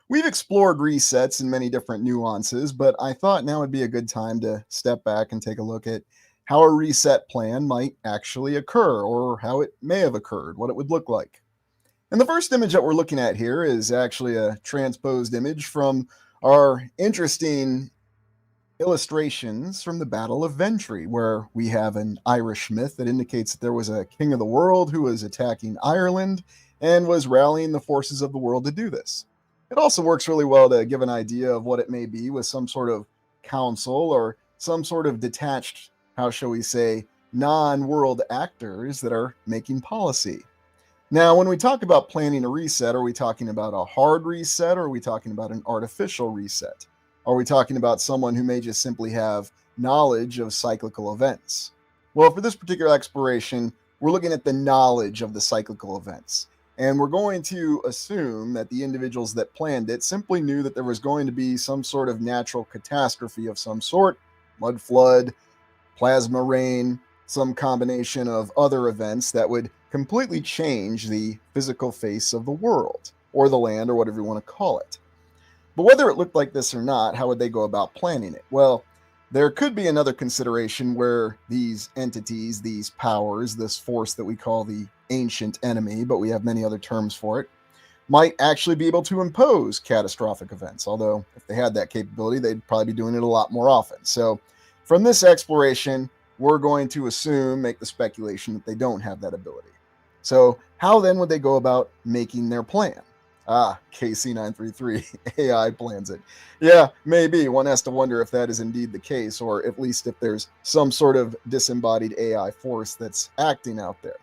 We've explored resets in many different nuances, but I thought now would be a good time to step back and take a look at how a reset plan might actually occur, or how it may have occurred, what it would look like. And the first image that we're looking at here is actually a transposed image from our interesting illustrations from the Battle of Ventry, where we have an Irish myth that indicates that there was a king of the world who was attacking Ireland and was rallying the forces of the world to do this. It also works really well to give an idea of what it may be with some sort of council or some sort of detached, how shall we say, non-world actors that are making policy. Now, when we talk about planning a reset, are we talking about a hard reset, or are we talking about an artificial reset? Are we talking about someone who may just simply have knowledge of cyclical events? Well, for this particular exploration, we're looking at the knowledge of the cyclical events. And we're going to assume that the individuals that planned it simply knew that there was going to be some sort of natural catastrophe of some sort, mud flood, plasma rain, some combination of other events that would completely change the physical face of the world, or the land, or whatever you want to call it. But whether it looked like this or not, how would they go about planning it? Well, there could be another consideration where these entities, these powers, this force that we call the ancient enemy, but we have many other terms for it, might actually be able to impose catastrophic events. Although, if they had that capability, they'd probably be doing it a lot more often. So, from this exploration, we're going to assume, make the speculation that they don't have that ability. So, how then would they go about making their plan? KC933, AI plans it. Yeah, maybe. One has to wonder if that is indeed the case, or at least if there's some sort of disembodied AI force that's acting out there.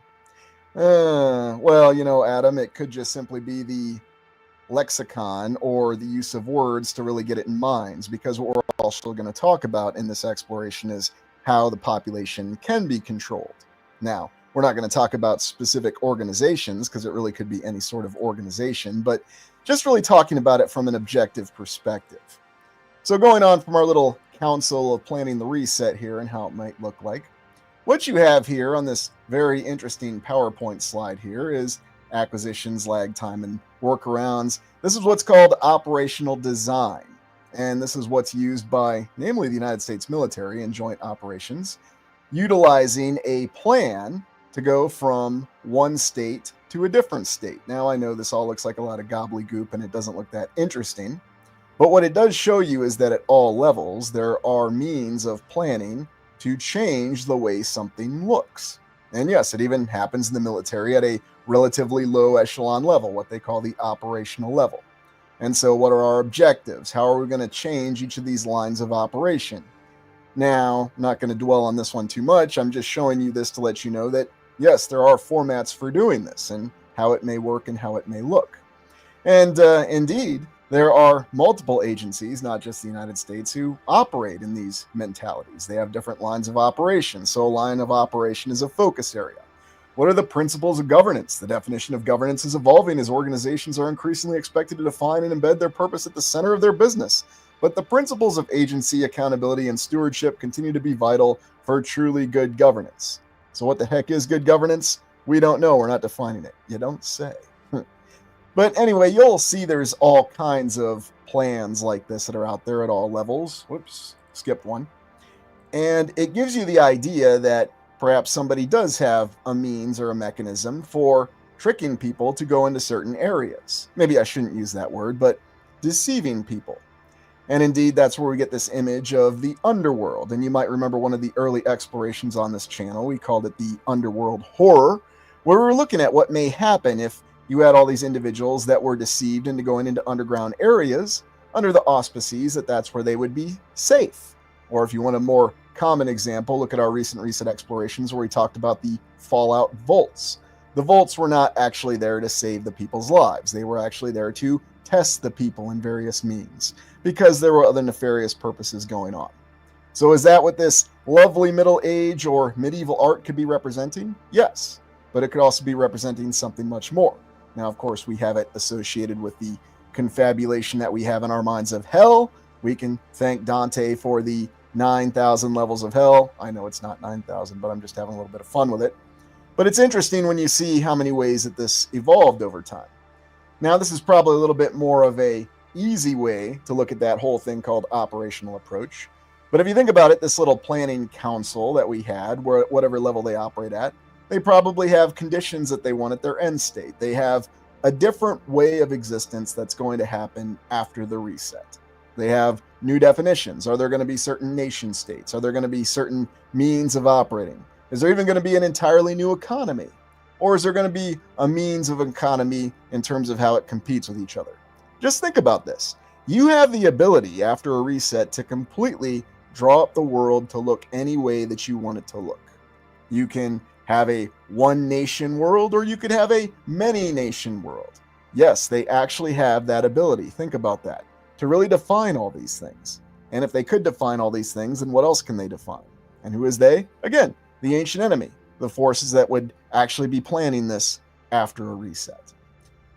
Well, Adam, it could just simply be the lexicon or the use of words to really get it in minds, because what we're also going to talk about in this exploration is how the population can be controlled. Now, we're not going to talk about specific organizations, because it really could be any sort of organization, but just really talking about it from an objective perspective. So going on from our little council of planning the reset here and how it might look like, what you have here on this very interesting PowerPoint slide here is acquisitions, lag time, and workarounds. This is what's called operational design. And this is what's used by, namely, the United States military in joint operations, utilizing a plan to go from one state to a different state. Now, I know this all looks like a lot of gobbledygook and it doesn't look that interesting, but what it does show you is that at all levels, there are means of planning to change the way something looks. And yes, it even happens in the military at a relatively low echelon level, what they call the operational level. And so what are our objectives? How are we going to change each of these lines of operation? Now, I'm not going to dwell on this one too much. I'm just showing you this to let you know that, yes, there are formats for doing this and how it may work and how it may look. And indeed, there are multiple agencies, not just the United States, who operate in these mentalities. They have different lines of operation. So a line of operation is a focus area. What are the principles of governance? The definition of governance is evolving as organizations are increasingly expected to define and embed their purpose at the center of their business. But the principles of agency, accountability, and stewardship continue to be vital for truly good governance. So what the heck is good governance? We don't know. We're not defining it. You don't say. But anyway, you'll see there's all kinds of plans like this that are out there at all levels. Whoops, skipped one. And it gives you the idea that perhaps somebody does have a means or a mechanism for tricking people to go into certain areas. Maybe I shouldn't use that word, but deceiving people. And indeed, that's where we get this image of the underworld. And you might remember one of the early explorations on this channel. We called it the underworld horror, where we were looking at what may happen if you had all these individuals that were deceived into going into underground areas under the auspices that that's where they would be safe. Or if you want a more common example, look at our recent reset explorations where we talked about the Fallout Vaults. The Vaults were not actually there to save the people's lives. They were actually there to test the people in various means because there were other nefarious purposes going on. So is that what this lovely Middle Age or medieval art could be representing? Yes, but it could also be representing something much more. Now, of course, we have it associated with the confabulation that we have in our minds of hell. We can thank Dante for the 9,000 levels of hell. I know it's not 9,000, but I'm just having a little bit of fun with it. But it's interesting when you see how many ways that this evolved over time. Now, this is probably a little bit more of a easy way to look at that whole thing called operational approach. But if you think about it, this little planning council that we had, where at whatever level they operate at, they probably have conditions that they want at their end state. They have a different way of existence that's going to happen after the reset. They have new definitions. Are there going to be certain nation states? Are there going to be certain means of operating? Is there even going to be an entirely new economy? Or is there going to be a means of economy in terms of how it competes with each other? Just think about this. You have the ability after a reset to completely draw up the world to look any way that you want it to look. You can have a one nation world, or you could have a many nation world. Yes, they actually have that ability. Think about that, to really define all these things. And if they could define all these things, then what else can they define? And who is they? Again, the ancient enemy, the forces that would actually be planning this after a reset.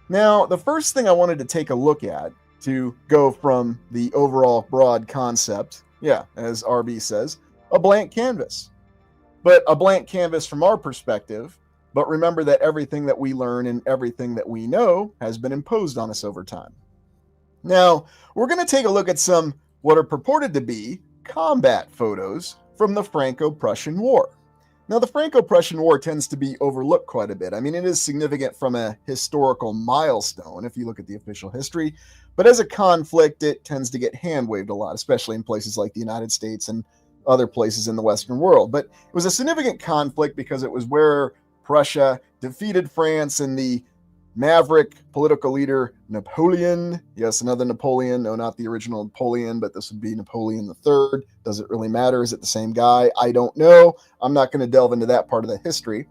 Now, the first thing I wanted to take a look at to go from the overall broad concept, as RB says, a blank canvas. But a blank canvas from our perspective, but remember that everything that we learn and everything that we know has been imposed on us over time. Now, we're going to take a look at some what are purported to be combat photos from the Franco-Prussian War. Now, the Franco-Prussian War tends to be overlooked quite a bit. I mean, it is significant from a historical milestone if you look at the official history, but as a conflict, it tends to get hand-waved a lot, especially in places like the United States and other places in the Western world. But it was a significant conflict because it was where Prussia defeated France and the maverick political leader Napoleon. Yes, another Napoleon. No, not the original Napoleon, but this would be Napoleon III. Does it really matter? Is it the same guy? I don't know. I'm not going to delve into that part of the history.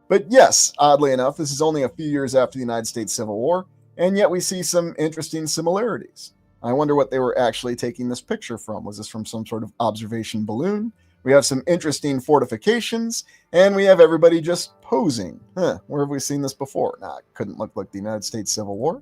But yes, oddly enough, this is only a few years after the United States Civil War, and yet we see some interesting similarities. I wonder what they were actually taking this picture from. Was this from some sort of observation balloon? We have some interesting fortifications, and we have everybody just posing. Where have we seen this before? Nah, it couldn't look like the United States Civil War.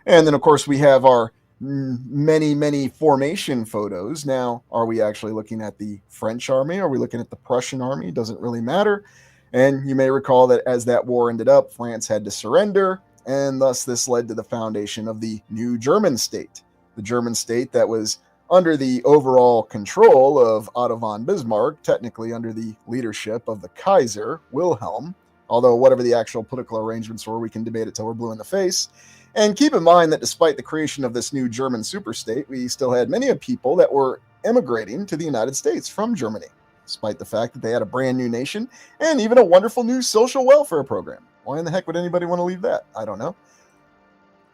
And then, of course, we have our many, many formation photos. Now, are we actually looking at the French army? Are we looking at the Prussian army? Doesn't really matter. And you may recall that as that war ended up, France had to surrender, and thus this led to the foundation of the new German state. The German state that was under the overall control of Otto von Bismarck, technically under the leadership of the Kaiser, Wilhelm, although whatever the actual political arrangements were, we can debate it till we're blue in the face. And keep in mind that despite the creation of this new German superstate, we still had many people that were immigrating to the United States from Germany, despite the fact that they had a brand new nation and even a wonderful new social welfare program. Why in the heck would anybody want to leave that? I don't know.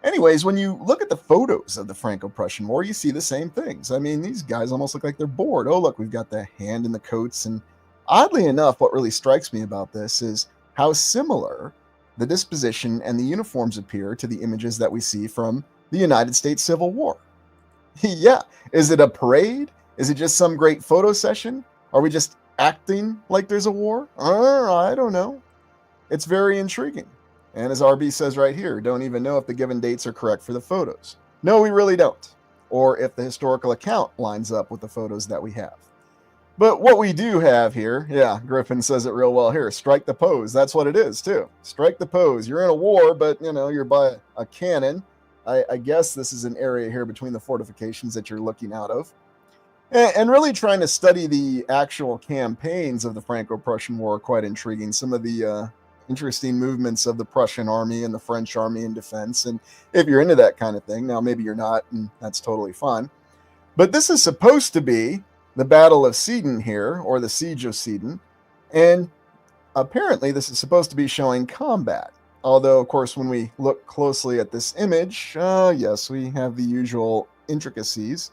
Anyways, when you look at the photos of the Franco-Prussian War, you see the same things. I mean, these guys almost look like they're bored. Oh, look, we've got the hand in the coats. And oddly enough, what really strikes me about this is how similar the disposition and the uniforms appear to the images that we see from the United States Civil War. Yeah, is it a parade? Is it just some great photo session? Are we just acting like there's a war? I don't know. It's very intriguing. And as RB says right here, don't even know if the given dates are correct for the photos. No, we really don't. Or if the historical account lines up with the photos that we have. But what we do have here, Griffin says it real well here, strike the pose. That's what it is, too. Strike the pose. You're in a war, but, you're by a cannon. I guess this is an area here between the fortifications that you're looking out of. And really trying to study the actual campaigns of the Franco-Prussian War are quite intriguing. Some of the interesting movements of the Prussian army and the French army in defense. And if you're into that kind of thing, now maybe you're not, and that's totally fine. But this is supposed to be the Battle of Sedan here, or the Siege of Sedan. And apparently this is supposed to be showing combat. Although, of course, when we look closely at this image, yes, we have the usual intricacies.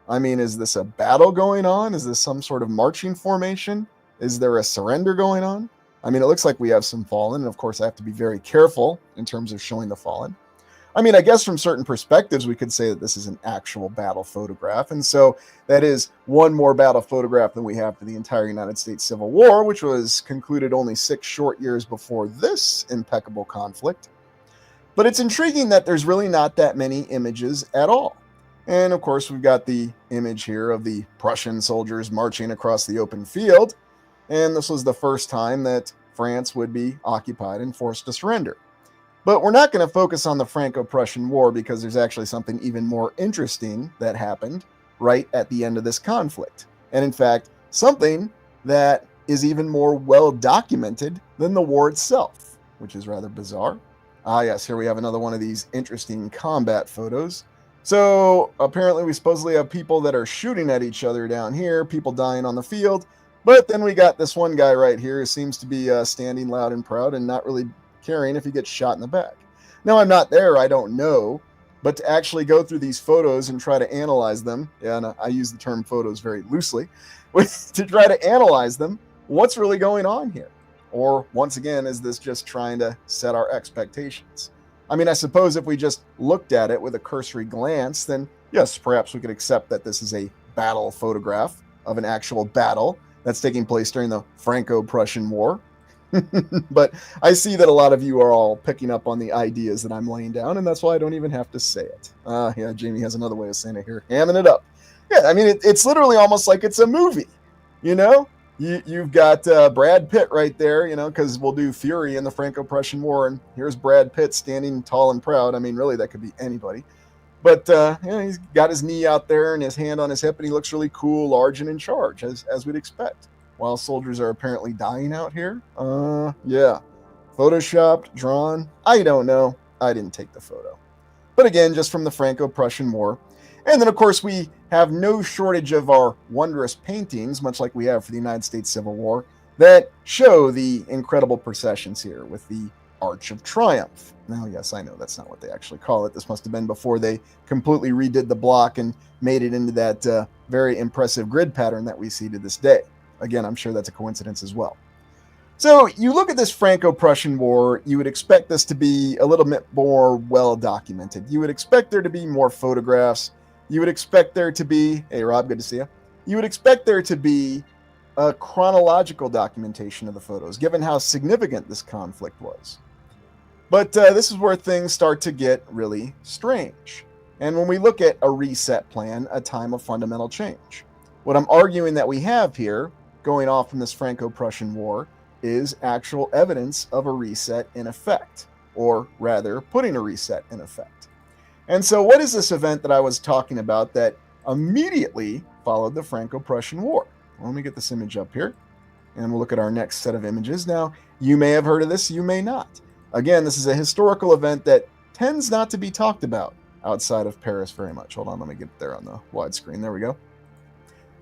I mean, is this a battle going on? Is this some sort of marching formation? Is there a surrender going on? I mean, it looks like we have some fallen, and of course, I have to be very careful in terms of showing the fallen. I mean, I guess from certain perspectives, we could say that this is an actual battle photograph. And so that is one more battle photograph than we have for the entire United States Civil War, which was concluded only 6 short years before this impeccable conflict. But it's intriguing that there's really not that many images at all. And of course, we've got the image here of the Prussian soldiers marching across the open field. And this was the first time that France would be occupied and forced to surrender. But we're not going to focus on the Franco-Prussian War because there's actually something even more interesting that happened right at the end of this conflict. And in fact, something that is even more well documented than the war itself, which is rather bizarre. Ah, yes, here we have another one of these interesting combat photos. So apparently we supposedly have people that are shooting at each other down here, people dying on the field. But then we got this one guy right here who seems to be standing loud and proud and not really caring if he gets shot in the back. Now, I'm not there, I don't know, but to actually go through these photos and try to analyze them, and I use the term photos very loosely, to try to analyze them, what's really going on here? Or, once again, is this just trying to set our expectations? I mean, I suppose if we just looked at it with a cursory glance, then yes, perhaps we could accept that this is a battle photograph of an actual battle that's taking place during the Franco-Prussian War. But I see that a lot of you are all picking up on the ideas that I'm laying down, and that's why I don't even have to say it. Yeah, Jamie has another way of saying it here, hamming it up. Yeah, I mean, it's literally almost like it's a movie, you know? You've got Brad Pitt right there, you know, because we'll do Fury in the Franco-Prussian War, and here's Brad Pitt standing tall and proud. I mean, really, that could be anybody. But yeah, he's got his knee out there and his hand on his hip, and he looks really cool, large, and in charge, as we'd expect. While soldiers are apparently dying out here. Yeah. Photoshopped, drawn, I don't know. I didn't take the photo. But again, just from the Franco-Prussian War. And then, of course, we have no shortage of our wondrous paintings, much like we have for the United States Civil War, that show the incredible processions here with the Arch of Triumph. Now, yes, I know that's not what they actually call it. This must have been before they completely redid the block and made it into that very impressive grid pattern that we see to this day. Again, I'm sure that's a coincidence as well. So you look at this Franco-Prussian War, you would expect this to be a little bit more well documented. You would expect there to be more photographs. You would expect there to be, hey Rob, good to see you. You would expect there to be a chronological documentation of the photos, given how significant this conflict was. But this is where things start to get really strange. And when we look at a reset plan, a time of fundamental change, what I'm arguing that we have here, going off from this Franco-Prussian War, is actual evidence of a reset in effect, or rather, putting a reset in effect. And so what is this event that I was talking about that immediately followed the Franco-Prussian War? Well, let me get this image up here, and we'll look at our next set of images. Now, you may have heard of this, you may not. Again, this is a historical event that tends not to be talked about outside of Paris very much. Hold on, let me get there on the widescreen. There we go.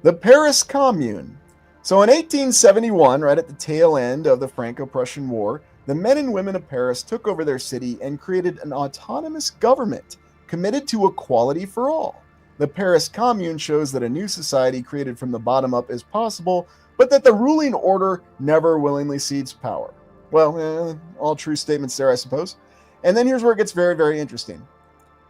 The Paris Commune. So in 1871, right at the tail end of the Franco-Prussian War, the men and women of Paris took over their city and created an autonomous government committed to equality for all. The Paris Commune shows that a new society created from the bottom up is possible, but that the ruling order never willingly cedes power. Well, all true statements there, I suppose. And then here's where it gets very, very interesting.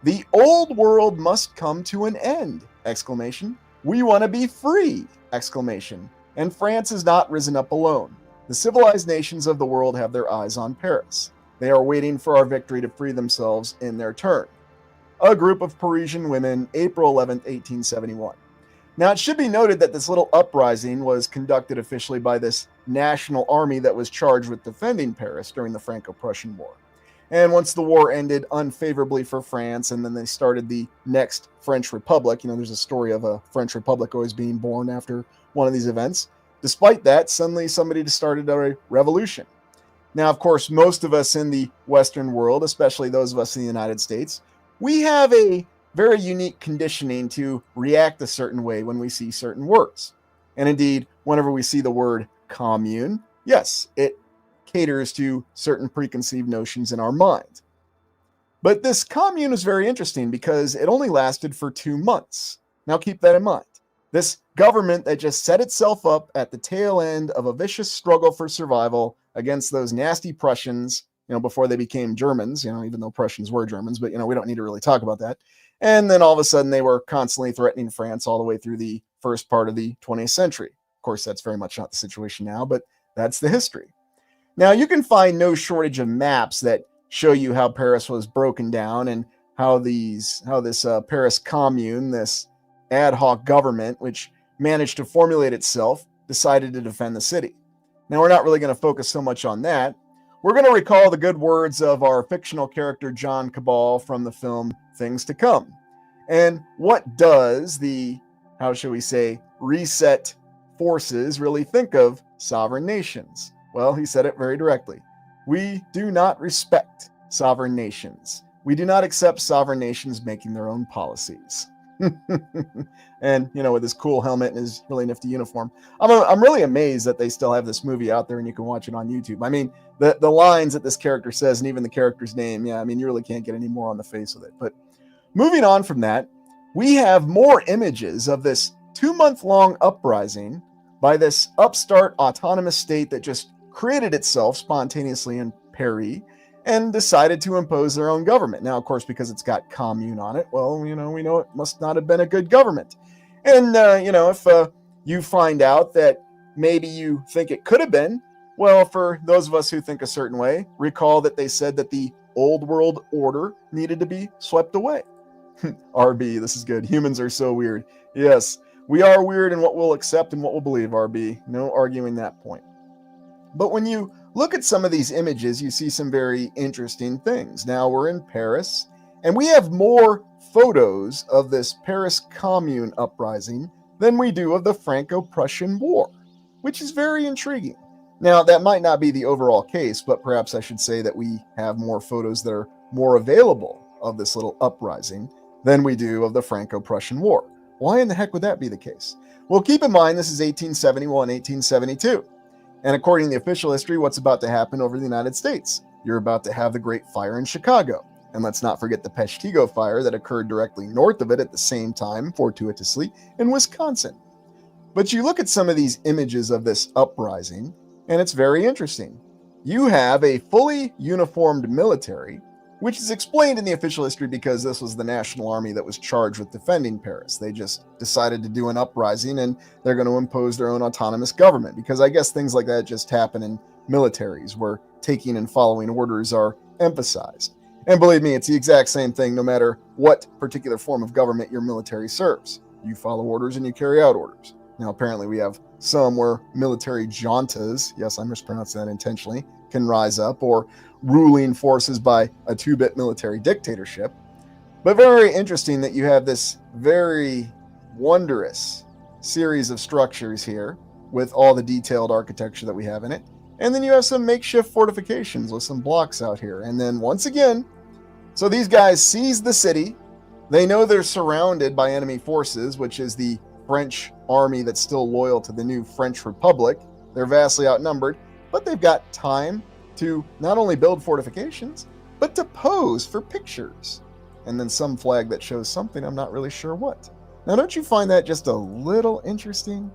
The old world must come to an end! Exclamation. We want to be free! Exclamation. And France has not risen up alone. The civilized nations of the world have their eyes on Paris. They are waiting for our victory to free themselves in their turn. A group of Parisian women, April 11th, 1871. Now, it should be noted that this little uprising was conducted officially by this national army that was charged with defending Paris during the Franco-Prussian War. And once the war ended unfavorably for France, and then they started the next French Republic, you know, there's a story of a French Republic always being born after one of these events. Despite that, suddenly somebody started a revolution. Now, of course, most of us in the Western world, especially those of us in the United States, we have a very unique conditioning to react a certain way when we see certain words. And indeed, whenever we see the word commune, yes, it caters to certain preconceived notions in our mind. But this commune is very interesting because it only lasted for 2 months. Now keep that in mind. This government that just set itself up at the tail end of a vicious struggle for survival against those nasty Prussians, before they became Germans, even though Prussians were Germans, but, we don't need to really talk about that. And then all of a sudden they were constantly threatening France all the way through the first part of the 20th century. Of course, that's very much not the situation now, but that's the history. Now, you can find no shortage of maps that show you how Paris was broken down and how this Paris Commune, this ad hoc government, which managed to formulate itself, decided to defend the city. Now, we're not really going to focus so much on that. We're going to recall the good words of our fictional character, John Cabal, from the film Things to Come. And what does the, how shall we say, reset forces really think of sovereign nations? Well, he said it very directly. We do not respect sovereign nations. We do not accept sovereign nations making their own policies. And, with his cool helmet and his really nifty uniform. I'm really amazed that they still have this movie out there and you can watch it on YouTube. I mean, the lines that this character says and even the character's name, you really can't get any more on the face with it. But moving on from that, we have more images of this 2-month-long uprising by this upstart autonomous state that just created itself spontaneously in Paris and decided to impose their own government. Now, of course, because it's got commune on it, well, we know it must not have been a good government. And, if you find out that maybe you think it could have been, well, for those of us who think a certain way, recall that they said that the old world order needed to be swept away. RB, this is good. Humans are so weird. Yes, we are weird in what we'll accept and what we'll believe, RB. No arguing that point. But when you look at some of these images, you see some very interesting things. Now we're in Paris, and we have more photos of this Paris Commune uprising than we do of the Franco-Prussian War, which is very intriguing. Now, that might not be the overall case, but perhaps I should say that we have more photos that are more available of this little uprising than we do of the Franco-Prussian War. Why in the heck would that be the case? Well, keep in mind, this is 1871, 1872. And according to the official history, what's about to happen over the United States? You're about to have the Great Fire in Chicago. And let's not forget the Peshtigo Fire that occurred directly north of it at the same time, fortuitously, in Wisconsin. But you look at some of these images of this uprising, and it's very interesting. You have a fully uniformed military, which is explained in the official history because this was the National Army that was charged with defending Paris. They just decided to do an uprising and they're going to impose their own autonomous government, because I guess things like that just happen in militaries where taking and following orders are emphasized. And believe me, it's the exact same thing no matter what particular form of government your military serves. You follow orders and you carry out orders. Now, apparently we have some where military juntas, yes, I'm mispronouncing that intentionally, can rise up, or ruling forces by a 2-bit military dictatorship. But very interesting that you have this very wondrous series of structures here with all the detailed architecture that we have in it. And then you have some makeshift fortifications with some blocks out here. And then once again, so these guys seize the city. They know they're surrounded by enemy forces, which is the French army that's still loyal to the new French Republic. They're vastly outnumbered, but they've got time to not only build fortifications, but to pose for pictures. And then some flag that shows something, I'm not really sure what. Now, don't you find that just a little interesting?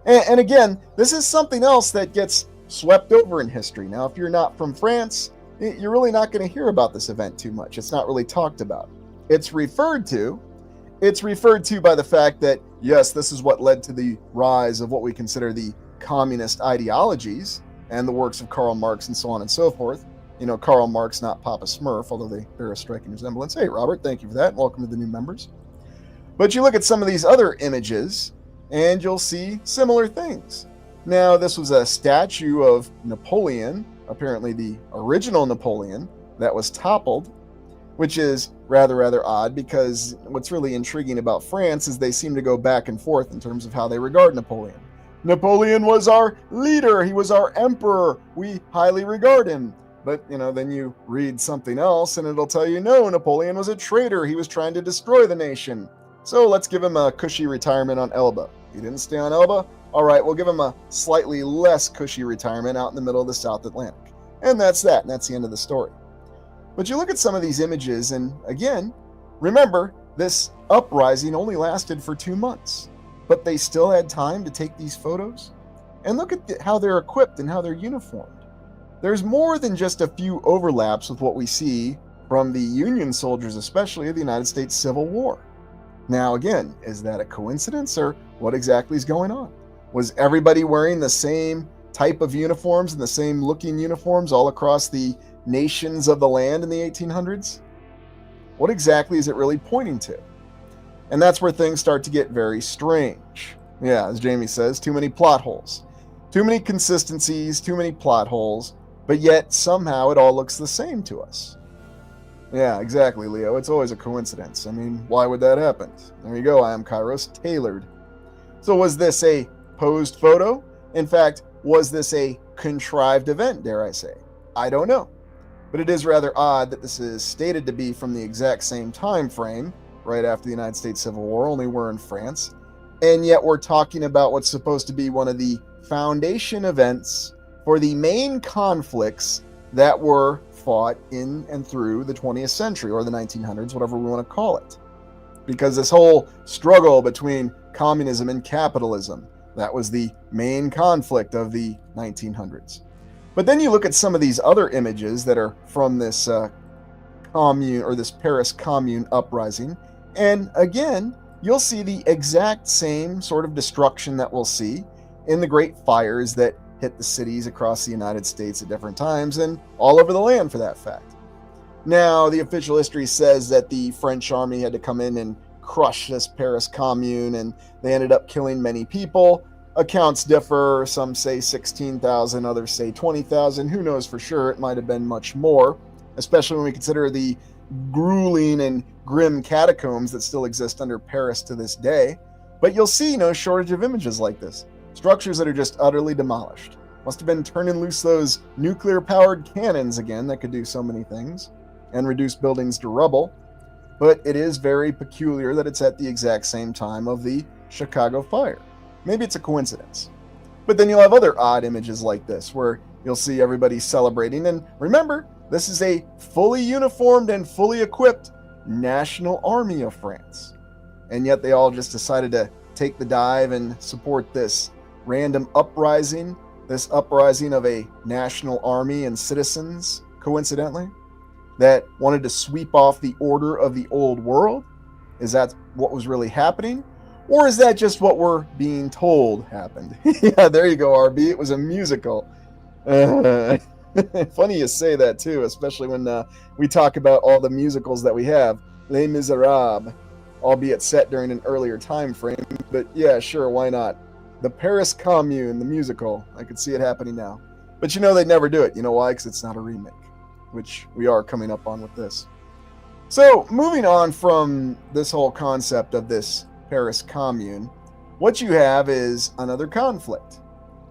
And again, this is something else that gets swept over in history. Now, if you're not from France, you're really not going to hear about this event too much. It's not really talked about. It's referred to by the fact that, yes, this is what led to the rise of what we consider the communist ideologies and the works of Karl Marx and so on and so forth. Karl Marx, not Papa Smurf, although they bear a striking resemblance. Hey, Robert, thank you for that. Welcome to the new members. But you look at some of these other images, and you'll see similar things. Now, this was a statue of Napoleon, apparently the original Napoleon, that was toppled, which is rather odd, because what's really intriguing about France is they seem to go back and forth in terms of how they regard Napoleon. Napoleon was our leader. He was our emperor. We highly regard him. But, then you read something else and it'll tell you, no, Napoleon was a traitor. He was trying to destroy the nation. So let's give him a cushy retirement on Elba. He didn't stay on Elba? All right, we'll give him a slightly less cushy retirement out in the middle of the South Atlantic. And that's that. And that's the end of the story. But you look at some of these images, and again, remember, this uprising only lasted for 2 months, but they still had time to take these photos. And look at how they're equipped and how they're uniformed. There's more than just a few overlaps with what we see from the Union soldiers, especially of the United States Civil War. Now, again, is that a coincidence, or what exactly is going on? Was everybody wearing the same type of uniforms and the same looking uniforms all across the nations of the land in the 1800s? What exactly is it really pointing to? And that's where things start to get very strange. Yeah, as Jamie says, too many plot holes. Too many consistencies, too many plot holes, but yet somehow it all looks the same to us. Yeah, exactly, Leo. It's always a coincidence. I mean, why would that happen? There you go, I am Kairos, tailored. So was this a posed photo? In fact, was this a contrived event, dare I say? I don't know. But it is rather odd that this is stated to be from the exact same time frame, right after the United States Civil War, only we're in France, and yet we're talking about what's supposed to be one of the foundation events for the main conflicts that were fought in and through the 20th century, or the 1900s, whatever we want to call it. Because this whole struggle between communism and capitalism, that was the main conflict of the 1900s. But then you look at some of these other images that are from this commune, or this Paris Commune uprising, and again, you'll see the exact same sort of destruction that we'll see in the great fires that hit the cities across the United States at different times, and all over the land for that fact. Now, the official history says that the French army had to come in and crush this Paris Commune, and they ended up killing many people. Accounts differ. Some say 16,000, others say 20,000. Who knows for sure? It might have been much more, especially when we consider the grueling and grim catacombs that still exist under Paris to this day. But you'll see no shortage of images like this. Structures that are just utterly demolished. Must have been turning loose those nuclear-powered cannons again that could do so many things and reduce buildings to rubble. But it is very peculiar that it's at the exact same time of the Chicago fire. Maybe it's a coincidence. But then you'll have other odd images like this, where you'll see everybody celebrating. And remember, this is a fully uniformed and fully equipped National Army of France. And yet they all just decided to take the dive and support this random uprising, this uprising of a national army and citizens, coincidentally, that wanted to sweep off the order of the old world. Is that what was really happening? Or is that just what we're being told happened? Yeah, there you go, RB. It was a musical. Funny you say that, too, especially when we talk about all the musicals that we have. Les Miserables, albeit set during an earlier time frame. But yeah, sure, why not? The Paris Commune, the musical. I could see it happening now. But you know they'd never do it. You know why? Because it's not a remake, which we are coming up on with this. So, moving on from this whole concept of this Paris Commune, what you have is another conflict.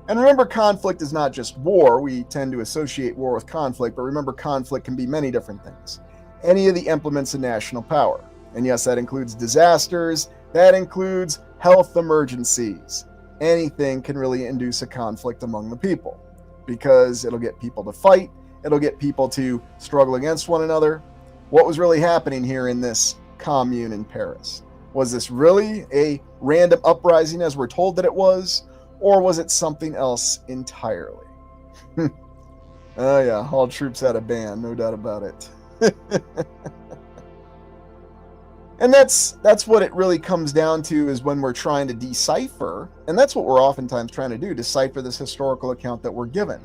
And remember, conflict is not just war. We tend to associate war with conflict, but remember, conflict can be many different things. Any of the implements of national power. And yes, that includes disasters, that includes health emergencies. Anything can really induce a conflict among the people, because it'll get people to fight, it'll get people to struggle against one another. What was really happening here in this commune in Paris? Was this really a random uprising as we're told that it was, or was it something else entirely? Oh yeah, all troops had a band, no doubt about it. And that's what it really comes down to, is when we're trying to decipher, and that's what we're oftentimes trying to do, decipher this historical account that we're given.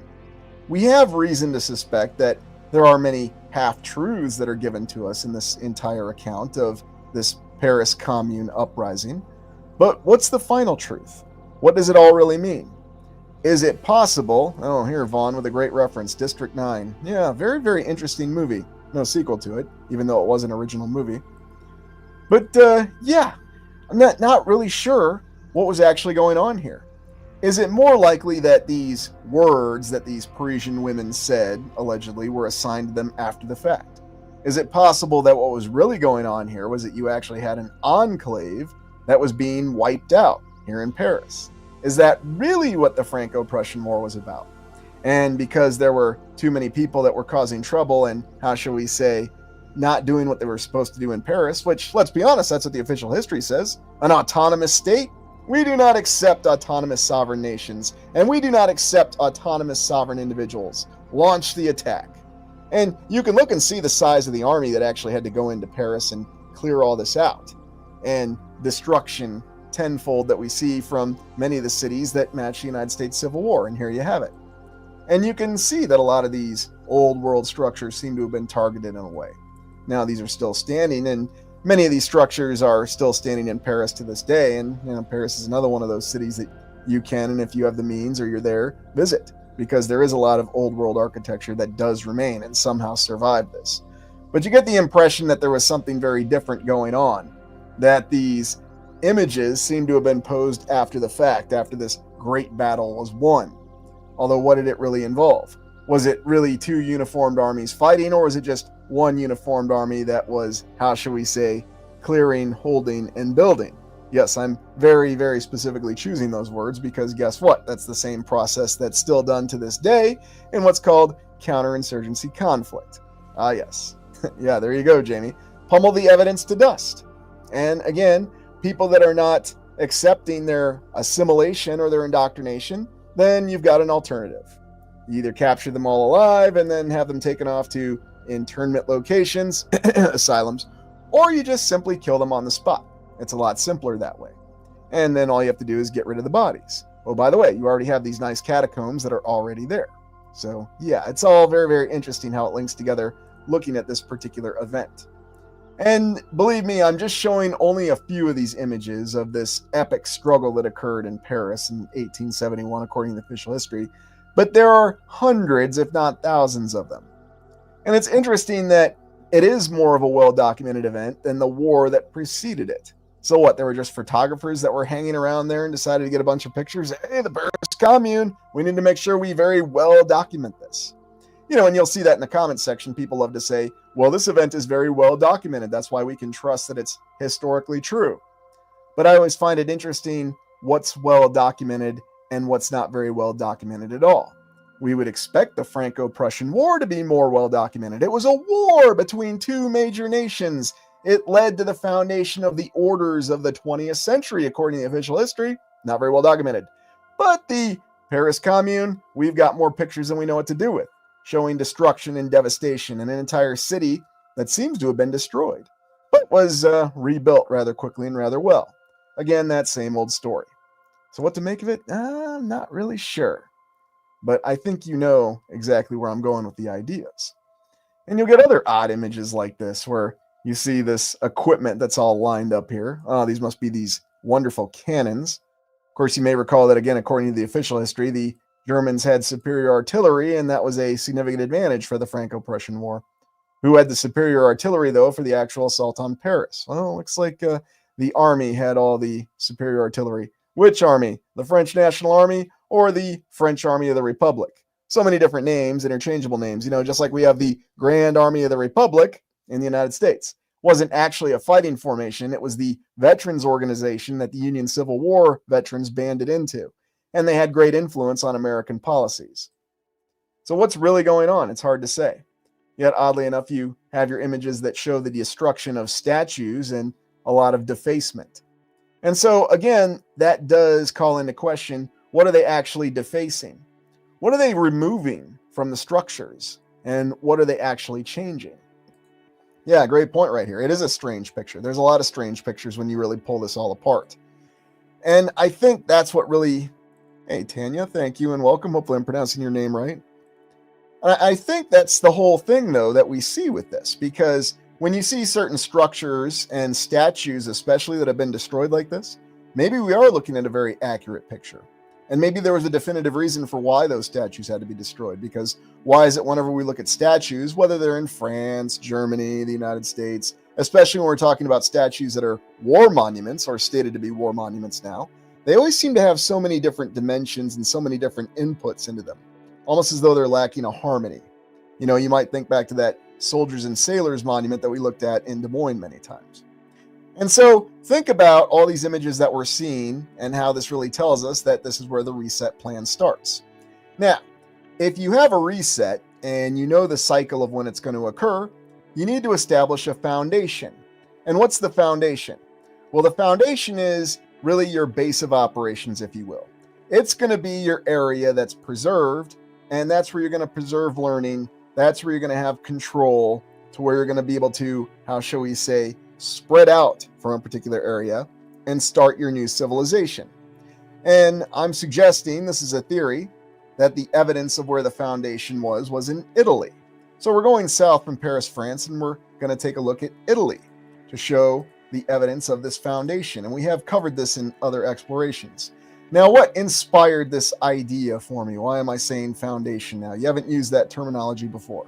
We have reason to suspect that there are many half-truths that are given to us in this entire account of this Paris Commune uprising. But what's the final truth? What does it all really mean? Is it possible? Oh, here, Vaughn with a great reference, District 9. Yeah, very, very interesting movie. No sequel to it, even though it was an original movie. But yeah, I'm not really sure what was actually going on here. Is it more likely that these words that these Parisian women said, allegedly, were assigned to them after the fact? Is it possible that what was really going on here was that you actually had an enclave that was being wiped out here in Paris? Is that really what the Franco-Prussian War was about? And because there were too many people that were causing trouble and, how shall we say, not doing what they were supposed to do in Paris, which, let's be honest, that's what the official history says. An autonomous state? We do not accept autonomous sovereign nations, and we do not accept autonomous sovereign individuals. Launch the attack. And you can look and see the size of the army that actually had to go into Paris and clear all this out. And destruction tenfold that we see from many of the cities that match the United States Civil War. And here you have it. And you can see that a lot of these old world structures seem to have been targeted in a way. Now these are still standing, and many of these structures are still standing in Paris to this day. And Paris is another one of those cities that you can, and if you have the means or you're there, visit, because there is a lot of old world architecture that does remain and somehow survive this. But you get the impression that there was something very different going on, that these images seem to have been posed after the fact, after this great battle was won. Although what did it really involve? Was it really two uniformed armies fighting, or was it just one uniformed army that was, how shall we say, clearing, holding, and building? Yes, I'm very, very specifically choosing those words because guess what? That's the same process that's still done to this day in what's called counterinsurgency conflict. Ah, yes. Yeah, there you go, Jamie. Pummel the evidence to dust. And again, people that are not accepting their assimilation or their indoctrination, then you've got an alternative. You either capture them all alive and then have them taken off to internment locations, asylums, or you just simply kill them on the spot. It's a lot simpler that way. And then all you have to do is get rid of the bodies. Oh, by the way, you already have these nice catacombs that are already there. So yeah, it's all very, very interesting how it links together looking at this particular event. And believe me, I'm just showing only a few of these images of this epic struggle that occurred in Paris in 1871, according to official history. But there are hundreds, if not thousands of them. And it's interesting that it is more of a well-documented event than the war that preceded it. So what, there were just photographers that were hanging around there and decided to get a bunch of pictures? Hey, the Paris Commune, we need to make sure we very well document this. And you'll see that in the comments section. People love to say, well, this event is very well documented. That's why we can trust that it's historically true. But I always find it interesting what's well documented and what's not very well documented at all. We would expect the Franco-Prussian War to be more well documented. It was a war between two major nations. It led to the foundation of the orders of the 20th century, according to official history. Not very well documented. But the Paris Commune, we've got more pictures than we know what to do with, showing destruction and devastation in an entire city that seems to have been destroyed, but was rebuilt rather quickly and rather well. Again, that same old story. So what to make of it? I'm not really sure. But I think you know exactly where I'm going with the ideas. And you'll get other odd images like this where you see this equipment that's all lined up here. Oh, these must be these wonderful cannons. Of course, you may recall that, again, according to the official history, the Germans had superior artillery, and that was a significant advantage for the Franco-Prussian War. Who had the superior artillery, though, for the actual assault on Paris? Well, looks like the army had all the superior artillery. Which army? The French National Army or the French Army of the Republic? So many different names, interchangeable names, just like we have the Grand Army of the Republic in the United States. Wasn't actually a fighting formation. It was the veterans organization that the Union Civil War veterans banded into. And they had great influence on American policies. So what's really going on? It's hard to say. Yet, oddly enough, you have your images that show the destruction of statues and a lot of defacement. And so, again, that does call into question, what are they actually defacing? What are they removing from the structures? And what are they actually changing? Yeah, great point right here. It is a strange picture. There's a lot of strange pictures when you really pull this all apart. And I think that's what really... Hey, Tanya, thank you and welcome. Hopefully I'm pronouncing your name right. I think that's the whole thing, though, that we see with this. Because when you see certain structures and statues, especially that have been destroyed like this, maybe we are looking at a very accurate picture. And maybe there was a definitive reason for why those statues had to be destroyed. Because why is it whenever we look at statues, whether they're in France, Germany, the United States, especially when we're talking about statues that are war monuments or stated to be war monuments now, they always seem to have so many different dimensions and so many different inputs into them, almost as though they're lacking a harmony. You might think back to that Soldiers and Sailors monument that we looked at in Des Moines many times. And so think about all these images that we're seeing and how this really tells us that this is where the reset plan starts. Now, if you have a reset and you know the cycle of when it's going to occur, you need to establish a foundation. And what's the foundation? Well, the foundation is really your base of operations, if you will. It's going to be your area that's preserved, and that's where you're going to preserve learning. That's where you're going to have control, to where you're going to be able to, how shall we say, spread out from a particular area and start your new civilization. And I'm suggesting, this is a theory, that the evidence of where the foundation was in Italy. So we're going south from Paris, France, and we're going to take a look at Italy to show the evidence of this foundation. And we have covered this in other explorations. Now, what inspired this idea for me? Why am I saying foundation now? You haven't used that terminology before.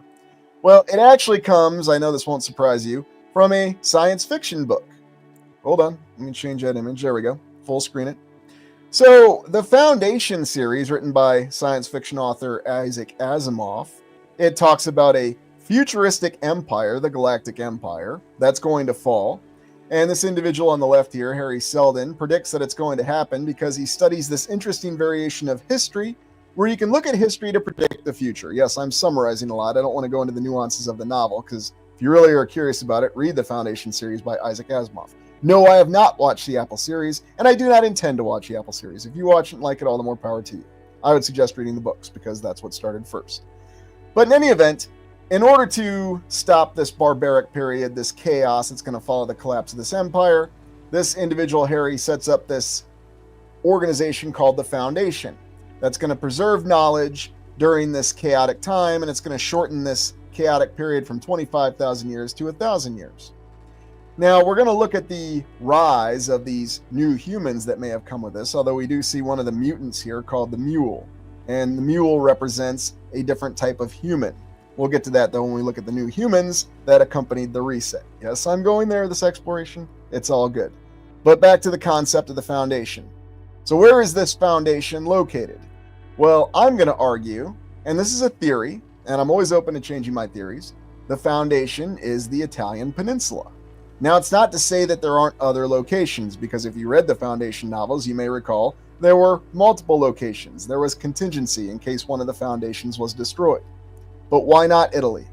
Well, it actually comes, I know this won't surprise you, from a science fiction book. Hold on, let me change that image. There we go, full screen it. So the Foundation series, written by science fiction author Isaac Asimov, it talks about a futuristic empire, the Galactic Empire, that's going to fall. And this individual on the left here, Harry Seldon, predicts that it's going to happen because he studies this interesting variation of history where you can look at history to predict the future. Yes, I'm summarizing a lot. I don't want to go into the nuances of the novel because if you really are curious about it, read the Foundation series by Isaac Asimov. No, I have not watched the Apple series, and I do not intend to watch the Apple series. If you watch it and like it, all the more power to you. I would suggest reading the books because that's what started first. But in any event, in order to stop this barbaric period, this chaos that's going to follow the collapse of this empire, this individual, Harry, sets up this organization called the Foundation that's going to preserve knowledge during this chaotic time, and it's going to shorten this chaotic period from 25,000 years to 1,000 years. Now, we're going to look at the rise of these new humans that may have come with this, although we do see one of the mutants here called the mule, and the mule represents a different type of human. We'll get to that, though, when we look at the new humans that accompanied the reset. Yes, I'm going there, this exploration. It's all good. But back to the concept of the Foundation. So where is this Foundation located? Well, I'm going to argue, and this is a theory, and I'm always open to changing my theories, the Foundation is the Italian peninsula. Now, it's not to say that there aren't other locations, because if you read the Foundation novels, you may recall there were multiple locations. There was contingency in case one of the foundations was destroyed. But why not Italy?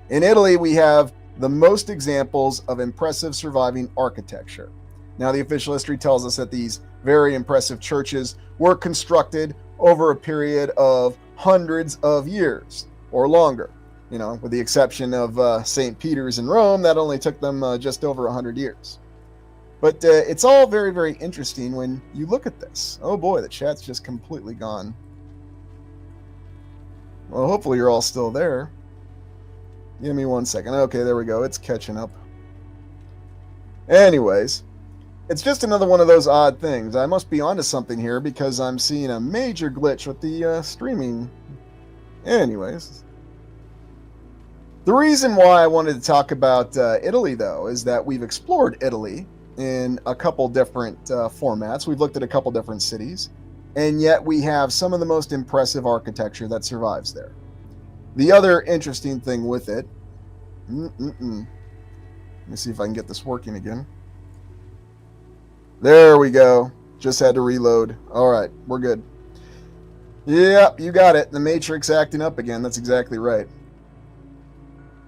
In Italy, we have the most examples of impressive surviving architecture. Now, the official history tells us that these very impressive churches were constructed over a period of hundreds of years or longer. You know, with the exception of St. Peter's in Rome, that only took them just over 100 years. But it's all very, very interesting when you look at this. Oh boy, the chat's just completely gone. Well, hopefully you're all still there. Give me 1 second. Okay, there we go. It's catching up. Anyways, it's just another one of those odd things. I must be onto something here because I'm seeing a major glitch with the streaming. Anyways. The reason why I wanted to talk about Italy, though, is that we've explored Italy in a couple different formats. We've looked at a couple different cities, and yet we have some of the most impressive architecture that survives there. The other interesting thing with it, let me see if I can get this working again. There we go. Just had to reload. All right, we're good. Yep, you got it. The Matrix acting up again. That's exactly right.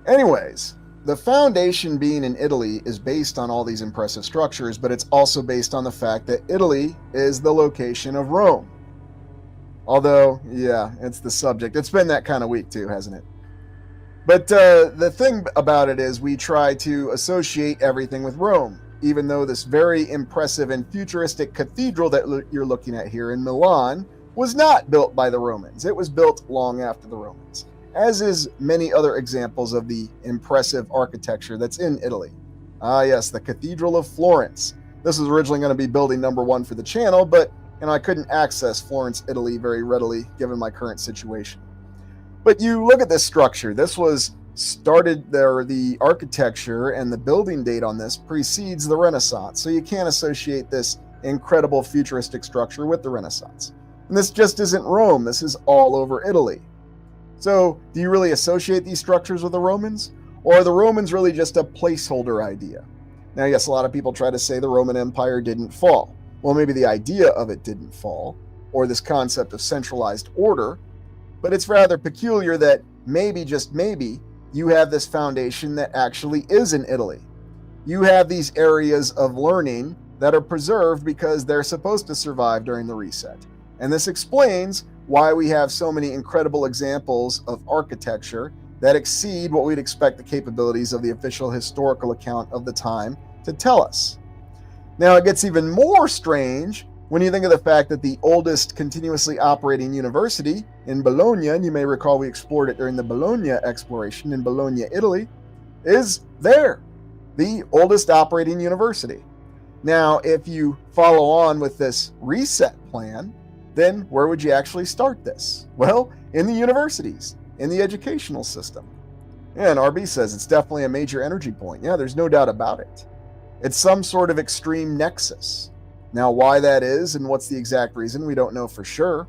Anyways, the Foundation being in Italy is based on all these impressive structures, but it's also based on the fact that Italy is the location of Rome. Although, yeah, it's the subject. It's been that kind of week too, hasn't it? But the thing about it is we try to associate everything with Rome, even though this very impressive and futuristic cathedral that you're looking at here in Milan was not built by the Romans. It was built long after the Romans, as is many other examples of the impressive architecture that's in Italy. Ah, yes, the Cathedral of Florence. This was originally going to be building number 1 for the channel, but I couldn't access Florence, Italy very readily given my current situation. But you look at this structure. This was started there, the architecture and the building date on this precedes the Renaissance, so you can't associate this incredible futuristic structure with the Renaissance. And this just isn't Rome. This is all over Italy. So, do you really associate these structures with the Romans? Or are the Romans really just a placeholder idea? Now, yes, a lot of people try to say the Roman Empire didn't fall. Well, maybe the idea of it didn't fall, or this concept of centralized order, but it's rather peculiar that maybe, just maybe, you have this foundation that actually is in Italy. You have these areas of learning that are preserved because they're supposed to survive during the reset. And this explains why we have so many incredible examples of architecture that exceed what we'd expect the capabilities of the official historical account of the time to tell us. Now, it gets even more strange when you think of the fact that the oldest continuously operating university in Bologna, and you may recall we explored it during the Bologna exploration in Bologna, Italy, is there, the oldest operating university. Now, if you follow on with this reset plan, then where would you actually start this? Well, in the universities, in the educational system. And RB says it's definitely a major energy point. Yeah, there's no doubt about it. It's some sort of extreme nexus. Now, why that is and what's the exact reason, we don't know for sure.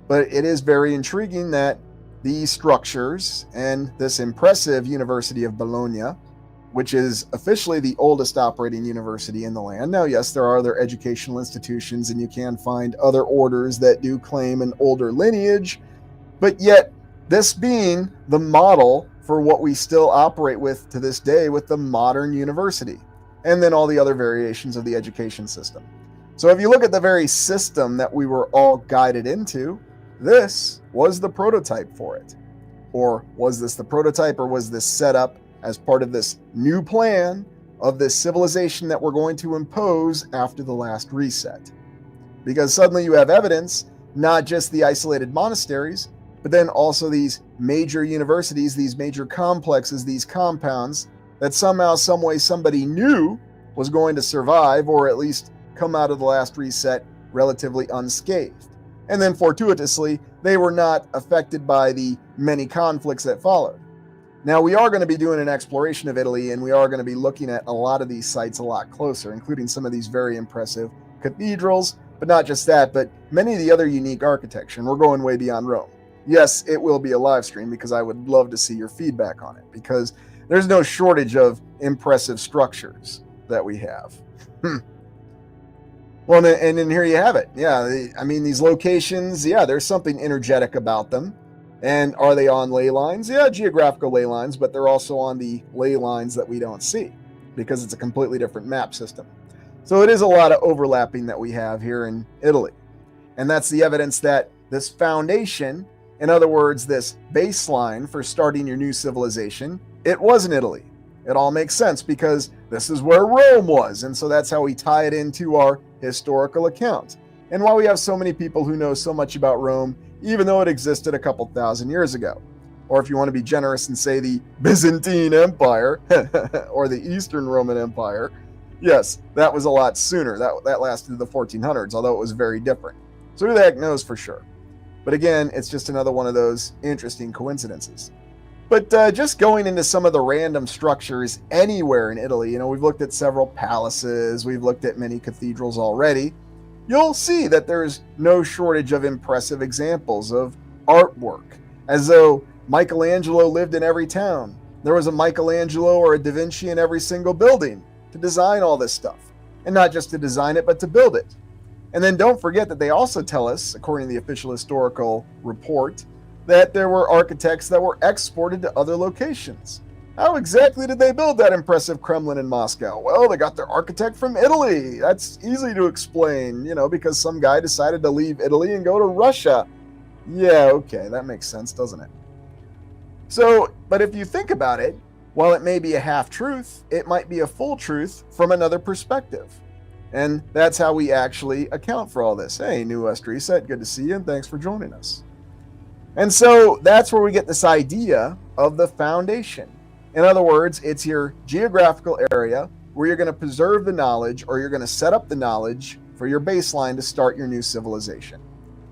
But it is very intriguing that these structures and this impressive University of Bologna, which is officially the oldest operating university in the land. Now, yes, there are other educational institutions, and you can find other orders that do claim an older lineage, but yet this being the model for what we still operate with to this day with the modern university, and then all the other variations of the education system. So if you look at the very system that we were all guided into, this was the prototype for it. Or was this the prototype, or was this set up as part of this new plan of this civilization that we're going to impose after the last reset? Because suddenly you have evidence, not just the isolated monasteries, but then also these major universities, these major complexes, these compounds that somehow, some way, somebody knew was going to survive, or at least come out of the last reset relatively unscathed. And then fortuitously, they were not affected by the many conflicts that followed. Now, we are going to be doing an exploration of Italy, and we are going to be looking at a lot of these sites a lot closer, including some of these very impressive cathedrals, but not just that, but many of the other unique architecture, and we're going way beyond Rome. Yes, it will be a live stream because I would love to see your feedback on it, because there's no shortage of impressive structures that we have. Well, and then here you have it. Yeah, I mean, these locations, yeah, there's something energetic about them. And are they on ley lines? Yeah, geographical ley lines, but they're also on the ley lines that we don't see because it's a completely different map system. So it is a lot of overlapping that we have here in Italy. And that's the evidence that this foundation, in other words, this baseline for starting your new civilization, it was in Italy. It all makes sense because this is where Rome was. And so that's how we tie it into our historical account. And why we have so many people who know so much about Rome, even though it existed a couple thousand years ago. Or if you want to be generous and say the Byzantine Empire or the Eastern Roman Empire, yes, that was a lot sooner. That lasted the 1400s, although it was very different. So who the heck knows for sure? But again, it's just another one of those interesting coincidences. But just going into some of the random structures anywhere in Italy, we've looked at several palaces, we've looked at many cathedrals already. You'll see that there's no shortage of impressive examples of artwork, as though Michelangelo lived in every town. There was a Michelangelo or a Da Vinci in every single building to design all this stuff. And not just to design it, but to build it. And then don't forget that they also tell us, according to the official historical report, that there were architects that were exported to other locations. How exactly did they build that impressive Kremlin in Moscow? Well, they got their architect from Italy. That's easy to explain, because some guy decided to leave Italy and go to Russia. Yeah, okay, that makes sense, doesn't it? So, but if you think about it, while it may be a half-truth, it might be a full truth from another perspective. And that's how we actually account for all this. Hey, New West Reset, good to see you, and thanks for joining us. And so that's where we get this idea of the foundation. In other words, it's your geographical area where you're going to preserve the knowledge, or you're going to set up the knowledge for your baseline to start your new civilization.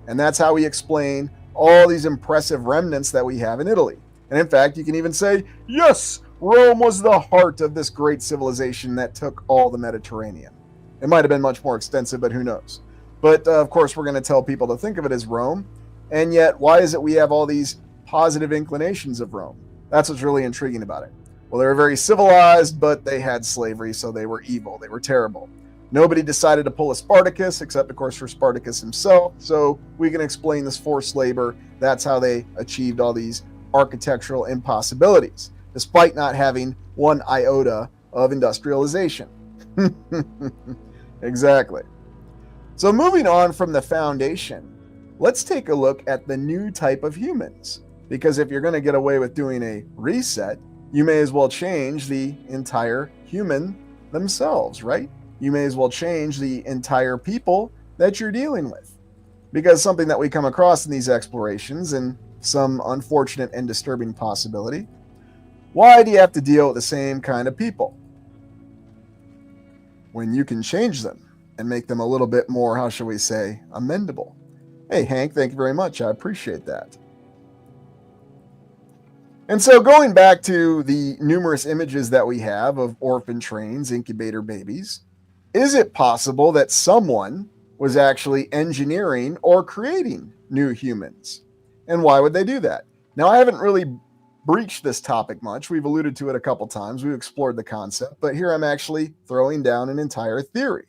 And that's how we explain all these impressive remnants that we have in Italy. And in fact, you can even say, yes, Rome was the heart of this great civilization that took all the Mediterranean. It might have been much more extensive, but who knows? But of course, we're going to tell people to think of it as Rome. And yet, why is it we have all these positive inclinations of Rome? That's what's really intriguing about it. Well, they were very civilized, but they had slavery, so they were evil. They were terrible. Nobody decided to pull a Spartacus, except, of course, for Spartacus himself. So we can explain this forced labor. That's how they achieved all these architectural impossibilities, despite not having one iota of industrialization. Exactly. So moving on from the foundation, let's take a look at the new type of humans. Because if you're going to get away with doing a reset, you may as well change the entire human themselves, right? You may as well change the entire people that you're dealing with. Because something that we come across in these explorations, and some unfortunate and disturbing possibility, why do you have to deal with the same kind of people when you can change them and make them a little bit more, how shall we say, amendable? Hey, Hank, thank you very much. I appreciate that. And so going back to the numerous images that we have of orphan trains, incubator babies, is it possible that someone was actually engineering or creating new humans? And why would they do that? Now, I haven't really breached this topic much. We've alluded to it a couple times. We've explored the concept, but here I'm actually throwing down an entire theory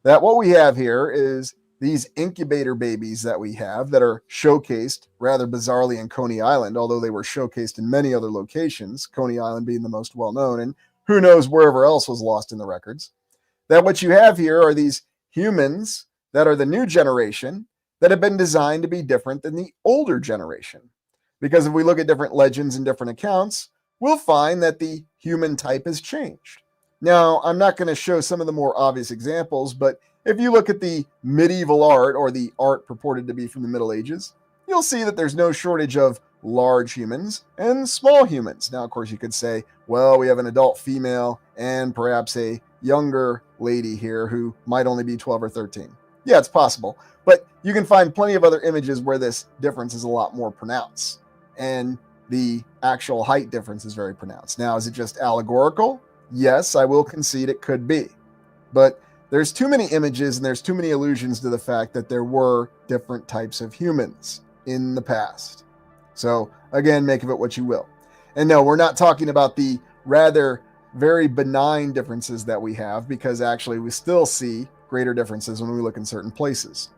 that what we have here is these incubator babies that we have that are showcased rather bizarrely in Coney Island, although they were showcased in many other locations, Coney Island being the most well-known, and who knows wherever else was lost in the records, that what you have here are these humans that are the new generation that have been designed to be different than the older generation. Because if we look at different legends and different accounts, we'll find that the human type has changed. Now, I'm not going to show some of the more obvious examples, but if you look at the medieval art, or the art purported to be from the Middle Ages, you'll see that there's no shortage of large humans and small humans. Now, of course, you could say, well, we have an adult female and perhaps a younger lady here who might only be 12 or 13. Yeah, it's possible. But you can find plenty of other images where this difference is a lot more pronounced. And the actual height difference is very pronounced. Now, is it just allegorical? Yes, I will concede it could be. But there's too many images and there's too many allusions to the fact that there were different types of humans in the past. So, again, make of it what you will. And no, we're not talking about the rather very benign differences that we have, because actually we still see greater differences when we look in certain places.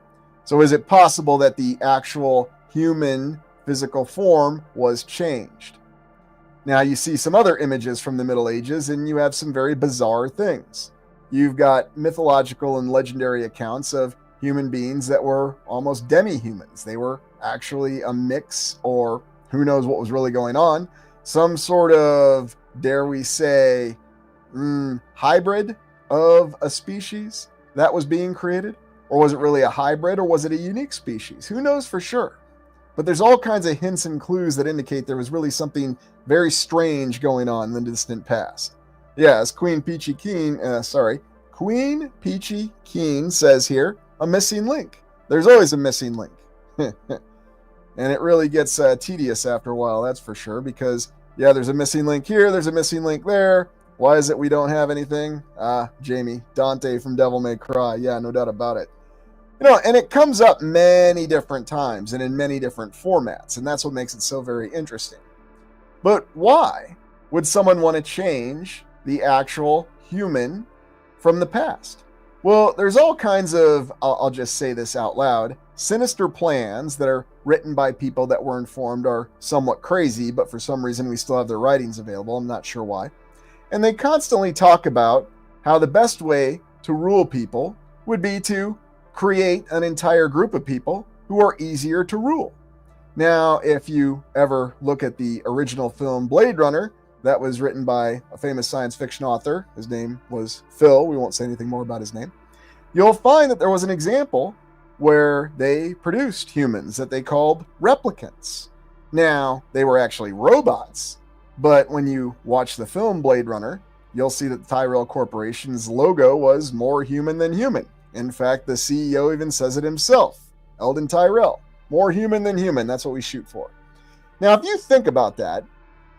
So is it possible that the actual human physical form was changed? Now, you see some other images from the Middle Ages, and you have some very bizarre things. You've got mythological and legendary accounts of human beings that were almost demi-humans. They were actually a mix, or who knows what was really going on, some sort of, dare we say, hybrid of a species that was being created? Or was it really a hybrid, or was it a unique species? Who knows for sure? But there's all kinds of hints and clues that indicate there was really something very strange going on in the distant past. Yeah, as Queen Peachy Keen says here, a missing link. There's always a missing link. And it really gets tedious after a while, that's for sure, because, yeah, there's a missing link here, there's a missing link there. Why is it we don't have anything? Jamie, Dante from Devil May Cry. Yeah, no doubt about it. You know, and it comes up many different times and in many different formats, and that's what makes it so very interesting. But why would someone want to change the actual human from the past? Well, there's all kinds of, I'll just say this out loud, sinister plans that are written by people that were informed are somewhat crazy, but for some reason we still have their writings available. I'm not sure why. And they constantly talk about how the best way to rule people would be to create an entire group of people who are easier to rule. Now, if you ever look at the original film Blade Runner, that was written by a famous science fiction author. His name was Phil. We won't say anything more about his name. You'll find that there was an example where they produced humans that they called replicants. Now, they were actually robots, but when you watch the film Blade Runner, you'll see that the Tyrell Corporation's logo was more human than human. In fact, the CEO even says it himself, Eldon Tyrell. More human than human, that's what we shoot for. Now, if you think about that,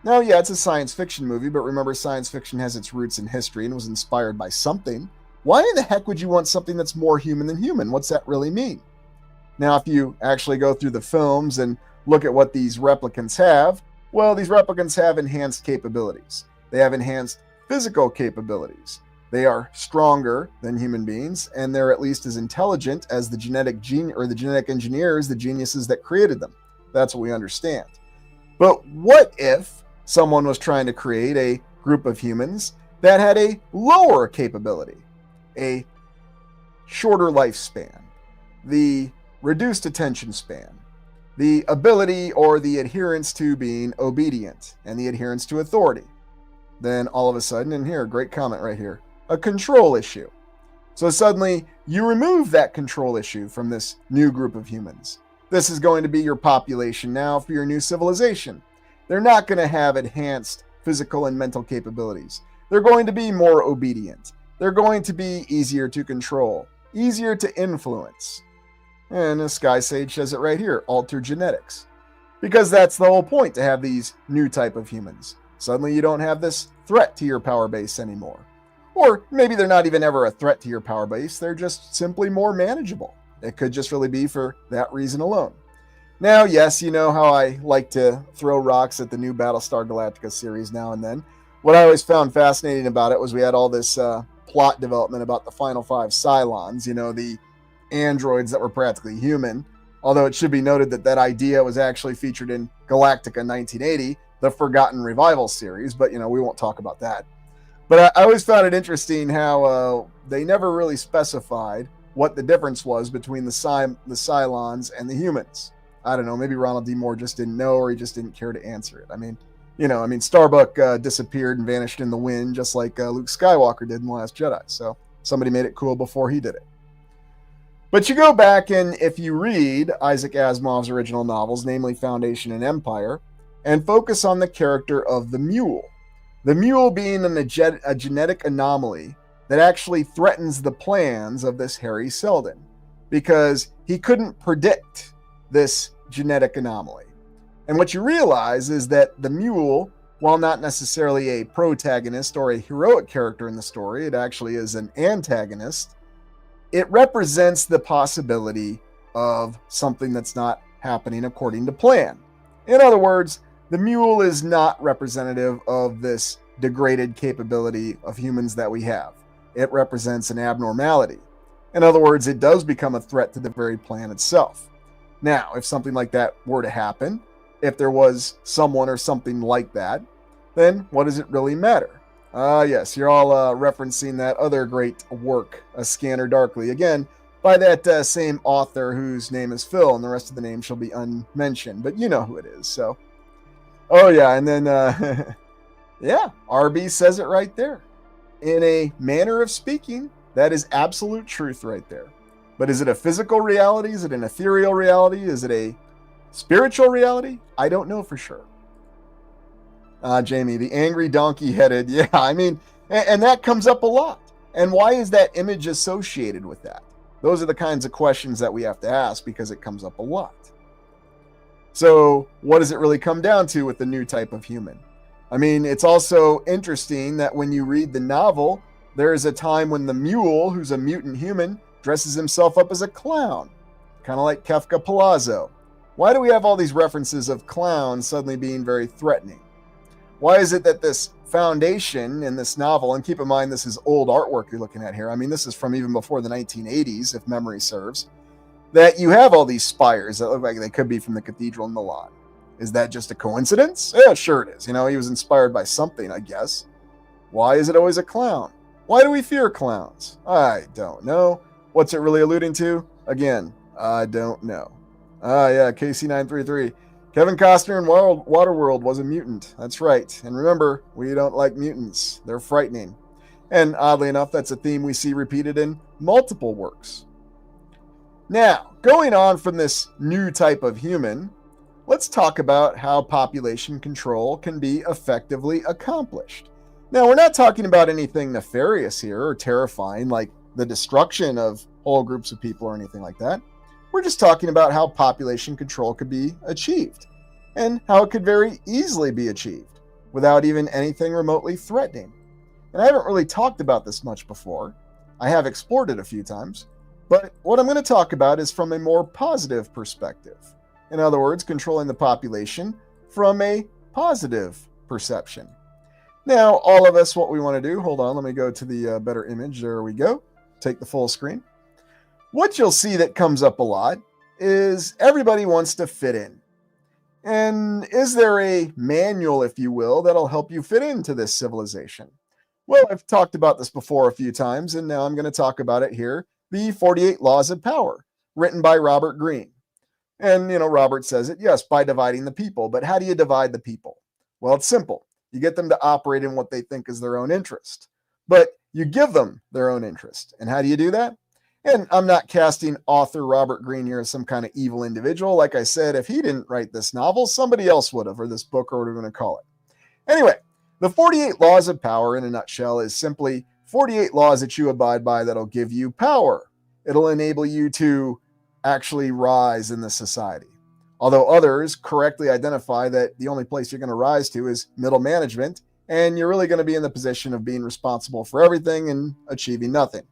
now, yeah, it's a science fiction movie, but remember, science fiction has its roots in history and was inspired by something. Why in the heck would you want something that's more human than human? What's that really mean? Now, if you actually go through the films and look at what these replicants have, well, these replicants have enhanced capabilities. They have enhanced physical capabilities. They are stronger than human beings, and they're at least as intelligent as the genetic engineers, the geniuses that created them. That's what we understand. But what if someone was trying to create a group of humans that had a lower capability, a shorter lifespan, the reduced attention span, the ability or the adherence to being obedient, and the adherence to authority? Then all of a sudden, and here, great comment right here, a control issue. So suddenly you remove that control issue from this new group of humans. This is going to be your population now for your new civilization. They're not going to have enhanced physical and mental capabilities. They're going to be more obedient. They're going to be easier to control, easier to influence. And the Sky Sage says it right here, alter genetics. Because that's the whole point, to have these new type of humans. Suddenly you don't have this threat to your power base anymore. Or maybe they're not even ever a threat to your power base, they're just simply more manageable. It could just really be for that reason alone. Now, yes, you know how I like to throw rocks at the new Battlestar Galactica series now and then. What I always found fascinating about it was we had all this plot development about the Final Five Cylons, the androids that were practically human. Although it should be noted that that idea was actually featured in Galactica 1980, the Forgotten Revival series, but we won't talk about that. But I always found it interesting how they never really specified what the difference was between the Cylons and the humans. I don't know, maybe Ronald D. Moore just didn't know, or he just didn't care to answer it. I mean, Starbuck disappeared and vanished in the wind, just like Luke Skywalker did in The Last Jedi. So somebody made it cool before he did it. But you go back and if you read Isaac Asimov's original novels, namely Foundation and Empire, and focus on the character of the mule. The mule being a genetic anomaly that actually threatens the plans of this Harry Seldon, because he couldn't predict this genetic anomaly. And what you realize is that the mule, while not necessarily a protagonist or a heroic character in the story, it actually is an antagonist. It represents the possibility of something that's not happening according to plan. In other words, the mule is not representative of this degraded capability of humans that we have. It represents an abnormality. In other words, it does become a threat to the very plan itself. Now, if something like that were to happen, if there was someone or something like that, then what does it really matter? Yes, you're all referencing that other great work, A Scanner Darkly, again, by that same author whose name is Phil, and the rest of the name shall be unmentioned, but you know who it is, so. Oh, yeah, and then, yeah, RB says it right there. In a manner of speaking, that is absolute truth right there. But is it a physical reality? Is it an ethereal reality? Is it a spiritual reality? I don't know for sure. Jamie, the angry donkey-headed, yeah, and that comes up a lot. And why is that image associated with that? Those are the kinds of questions that we have to ask because it comes up a lot. So what does it really come down to with the new type of human? It's also interesting that when you read the novel, there is a time when the mule, who's a mutant human, dresses himself up as a clown, kind of like Kefka Palazzo. Why do we have all these references of clowns suddenly being very threatening? Why is it that this foundation in this novel, and keep in mind this is old artwork you're looking at here, this is from even before the 1980s, if memory serves, that you have all these spires that look like they could be from the cathedral in Milan? Is that just a coincidence? Yeah, sure it is. He was inspired by something, I guess. Why is it always a clown? Why do we fear clowns? I don't know. What's it really alluding to? Again, I don't know. Yeah, KC933. Kevin Costner in Waterworld was a mutant. That's right. And remember, we don't like mutants. They're frightening. And oddly enough, that's a theme we see repeated in multiple works. Now, going on from this new type of human, let's talk about how population control can be effectively accomplished. Now, we're not talking about anything nefarious here or terrifying, like the destruction of whole groups of people or anything like that. We're just talking about how population control could be achieved and how it could very easily be achieved without even anything remotely threatening. And I haven't really talked about this much before. I have explored it a few times, but what I'm going to talk about is from a more positive perspective. In other words, controlling the population from a positive perception. Now, all of us, what we want to do, hold on, let me go to the better image. There we go. Take the full screen. What you'll see that comes up a lot is everybody wants to fit in. And is there a manual, if you will, that'll help you fit into this civilization? Well, I've talked about this before a few times, and now I'm going to talk about it here. The 48 Laws of Power, written by Robert Greene. And, Robert says it, yes, by dividing the people. But how do you divide the people? Well, it's simple. You get them to operate in what they think is their own interest, but you give them their own interest. And how do you do that? And I'm not casting author Robert Greene here as some kind of evil individual. Like I said, if he didn't write this novel, somebody else would have, or this book, or whatever we're going to call it. Anyway, the 48 Laws of Power, in a nutshell, is simply 48 laws that you abide by that'll give you power. It'll enable you to actually rise in the society. Although others correctly identify that the only place you're going to rise to is middle management, and you're really going to be in the position of being responsible for everything and achieving nothing.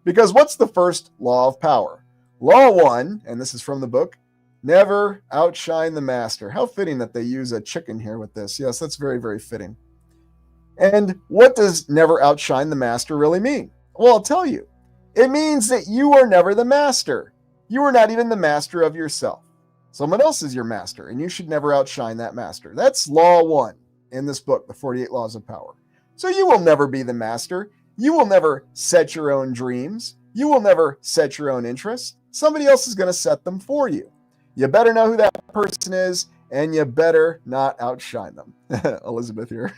Because what's the first law of power? Law 1, and this is from the book, never outshine the master. How fitting that they use a chicken here with this. Yes, that's very, very fitting. And what does never outshine the master really mean? Well, I'll tell you. It means that you are never the master. You are not even the master of yourself. Someone else is your master, and you should never outshine that master. That's Law 1 in this book, The 48 Laws of Power. So you will never be the master. You will never set your own dreams. You will never set your own interests. Somebody else is going to set them for you. You better know who that person is, and you better not outshine them. Elizabeth here.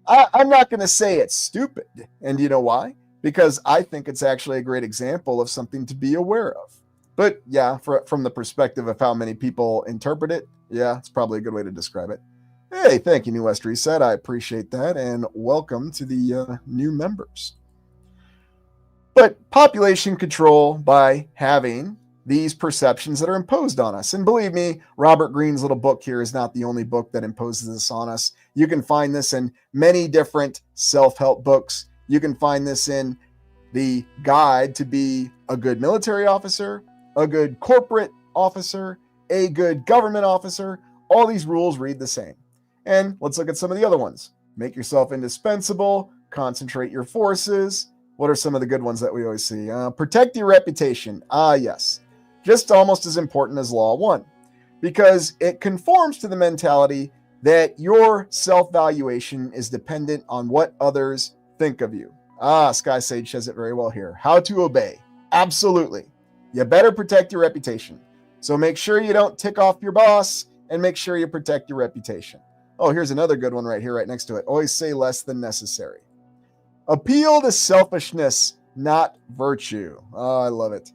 I'm not going to say it's stupid. And you know why? Because I think it's actually a great example of something to be aware of. But yeah, from the perspective of how many people interpret it, yeah, it's probably a good way to describe it. Hey, thank you, New West Reset. I appreciate that, and welcome to the new members. But population control by having these perceptions that are imposed on us. And believe me, Robert Greene's little book here is not the only book that imposes this on us. You can find this in many different self-help books. You can find this in the guide to be a good military officer, a good corporate officer, a good government officer. All these rules read the same. And let's look at some of the other ones. Make yourself indispensable, concentrate your forces. What are some of the good ones that we always see? Protect your reputation. Yes. Just almost as important as Law 1, because it conforms to the mentality that your self-valuation is dependent on what others think of you. Sky Sage says it very well here. How to obey. Absolutely. You better protect your reputation. So make sure you don't tick off your boss, and make sure you protect your reputation. Oh, here's another good one right here, right next to it. Always say less than necessary. Appeal to selfishness, not virtue. Oh, I love it.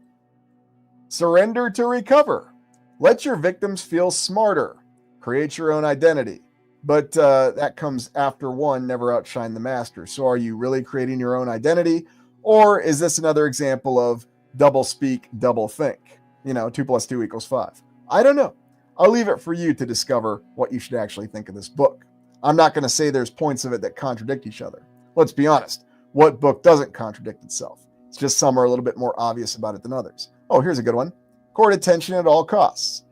Surrender to recover. Let your victims feel smarter. Create your own identity. But that comes after 1, never outshine the master. So are you really creating your own identity? Or is this another example of double speak, double think? 2 + 2 = 5. I don't know. I'll leave it for you to discover what you should actually think of this book. I'm not going to say there's points of it that contradict each other. Let's be honest. What book doesn't contradict itself? It's just some are a little bit more obvious about it than others. Oh, here's a good one. Court attention at all costs.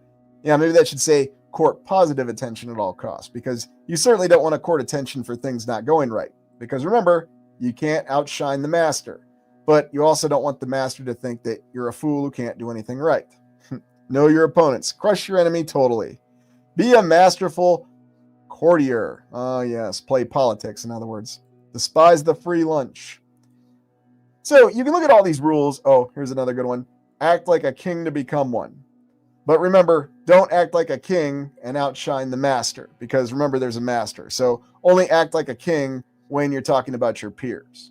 Yeah, maybe that should say court positive attention at all costs, because you certainly don't want to court attention for things not going right. Because remember, you can't outshine the master, but you also don't want the master to think that you're a fool who can't do anything right. Know your opponents. Crush your enemy totally. Be a masterful courtier. Oh, yes. Play politics, in other words. Despise the free lunch. So you can look at all these rules. Oh, here's another good one. Act like a king to become one. But remember, don't act like a king and outshine the master, because remember, there's a master. So only act like a king when you're talking about your peers.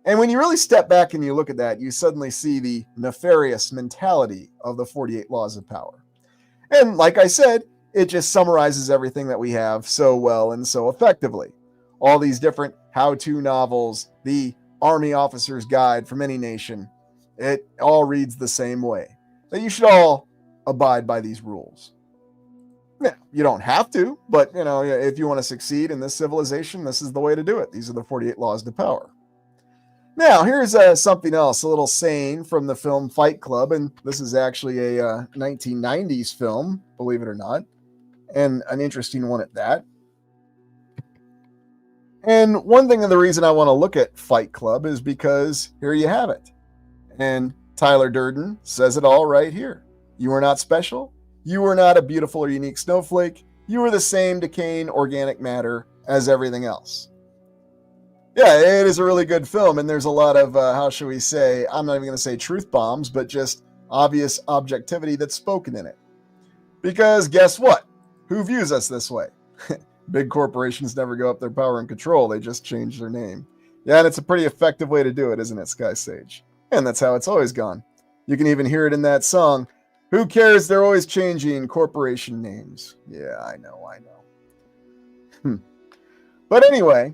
And when you really step back and you look at that, you suddenly see the nefarious mentality of the 48 Laws of Power. And like I said, it just summarizes everything that we have so well and so effectively. All these different how-to novels, the Army Officer's Guide from any nation, it all reads the same way. That you should all abide by these rules. Now, you don't have to, but if you want to succeed in this civilization, this is the way to do it. These are the 48 Laws to Power. Now, here's something else, a little saying from the film Fight Club, and this is actually a 1990s film, believe it or not, and an interesting one at that. And one thing of the reason I want to look at Fight Club is because here you have it. And Tyler Durden says it all right here. You are not special. You were not a beautiful or unique snowflake. You were the same decaying organic matter as everything else. Yeah, it is a really good film, and there's a lot of, how shall we say, I'm not even going to say truth bombs, but just obvious objectivity that's spoken in it. Because guess what? Who views us this way? Big corporations never go up their power and control, they just change their name. Yeah, and it's a pretty effective way to do it, isn't it, Sky Sage? And that's how it's always gone. You can even hear it in that song. Who cares? They're always changing corporation names. Yeah, I know. But anyway,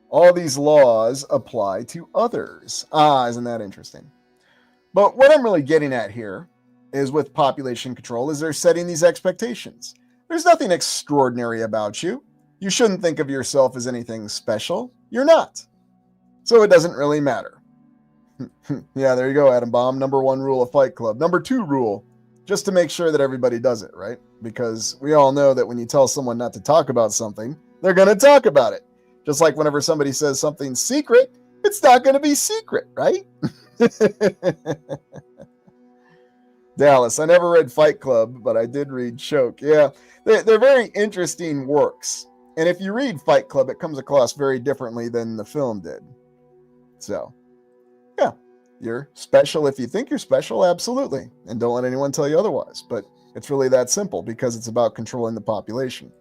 all these laws apply to others. Isn't that interesting? But what I'm really getting at here is with population control is they're setting these expectations. There's nothing extraordinary about you. You shouldn't think of yourself as anything special. You're not. So it doesn't really matter. Yeah, there you go, Adam Bomb. Number 1 rule of Fight Club. Number 2 rule, just to make sure that everybody does it, right? Because we all know that when you tell someone not to talk about something, they're going to talk about it. Just like whenever somebody says something's secret, it's not going to be secret, right? Dallas, I never read Fight Club, but I did read Choke. Yeah, they're very interesting works. And if you read Fight Club, it comes across very differently than the film did. So, yeah, you're special if you think you're special, absolutely. And don't let anyone tell you otherwise. But it's really that simple because it's about controlling the population.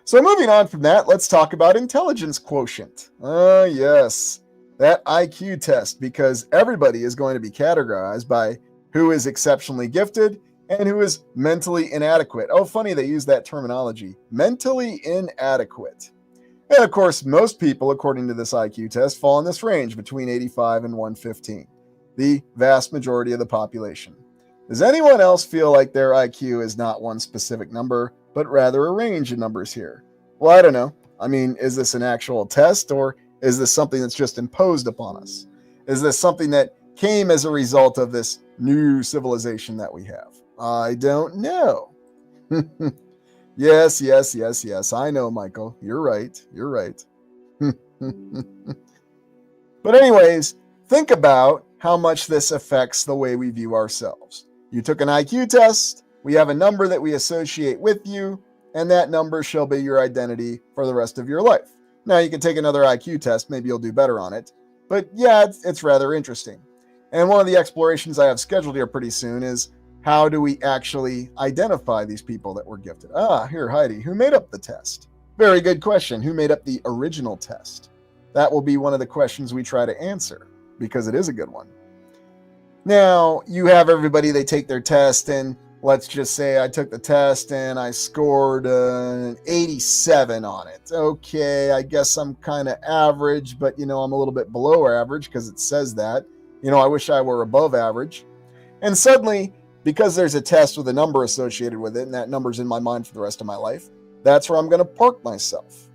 So moving on from that, let's talk about intelligence quotient. Yes, that IQ test, because everybody is going to be categorized by who is exceptionally gifted and who is mentally inadequate. Oh, funny they use that terminology, mentally inadequate. And of course, most people, according to this IQ test, fall in this range between 85 and 115, the vast majority of the population. Does anyone else feel like their IQ is not one specific number, but rather a range of numbers here? Well, I don't know. I mean, is this an actual test, or is this something that's just imposed upon us? Is this something that came as a result of this new civilization that we have? I don't know. Yes. I know, Michael. You're right. But anyways, think about how much this affects the way we view ourselves. You took an IQ test. We have a number that we associate with you, and that number shall be your identity for the rest of your life. Now, you can take another IQ test. Maybe you'll do better on it. But yeah, it's rather interesting. And one of the explorations I have scheduled here pretty soon is how do we actually identify these people that were gifted? Here, Heidi, who made up the test? Very good question. Who made up the original test? That will be one of the questions we try to answer, because it is a good one. Now, you have everybody, they take their test, and let's just say I took the test and I scored an 87 on it. Okay, I guess I'm kind of average, but, I'm a little bit below average because it says that. I wish I were above average. And suddenly, because there's a test with a number associated with it, and that number's in my mind for the rest of my life, that's where I'm going to park myself.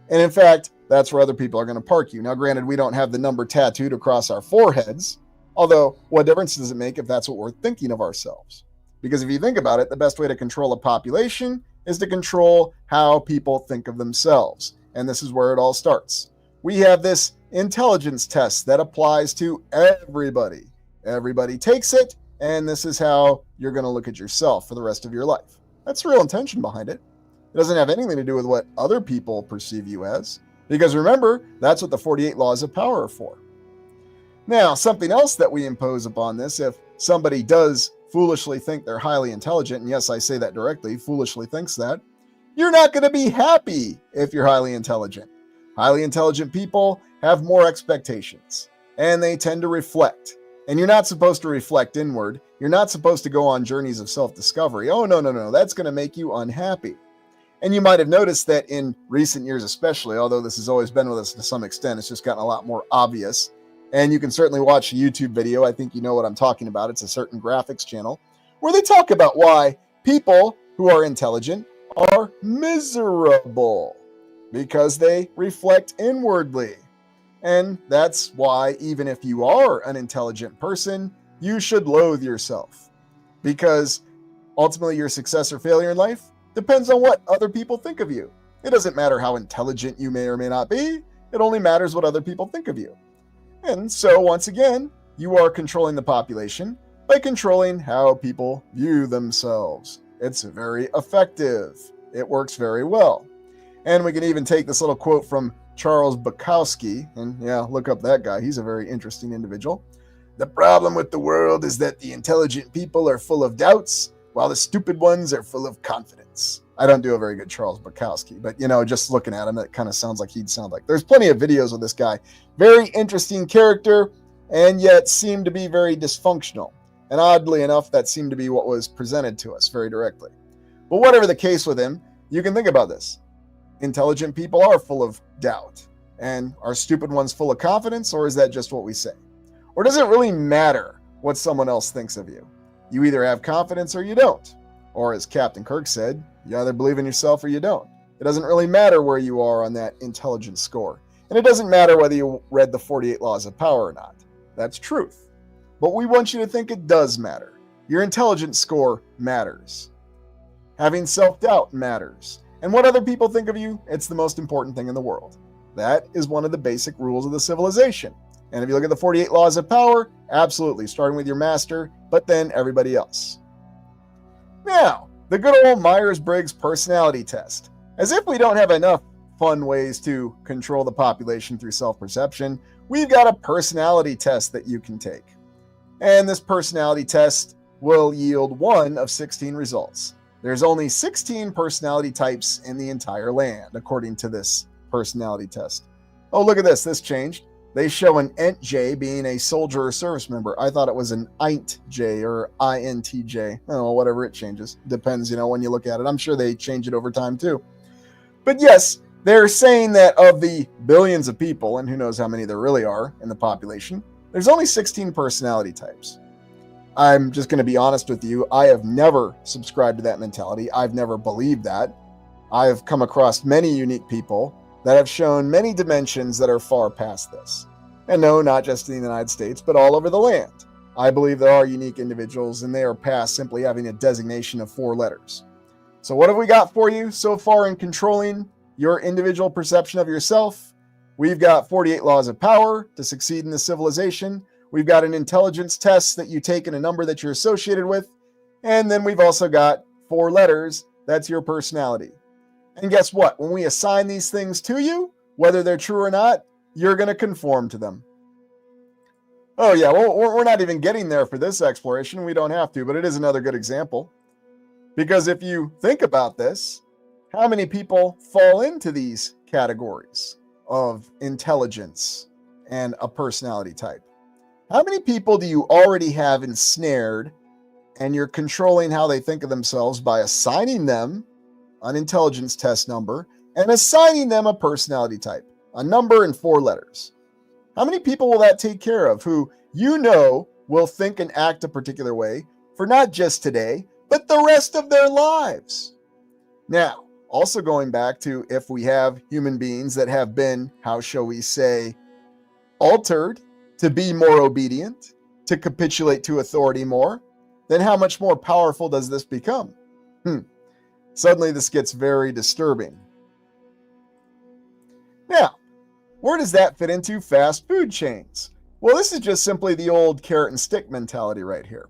And in fact, that's where other people are going to park you. Now, granted, we don't have the number tattooed across our foreheads, although what difference does it make if that's what we're thinking of ourselves? Because if you think about it, the best way to control a population is to control how people think of themselves. And this is where it all starts. We have this intelligence test that applies to everybody. Everybody takes it, and this is how you're going to look at yourself for the rest of your life. That's the real intention behind it. It doesn't have anything to do with what other people perceive you as, because remember, that's what the 48 laws of power are for. Now, something else that we impose upon this, if somebody does foolishly think they're highly intelligent, and yes, I say that directly, foolishly thinks that, you're not going to be happy if you're highly intelligent. Highly intelligent people have more expectations, and they tend to reflect. And you're not supposed to reflect inward. You're not supposed to go on journeys of self-discovery. Oh, no. That's going to make you unhappy. And you might have noticed that in recent years especially, although this has always been with us to some extent, it's just gotten a lot more obvious. And you can certainly watch a YouTube video. I think you know what I'm talking about. It's a certain graphics channel where they talk about why people who are intelligent are miserable because they reflect inwardly. And that's why even if you are an intelligent person, you should loathe yourself, because ultimately your success or failure in life depends on what other people think of you. It doesn't matter how intelligent you may or may not be. It only matters what other people think of you. And so once again, you are controlling the population. by controlling how people view themselves. It's very effective. It works very well. And we can even take this little quote from Charles Bukowski, and yeah, look up that guy. He's a very interesting individual. The problem with the world is that the intelligent people are full of doubts, while the stupid ones are full of confidence. I don't do a very good Charles Bukowski, but just looking at him, it kind of sounds like he'd sound like. There's plenty of videos with this guy. Very interesting character, and yet seemed to be very dysfunctional. And oddly enough, that seemed to be what was presented to us very directly. But whatever the case with him, you can think about this. Intelligent people are full of doubt. And are stupid ones full of confidence, or is that just what we say? Or does it really matter what someone else thinks of you? You either have confidence or you don't. Or as Captain Kirk said, you either believe in yourself or you don't. It doesn't really matter where you are on that intelligence score. And it doesn't matter whether you read the 48 Laws of Power or not. That's truth. But we want you to think it does matter. Your intelligence score matters. Having self-doubt matters. And what other people think of you, it's the most important thing in the world. That is one of the basic rules of the civilization. And if you look at the 48 Laws of Power, absolutely, starting with your master, but then everybody else. Now, the good old Myers-Briggs personality test. As if we don't have enough fun ways to control the population through self-perception, we've got a personality test that you can take. And this personality test will yield one of 16 results. There's only 16 personality types in the entire land, according to this personality test. Oh, look at this. This changed. They show an ENTJ being a soldier or service member. I thought it was an INTJ or INTJ. Oh, whatever it changes. Depends, when you look at it. I'm sure they change it over time too. But yes, they're saying that of the billions of people, and who knows how many there really are in the population, there's only 16 personality types. I'm just going to be honest with you. I have never subscribed to that mentality. I've never believed that. I've come across many unique people that have shown many dimensions that are far past this. And no, not just in the United States, but all over the land. I believe there are unique individuals, and they are past simply having a designation of 4 letters. So what have we got for you so far in controlling your individual perception of yourself? We've got 48 Laws of Power to succeed in the civilization. We've got an intelligence test that you take and a number that you're associated with. And then we've also got 4 letters. That's your personality. And guess what? When we assign these things to you, whether they're true or not, you're going to conform to them. Oh yeah, well, we're not even getting there for this exploration. We don't have to, but it is another good example. Because if you think about this, how many people fall into these categories of intelligence and a personality type? How many people do you already have ensnared, and you're controlling how they think of themselves by assigning them an intelligence test number and assigning them a personality type, a number and 4 letters? How many people will that take care of who will think and act a particular way for not just today, but the rest of their lives? Now, also going back to if we have human beings that have been, how shall we say, altered to be more obedient, to capitulate to authority more, then how much more powerful does this become? Suddenly this gets very disturbing. Now, where does that fit into fast food chains? Well, this is just simply the old carrot and stick mentality right here.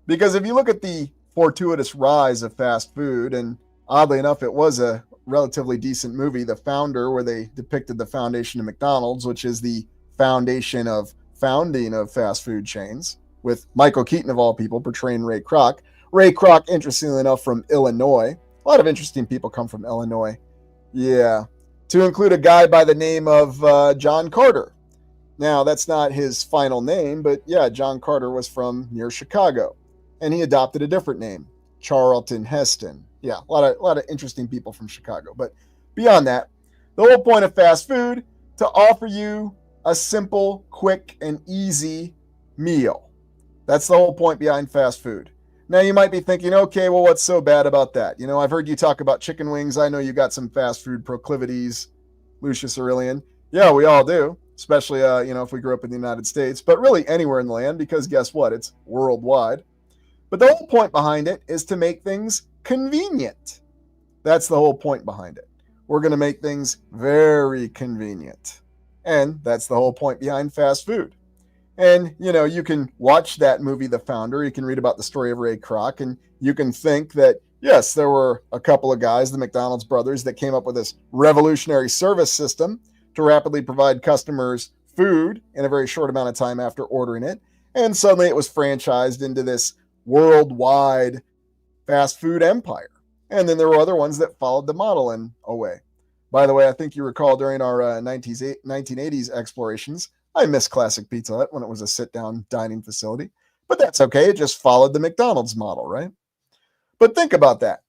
Because if you look at the fortuitous rise of fast food, and oddly enough, it was a relatively decent movie, The Founder, where they depicted the foundation of McDonald's, which is the foundation of founding of fast food chains, with Michael Keaton, of all people, portraying Ray Kroc. Ray Kroc, interestingly enough, from Illinois. A lot of interesting people come from Illinois. Yeah. To include a guy by the name of John Carter. Now, that's not his final name, but yeah, John Carter was from near Chicago. And he adopted a different name, Charlton Heston. Yeah, a lot of interesting people from Chicago. But beyond that, the whole point of fast food, to offer you a simple, quick, and easy meal. That's the whole point behind fast food. Now, you might be thinking, okay, well, what's so bad about that? I've heard you talk about chicken wings. I know you got some fast food proclivities, Lucius Aurelian. Yeah, we all do, especially, if we grew up in the United States, but really anywhere in the land, because guess what? It's worldwide. But the whole point behind it is to make things convenient. That's the whole point behind it. We're going to make things very convenient. And that's the whole point behind fast food. And, you can watch that movie, The Founder. You can read about the story of Ray Kroc, and you can think that, yes, there were a couple of guys, the McDonald's brothers, that came up with this revolutionary service system to rapidly provide customers food in a very short amount of time after ordering it. And suddenly it was franchised into this worldwide fast food empire. And then there were other ones that followed the model and away. By the way, I think you recall during our 1980s explorations, I missed Classic Pizza Hut when it was a sit-down dining facility. But that's okay. It just followed the McDonald's model, right? But think about that.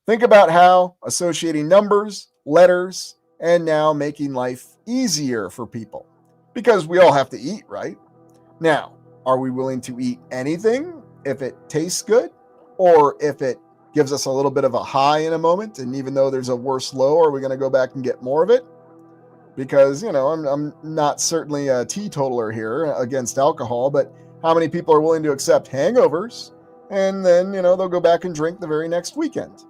Think about how associating numbers, letters, and now making life easier for people. Because we all have to eat, right? Now, are we willing to eat anything if it tastes good? Or if it gives us a little bit of a high in a moment, and even though there's a worse low, are we going to go back and get more of it? Because, I'm not certainly a teetotaler here against alcohol, but how many people are willing to accept hangovers and then, they'll go back and drink the very next weekend?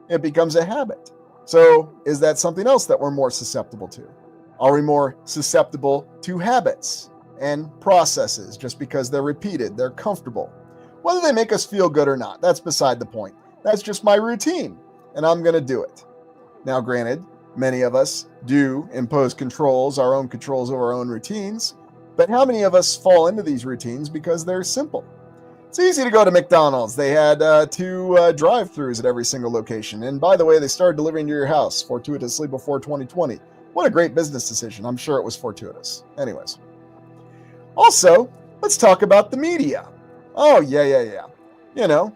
It becomes a habit. So is that something else that we're more susceptible to? Are we more susceptible to habits and processes just because they're repeated, they're comfortable? Whether they make us feel good or not, that's beside the point. That's just my routine, and I'm going to do it. Now, granted, many of us do impose controls, our own controls over our own routines, but how many of us fall into these routines because they're simple? It's easy to go to McDonald's. They had 2 drive-thrus at every single location. And by the way, they started delivering to your house fortuitously before 2020. What a great business decision. I'm sure it was fortuitous. Anyways. Also, let's talk about the media. Oh, yeah.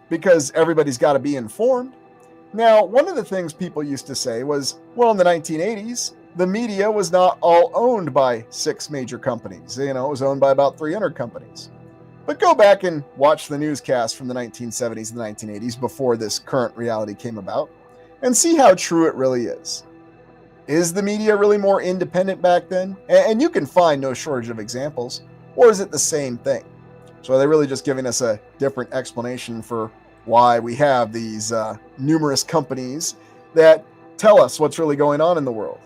Because everybody's got to be informed. Now, one of the things people used to say was, well, in the 1980s, the media was not all owned by 6 major companies. It was owned by about 300 companies. But go back and watch the newscast from the 1970s and the 1980s before this current reality came about and see how true it really is. Is the media really more independent back then? And you can find no shortage of examples. Or is it the same thing? So are they really just giving us a different explanation for why we have these numerous companies that tell us what's really going on in the world?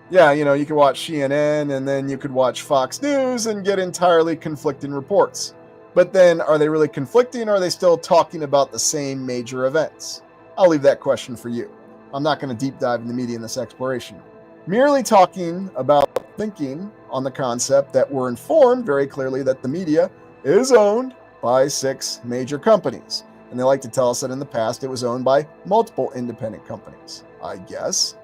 Yeah, you could watch CNN and then you could watch Fox News and get entirely conflicting reports. But then, are they really conflicting, or are they still talking about the same major events? I'll leave that question for you. I'm not going to deep dive in the media in this exploration. Merely talking about thinking on the concept that we're informed very clearly that the media is owned by 6 major companies. And they like to tell us that in the past it was owned by multiple independent companies, I guess.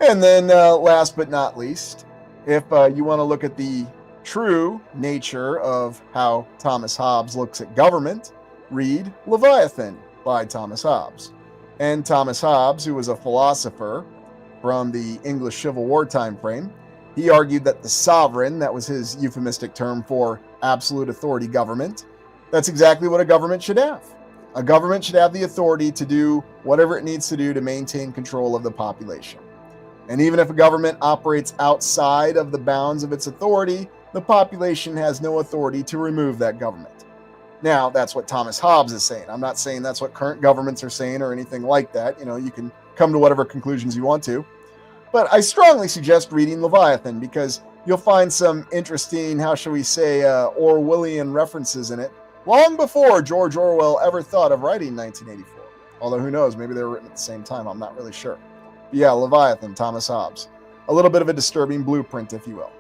And then last but not least, if you want to look at the true nature of how Thomas Hobbes looks at government, read Leviathan by Thomas Hobbes. And Thomas Hobbes, who was a philosopher from the English Civil War time frame, he argued that the sovereign, that was his euphemistic term for absolute authority government, that's exactly what a government should have. A government should have the authority to do whatever it needs to do to maintain control of the population. And even if a government operates outside of the bounds of its authority, the population has no authority to remove that government. Now, that's what Thomas Hobbes is saying. I'm not saying that's what current governments are saying or anything like that. You can come to whatever conclusions you want to. But I strongly suggest reading Leviathan because you'll find some interesting, how shall we say, Orwellian references in it long before George Orwell ever thought of writing 1984. Although who knows, maybe they were written at the same time. I'm not really sure. But yeah, Leviathan, Thomas Hobbes. A little bit of a disturbing blueprint, if you will.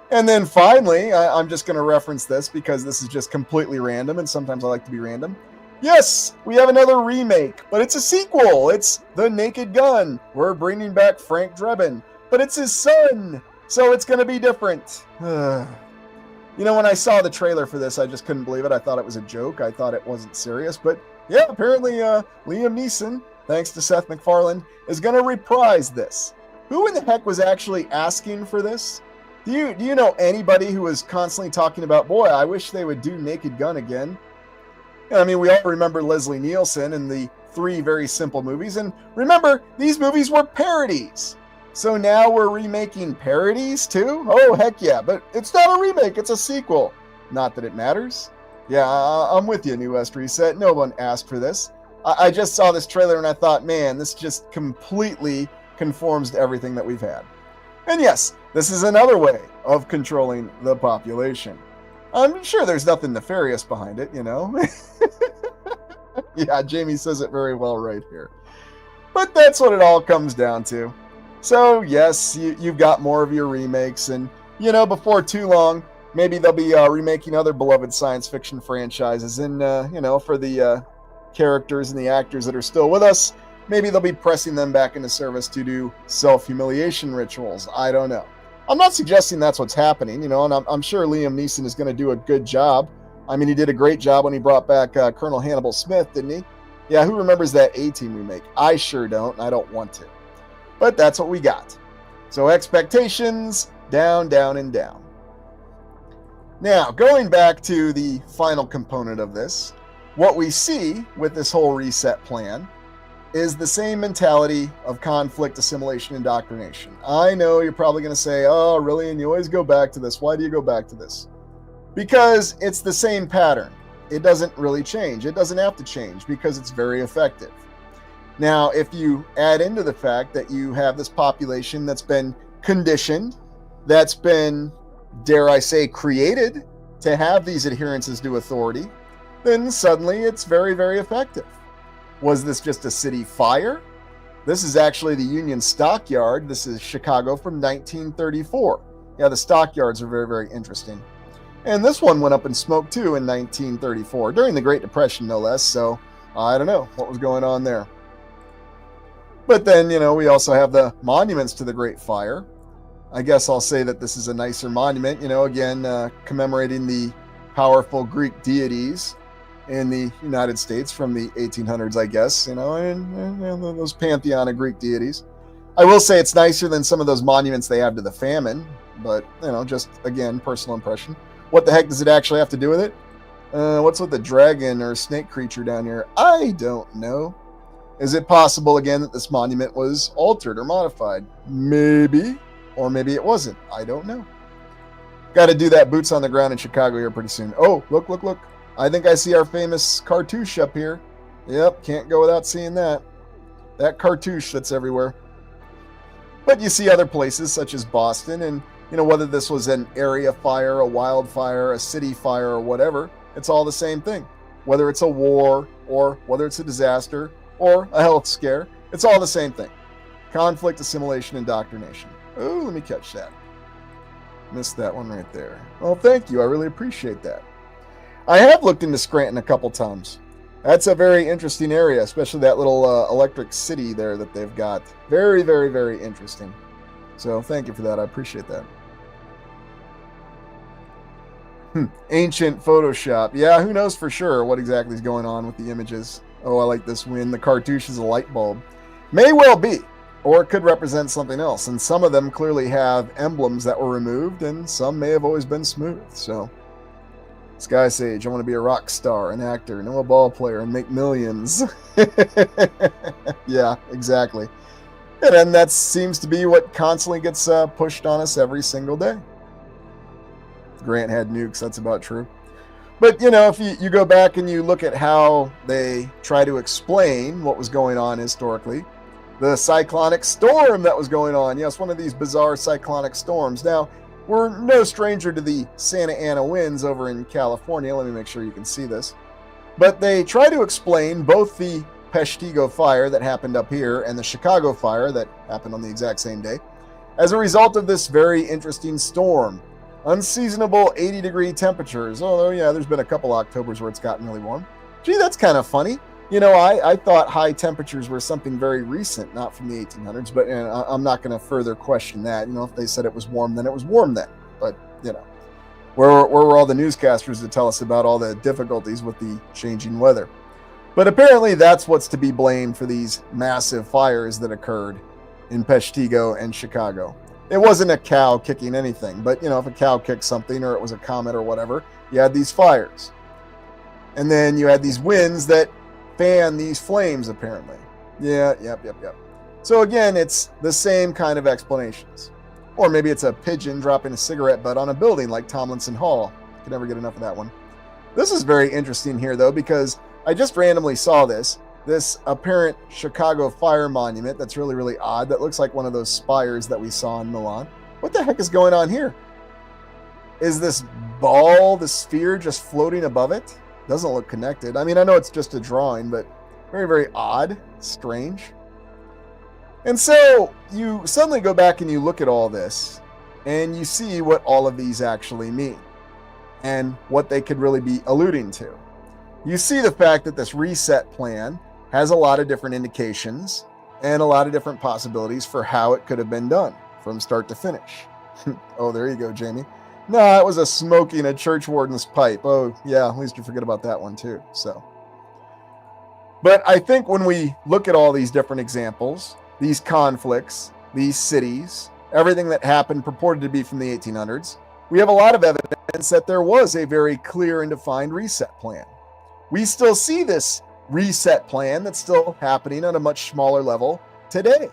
And then finally, I'm just going to reference this because this is just completely random, and sometimes I like to be random. Yes, we have another remake, but it's a sequel. It's The Naked Gun. We're bringing back Frank Drebin, but it's his son, so it's going to be different. When I saw the trailer for this, I just couldn't believe it. I thought it was a joke. I thought it wasn't serious, but yeah, apparently Liam Neeson, thanks to Seth MacFarlane, is going to reprise this. Who in the heck was actually asking for this? Do you know anybody who was constantly talking about, boy, I wish they would do Naked Gun again? I mean, we all remember Leslie Nielsen and the 3 very simple movies. And remember, these movies were parodies. So now we're remaking parodies too? Oh, heck yeah. But it's not a remake, it's a sequel. Not that it matters. Yeah, I'm with you, New West Reset. No one asked for this. I just saw this trailer and I thought, man, this just completely conforms to everything that we've had. And yes, this is another way of controlling the population. I'm sure there's nothing nefarious behind it, you know? Yeah, Jamie says it very well right here. But that's what it all comes down to. So, yes, you've got more of your remakes, and, you know, before too long, maybe they'll be remaking other beloved science fiction franchises. And, you know, for the characters and the actors that are still with us, maybe they'll be pressing them back into service to do self-humiliation rituals. I don't know. I'm not suggesting that's what's happening, you know, and I'm sure Liam Neeson is going to do a good job. I mean, he did a great job when he brought back Colonel Hannibal Smith, didn't he? Yeah, who remembers that A-Team remake? I sure don't, and I don't want to. But that's what we got. So expectations, down, down, and down. Now, going back to the final component of this, what we see with this whole reset plan is the same mentality of conflict, assimilation, indoctrination. I know you're probably going to say, oh, really? And you always go back to this. Why do you go back to this? Because it's the same pattern. It doesn't really change. It doesn't have to change because it's very effective. Now, if you add into the fact that you have this population that's been conditioned, that's been, dare I say, created to have these adherences to authority, then suddenly it's very, very effective. Was this just a city fire? This is actually the Union Stockyard. This is Chicago from 1934. Yeah, the stockyards are very, very interesting. And this one went up in smoke too in 1934, during the Great Depression, no less. So I don't know what was going on there. But then, you know, we also have the monuments to the Great Fire. I guess I'll say that this is a nicer monument, you know, again, commemorating the powerful Greek deities in the United States from the 1800s, I guess, you know, and those pantheon of Greek deities. I will say it's nicer than some of those monuments they have to the famine, but, you know, just, again, personal impression. What the heck does it actually have to do with it? What's with the dragon or snake creature down here? I don't know. Is it possible, again, that this monument was altered or modified? Maybe, or maybe it wasn't. I don't know. Got to do that boots on the ground in Chicago here pretty soon. Oh, look, look, look. I think I see our famous cartouche up here. Yep, can't go without seeing that. That cartouche that's everywhere. But you see other places such as Boston, and you know, whether this was an area fire, a wildfire, a city fire, or whatever, it's all the same thing. Whether it's a war, or whether it's a disaster, or a health scare, it's all the same thing. Conflict, assimilation, indoctrination. Oh, let me catch that. Missed that one right there. Well, thank you. I really appreciate that. I have looked into Scranton a couple times. That's a very interesting area, especially that little electric city there that they've got. Very, very, very interesting. So thank you for that. I appreciate that. Ancient Photoshop. Yeah, who knows for sure what exactly is going on with the images. Oh, I like this win. The cartouche is a light bulb. May well be, or it could represent something else. And some of them clearly have emblems that were removed, and some may have always been smooth. So, Sky Sage, I want to be a rock star, an actor, know a ball player, and make millions. Yeah, exactly. And then that seems to be what constantly gets pushed on us every single day. Grant had nukes, that's about true. But, you know, if you go back and you look at how they try to explain what was going on historically, the cyclonic storm that was going on, yes, one of these bizarre cyclonic storms. Now, we're no stranger to the Santa Ana winds over in California. Let me make sure you can see this. But they try to explain both the Peshtigo fire that happened up here and the Chicago fire that happened on the exact same day as a result of this very interesting storm. Unseasonable 80-degree temperatures. Oh, yeah, there's been a couple Octobers where it's gotten really warm. Gee, that's kind of funny. You know, I thought high temperatures were something very recent, not from the 1800s, but I'm not going to further question that. You know, if they said it was warm, then it was warm then. But, you know, where were all the newscasters to tell us about all the difficulties with the changing weather? But apparently that's what's to be blamed for these massive fires that occurred in Peshtigo and Chicago. It wasn't a cow kicking anything, but, you know, if a cow kicked something or it was a comet or whatever, you had these fires. And then you had these winds that fan these flames, apparently. Yeah, yep. So again, it's the same kind of explanations. Or maybe it's a pigeon dropping a cigarette butt on a building like Tomlinson Hall. I can never get enough of that one. This is very interesting here, though, because I just randomly saw this apparent Chicago fire monument that's really, really odd. That looks like one of those spires that we saw in Milan. What the heck is going on here? is this ball, the sphere, just floating above it? Doesn't look connected. I mean, I know it's just a drawing, but very, very odd, strange. And so you suddenly go back and you look at all this, and you see what all of these actually mean and what they could really be alluding to. You see the fact that this reset plan has a lot of different indications and a lot of different possibilities for how it could have been done from start to finish. Oh, there you go, Jamie. No, it was a smoking a church warden's pipe. Oh, yeah, at least you forget about that one too. But I think when we look at all these different examples, these conflicts, these cities, everything that happened purported to be from the 1800s, we have a lot of evidence that there was a very clear and defined reset plan. We still see this reset plan that's still happening on a much smaller level today.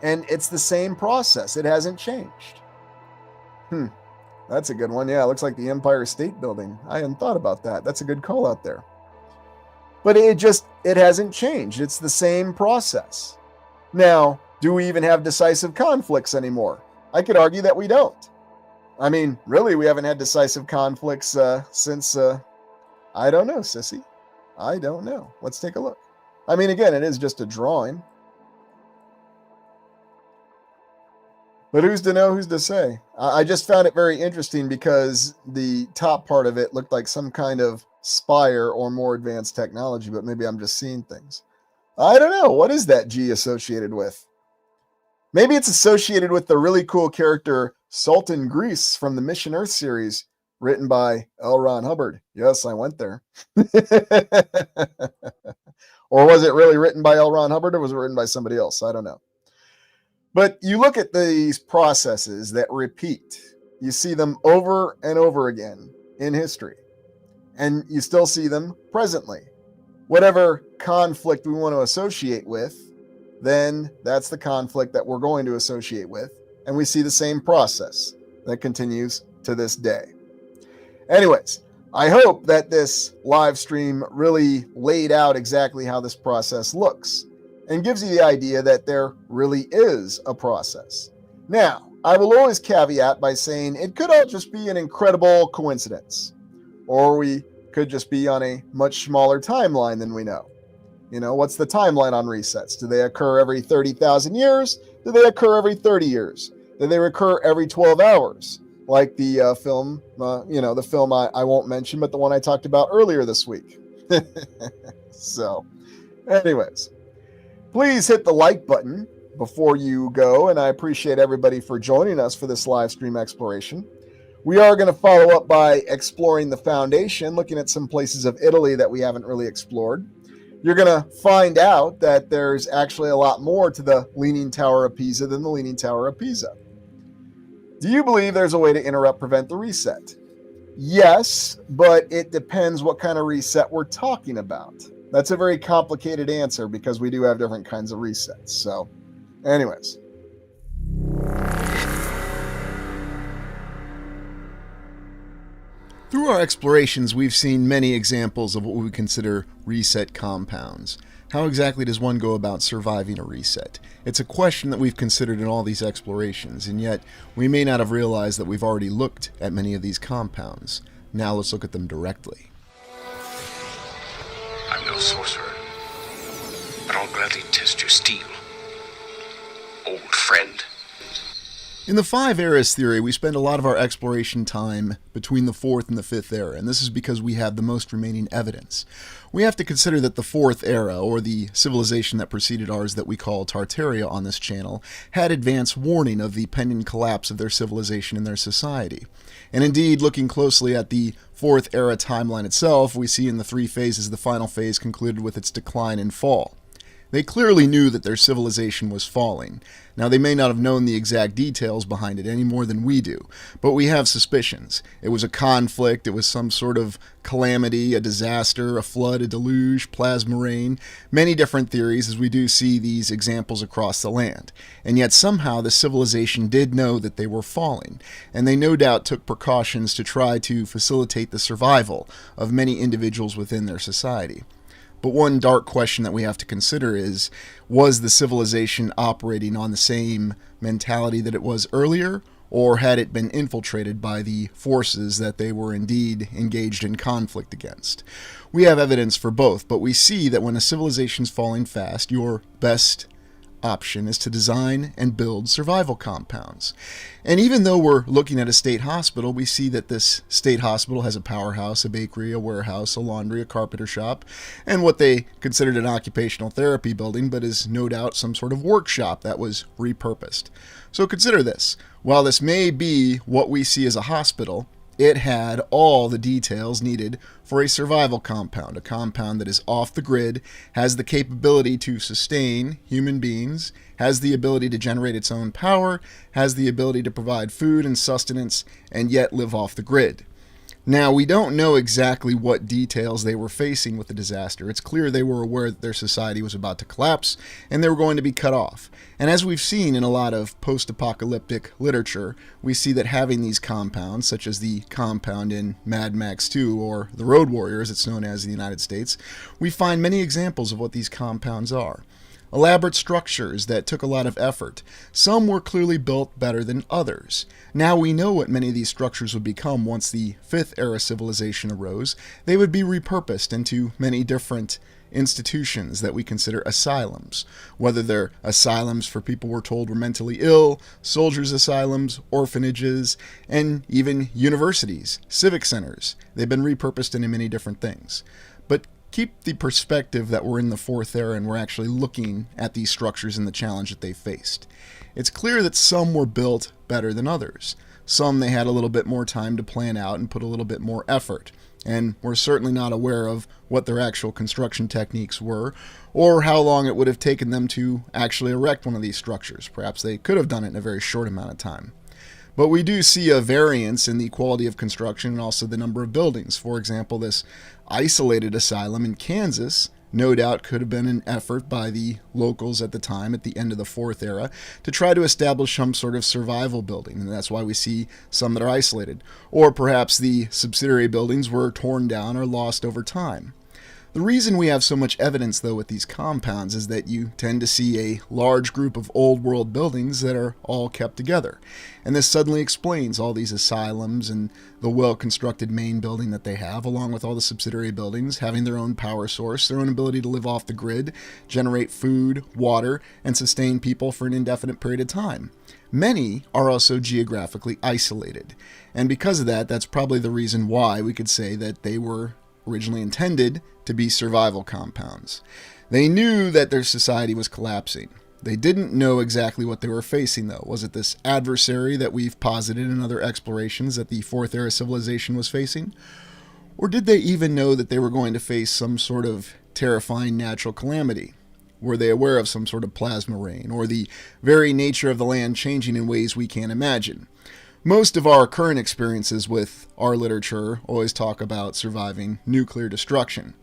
And it's the same process. It hasn't changed. That's a good one. Yeah, it looks like the Empire State Building. I hadn't thought about that. That's a good call out there. But it hasn't changed. It's the same process. Now, do we even have decisive conflicts anymore? I could argue that we don't. I mean, really, we haven't had decisive conflicts since, I don't know, sissy. I don't know. Let's take a look. I mean, again, it is just a drawing. But who's to know, who's to say? I just found it very interesting because the top part of it looked like some kind of spire or more advanced technology, but maybe I'm just seeing things. I don't know. What is that G associated with? Maybe it's associated with the really cool character Sultan Grease from the Mission Earth series, written by L. Ron Hubbard. Yes, I went there. Or was it really written by L. Ron Hubbard, or was it written by somebody else? I don't know. But you look at these processes that repeat. You see them over and over again in history. And you still see them presently. Whatever conflict we want to associate with, then that's the conflict that we're going to associate with. And we see the same process that continues to this day. Anyways, I hope that this live stream really laid out exactly how this process looks and gives you the idea that there really is a process. Now, I will always caveat by saying it could all just be an incredible coincidence, or we could just be on a much smaller timeline than we know. You know, what's the timeline on resets? Do they occur every 30,000 years? Do they occur every 30 years? Do they recur every 12 hours? Like the film, the film I won't mention, but the one I talked about earlier this week. So, anyways, please hit the like button before you go, and I appreciate everybody for joining us for this live stream exploration. We are going to follow up by exploring the foundation, looking at some places of Italy that we haven't really explored. You're going to find out that there's actually a lot more to the Leaning Tower of Pisa than the Leaning Tower of Pisa. Do you believe there's a way to prevent the reset? Yes, but it depends what kind of reset we're talking about. That's a very complicated answer because we do have different kinds of resets. So, anyways. Through our explorations, we've seen many examples of what we consider reset compounds. How exactly does one go about surviving a reset? It's a question that we've considered in all these explorations, and yet we may not have realized that we've already looked at many of these compounds. Now let's look at them directly. I'm no sorcerer, but I'll gladly test your steel, old friend. In the Five Eras theory, we spend a lot of our exploration time between the Fourth and the Fifth Era, and this is because we have the most remaining evidence. We have to consider that the Fourth Era, or the civilization that preceded ours that we call Tartaria on this channel, had advance warning of the pending collapse of their civilization and their society. And indeed, looking closely at the Fourth Era timeline itself, we see in the three phases the final phase concluded with its decline and fall. They clearly knew that their civilization was falling. Now, they may not have known the exact details behind it any more than we do, but we have suspicions. It was a conflict, it was some sort of calamity, a disaster, a flood, a deluge, plasma rain, many different theories as we do see these examples across the land. And yet somehow the civilization did know that they were falling, and they no doubt took precautions to try to facilitate the survival of many individuals within their society. But one dark question that we have to consider is, was the civilization operating on the same mentality that it was earlier, or had it been infiltrated by the forces that they were indeed engaged in conflict against? We have evidence for both, but we see that when a civilization's falling fast, your best option is to design and build survival compounds. And even though we're looking at a state hospital, we see that this state hospital has a powerhouse, a bakery, a warehouse, a laundry, a carpenter shop, and what they considered an occupational therapy building, but is no doubt some sort of workshop that was repurposed. So consider this. While this may be what we see as a hospital, it had all the details needed for a survival compound, a compound that is off the grid, has the capability to sustain human beings, has the ability to generate its own power, has the ability to provide food and sustenance, and yet live off the grid. Now, we don't know exactly what details they were facing with the disaster. It's clear they were aware that their society was about to collapse and they were going to be cut off. And as we've seen in a lot of post-apocalyptic literature, we see that having these compounds, such as the compound in Mad Max 2 or the Road Warrior, as it's known as in the United States, we find many examples of what these compounds are. Elaborate structures that took a lot of effort. Some were clearly built better than others. Now we know what many of these structures would become once the Fifth Era civilization arose. They would be repurposed into many different institutions that we consider asylums, whether they're asylums for people we're told were mentally ill, soldiers' asylums, orphanages, and even universities, civic centers. They've been repurposed into many different things. But keep the perspective that we're in the Fourth Era and we're actually looking at these structures and the challenge that they faced. It's clear that some were built better than others. Some they had a little bit more time to plan out and put a little bit more effort. And we're certainly not aware of what their actual construction techniques were or how long it would have taken them to actually erect one of these structures. Perhaps they could have done it in a very short amount of time. But we do see a variance in the quality of construction and also the number of buildings. For example, this isolated asylum in Kansas no doubt could have been an effort by the locals at the time, at the end of the Fourth Era, to try to establish some sort of survival building, and that's why we see some that are isolated. Or perhaps the subsidiary buildings were torn down or lost over time. The reason we have so much evidence, though, with these compounds is that you tend to see a large group of old world buildings that are all kept together. And this suddenly explains all these asylums and the well-constructed main building that they have, along with all the subsidiary buildings, having their own power source, their own ability to live off the grid, generate food, water, and sustain people for an indefinite period of time. Many are also geographically isolated. And because of that, that's probably the reason why we could say that they were originally intended to be survival compounds. They knew that their society was collapsing. They didn't know exactly what they were facing, though. Was it this adversary that we've posited in other explorations that the Fourth Era civilization was facing? Or did they even know that they were going to face some sort of terrifying natural calamity? Were they aware of some sort of plasma rain, or the very nature of the land changing in ways we can't imagine? Most of our current experiences with our literature always talk about surviving nuclear destruction.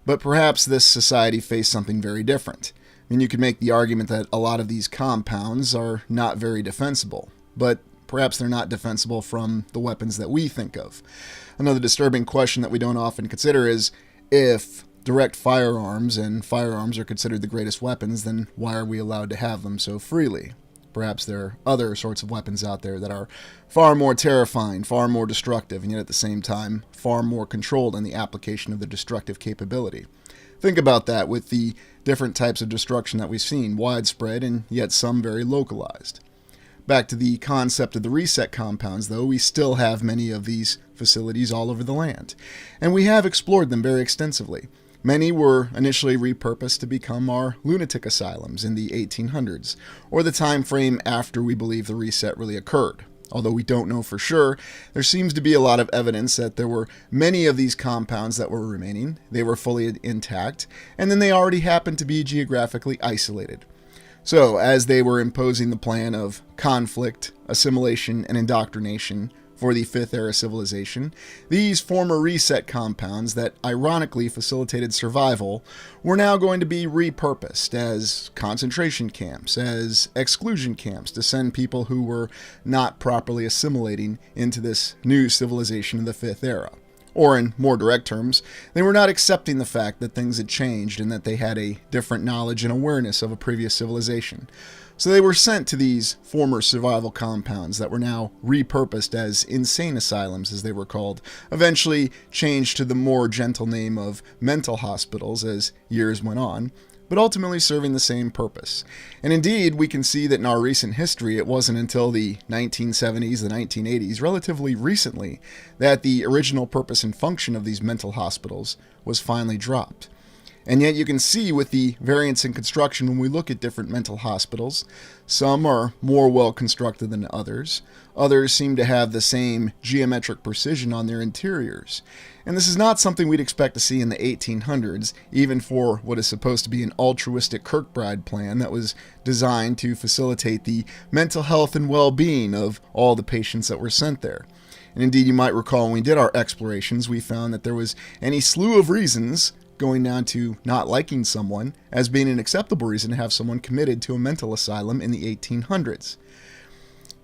But perhaps this society faced something very different. I mean, you could make the argument that a lot of these compounds are not very defensible, but perhaps they're not defensible from the weapons that we think of. Another disturbing question that we don't often consider is, if direct firearms and firearms are considered the greatest weapons, then why are we allowed to have them so freely? Perhaps there are other sorts of weapons out there that are far more terrifying, far more destructive, and yet at the same time far more controlled in the application of their destructive capability. Think about that with the different types of destruction that we've seen, widespread and yet some very localized. Back to the concept of the reset compounds, though, we still have many of these facilities all over the land, and we have explored them very extensively. Many were initially repurposed to become our lunatic asylums in the 1800s, or the time frame after we believe the reset really occurred. Although we don't know for sure, there seems to be a lot of evidence that there were many of these compounds that were remaining, they were fully intact, and then they already happened to be geographically isolated. So, as they were imposing the plan of conflict, assimilation, and indoctrination for the Fifth Era civilization, these former reset compounds that ironically facilitated survival were now going to be repurposed as concentration camps, as exclusion camps to send people who were not properly assimilating into this new civilization of the Fifth Era. Or in more direct terms, they were not accepting the fact that things had changed and that they had a different knowledge and awareness of a previous civilization. So they were sent to these former survival compounds that were now repurposed as insane asylums, as they were called, eventually changed to the more gentle name of mental hospitals as years went on, but ultimately serving the same purpose. And indeed, we can see that in our recent history, it wasn't until the 1970s, the 1980s, relatively recently, that the original purpose and function of these mental hospitals was finally dropped. And yet you can see with the variance in construction when we look at different mental hospitals, some are more well constructed than others. Others seem to have the same geometric precision on their interiors. And this is not something we'd expect to see in the 1800s, even for what is supposed to be an altruistic Kirkbride plan that was designed to facilitate the mental health and well-being of all the patients that were sent there. And indeed, you might recall when we did our explorations, we found that there was any slew of reasons going down to not liking someone as being an acceptable reason to have someone committed to a mental asylum in the 1800s.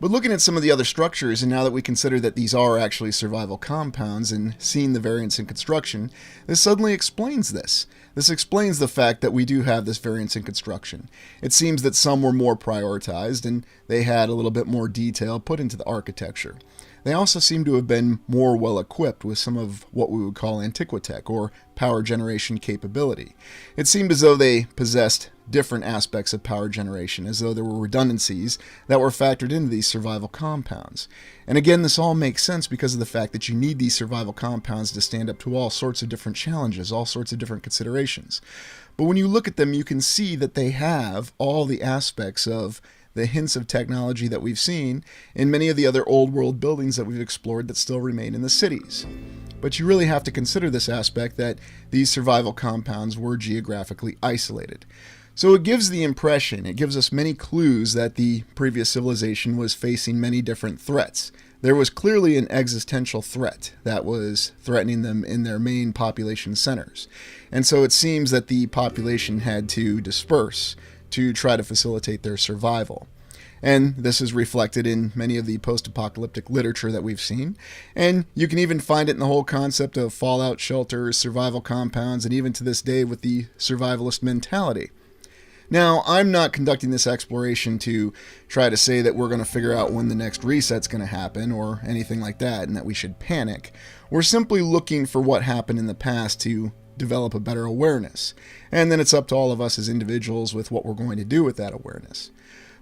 But looking at some of the other structures, and now that we consider that these are actually survival compounds and seeing the variance in construction, this suddenly explains this. This explains the fact that we do have this variance in construction. It seems that some were more prioritized and they had a little bit more detail put into the architecture. They also seem to have been more well equipped with some of what we would call antiquitech, or power generation capability. It seemed as though they possessed different aspects of power generation, as though there were redundancies that were factored into these survival compounds. And again, this all makes sense because of the fact that you need these survival compounds to stand up to all sorts of different challenges, all sorts of different considerations. But when you look at them, you can see that they have all the aspects of the hints of technology that we've seen in many of the other old world buildings that we've explored that still remain in the cities. But you really have to consider this aspect that these survival compounds were geographically isolated. So it gives the impression, it gives us many clues that the previous civilization was facing many different threats. There was clearly an existential threat that was threatening them in their main population centers. And so it seems that the population had to disperse to try to facilitate their survival. And this is reflected in many of the post-apocalyptic literature that we've seen. And you can even find it in the whole concept of fallout shelters, survival compounds, and even to this day with the survivalist mentality. Now, I'm not conducting this exploration to try to say that we're going to figure out when the next reset's going to happen or anything like that, and that we should panic. We're simply looking for what happened in the past to develop a better awareness. And then it's up to all of us as individuals with what we're going to do with that awareness.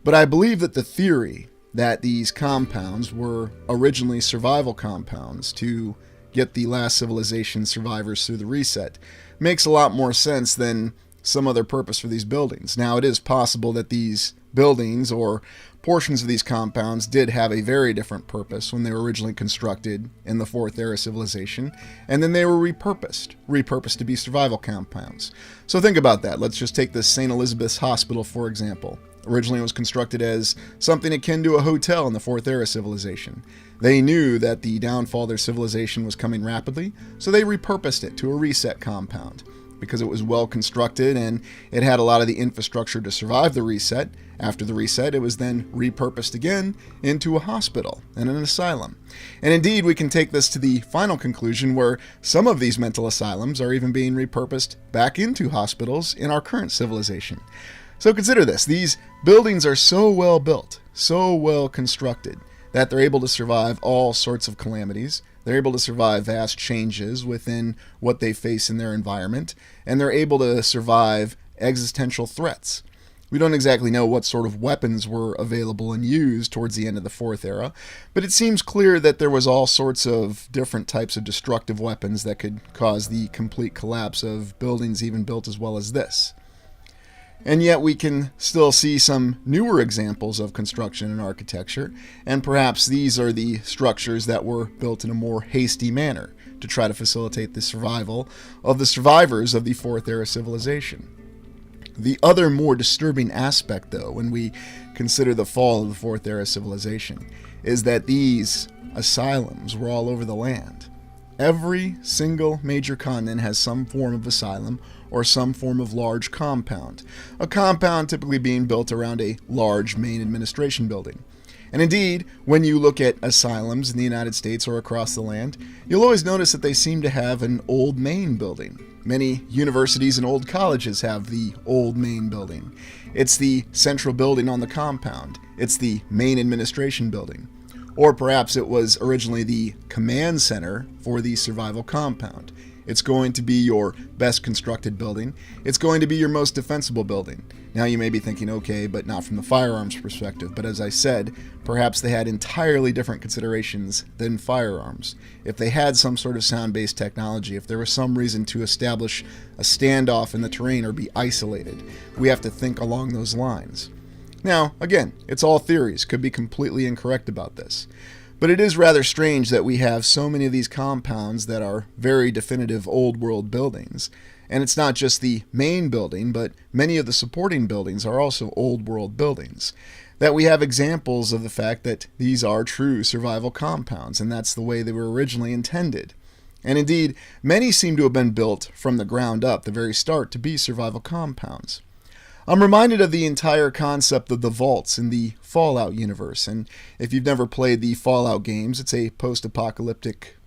But I believe that the theory that these compounds were originally survival compounds to get the last civilization survivors through the reset makes a lot more sense than some other purpose for these buildings. Now, it is possible that these buildings or portions of these compounds did have a very different purpose when they were originally constructed in the Fourth Era civilization, and then they were repurposed to be survival compounds. So think about that. Let's just take this St. Elizabeth's Hospital, for example. Originally it was constructed as something akin to a hotel in the Fourth Era civilization. They knew that the downfall of their civilization was coming rapidly, so they repurposed it to a reset compound. Because it was well constructed and it had a lot of the infrastructure to survive the reset. After the reset, it was then repurposed again into a hospital and an asylum. And indeed, we can take this to the final conclusion where some of these mental asylums are even being repurposed back into hospitals in our current civilization. So consider this. These buildings are so well built, so well constructed, that they're able to survive all sorts of calamities. They're able to survive vast changes within what they face in their environment, and they're able to survive existential threats. We don't exactly know what sort of weapons were available and used towards the end of the Fourth Era, but it seems clear that there was all sorts of different types of destructive weapons that could cause the complete collapse of buildings even built as well as this. And yet we can still see some newer examples of construction and architecture, and perhaps these are the structures that were built in a more hasty manner to try to facilitate the survival of the survivors of the Fourth Era civilization. The other more disturbing aspect, though, when we consider the fall of the Fourth Era civilization, is that these asylums were all over the land. Every single major continent has some form of asylum or some form of large compound. A compound typically being built around a large main administration building. And indeed, when you look at asylums in the United States or across the land, you'll always notice that they seem to have an old main building. Many universities and old colleges have the old main building. It's the central building on the compound. It's the main administration building. Or perhaps it was originally the command center for the survival compound. It's going to be your best constructed building. It's going to be your most defensible building. Now you may be thinking, okay, but not from the firearms perspective. But as I said, perhaps they had entirely different considerations than firearms. If they had some sort of sound-based technology, if there was some reason to establish a standoff in the terrain or be isolated, we have to think along those lines. Now, again, it's all theories, could be completely incorrect about this. But it is rather strange that we have so many of these compounds that are very definitive old world buildings. And it's not just the main building, but many of the supporting buildings are also old world buildings. That we have examples of the fact that these are true survival compounds, and that's the way they were originally intended. And indeed, many seem to have been built from the ground up, the very start, to be survival compounds. I'm reminded of the entire concept of the vaults in the Fallout universe, and if you've never played the Fallout games, it's a post-apocalyptic,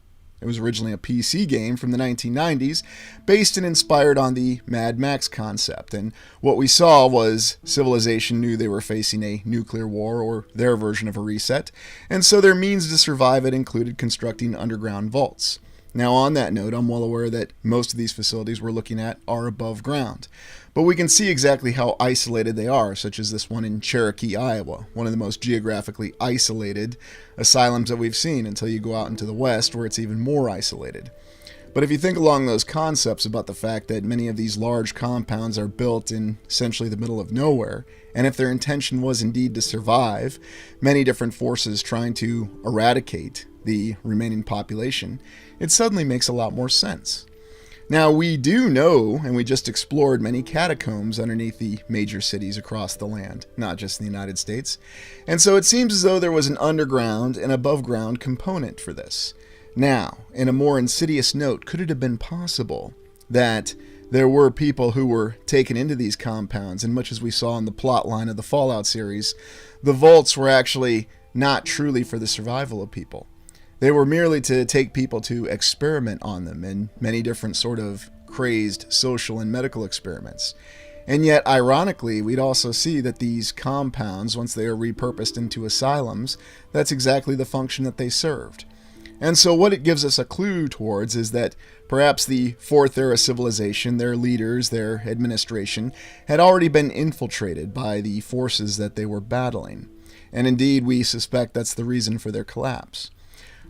it was originally a PC game from the 1990s, based and inspired on the Mad Max concept, and what we saw was civilization knew they were facing a nuclear war, or their version of a reset, and so their means to survive it included constructing underground vaults. Now on that note, I'm well aware that most of these facilities we're looking at are above ground. But we can see exactly how isolated they are, such as this one in Cherokee, Iowa, one of the most geographically isolated asylums that we've seen until you go out into the west where it's even more isolated. But if you think along those concepts about the fact that many of these large compounds are built in essentially the middle of nowhere, and if their intention was indeed to survive, many different forces trying to eradicate the remaining population, it suddenly makes a lot more sense. Now, we do know, and we just explored many catacombs underneath the major cities across the land, not just in the United States. And so it seems as though there was an underground and above ground component for this. Now, in a more insidious note, could it have been possible that there were people who were taken into these compounds, and much as we saw in the plot line of the Fallout series, the vaults were actually not truly for the survival of people. They were merely to take people to experiment on them in many different sort of crazed social and medical experiments. And yet, ironically, we'd also see that these compounds, once they are repurposed into asylums, that's exactly the function that they served. And so what it gives us a clue towards is that perhaps the Fourth Era civilization, their leaders, their administration, had already been infiltrated by the forces that they were battling. And indeed, we suspect that's the reason for their collapse.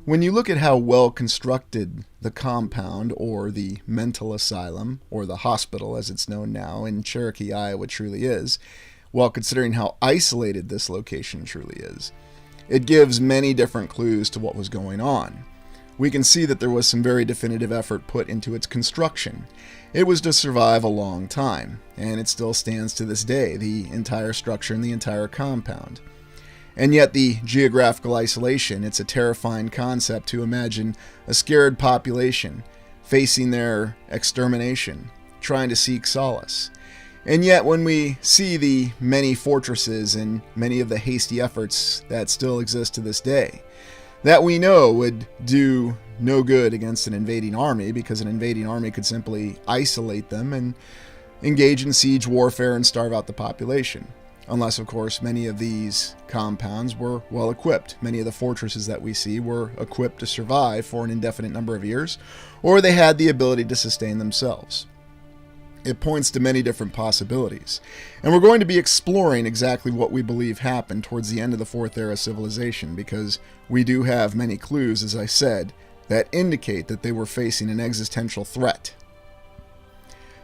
When you look at how well constructed the compound, or the mental asylum, or the hospital as it's known now in Cherokee, Iowa truly is, while considering how isolated this location truly is, it gives many different clues to what was going on. We can see that there was some very definitive effort put into its construction. It was to survive a long time, and it still stands to this day, the entire structure and the entire compound. And yet the geographical isolation, it's a terrifying concept to imagine a scared population facing their extermination, trying to seek solace. And yet when we see the many fortresses and many of the hasty efforts that still exist to this day, that we know would do no good against an invading army, because an invading army could simply isolate them and engage in siege warfare and starve out the population. Unless, of course, many of these compounds were well equipped. Many of the fortresses that we see were equipped to survive for an indefinite number of years, or they had the ability to sustain themselves. It points to many different possibilities. And we're going to be exploring exactly what we believe happened towards the end of the Fourth Era civilization, because we do have many clues, as I said, that indicate that they were facing an existential threat.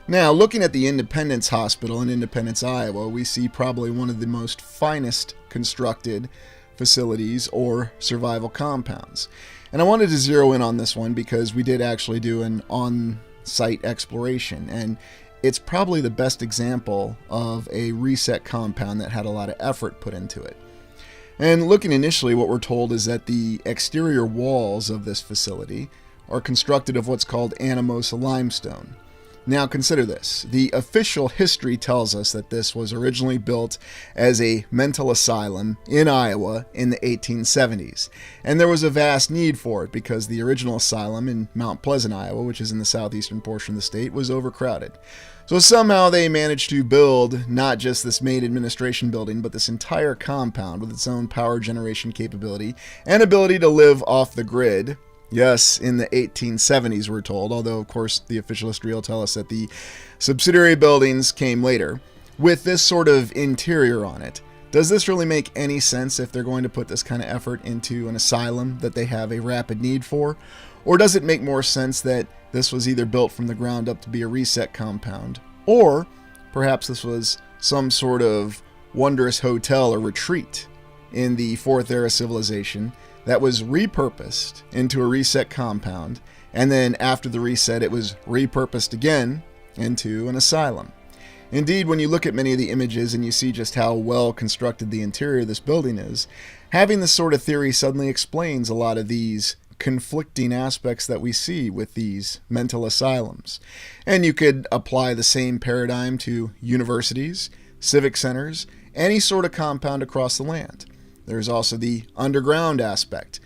Now, looking at the Independence Hospital in Independence, Iowa, we see probably one of the most finest constructed facilities or survival compounds. And I wanted to zero in on this one because we did actually do an on-site exploration, and it's probably the best example of a reset compound that had a lot of effort put into it. And looking initially, what we're told is that the exterior walls of this facility are constructed of what's called Anamosa limestone. Now consider this. The official history tells us that this was originally built as a mental asylum in Iowa in the 1870s. And there was a vast need for it because the original asylum in Mount Pleasant, Iowa, which is in the southeastern portion of the state, was overcrowded. So somehow they managed to build not just this main administration building, but this entire compound with its own power generation capability and ability to live off the grid. Yes, in the 1870s, we're told, although, of course, the official history will tell us that the subsidiary buildings came later, with this sort of interior on it. Does this really make any sense if they're going to put this kind of effort into an asylum that they have a rapid need for? Or does it make more sense that this was either built from the ground up to be a reset compound, or perhaps this was some sort of wondrous hotel or retreat in the Fourth Era civilization that was repurposed into a reset compound, and then after the reset it was repurposed again into an asylum. Indeed, when you look at many of the images and you see just how well constructed the interior of this building is, having this sort of theory suddenly explains a lot of these conflicting aspects that we see with these mental asylums. And you could apply the same paradigm to universities, civic centers, any sort of compound across the land. There's also the underground aspect.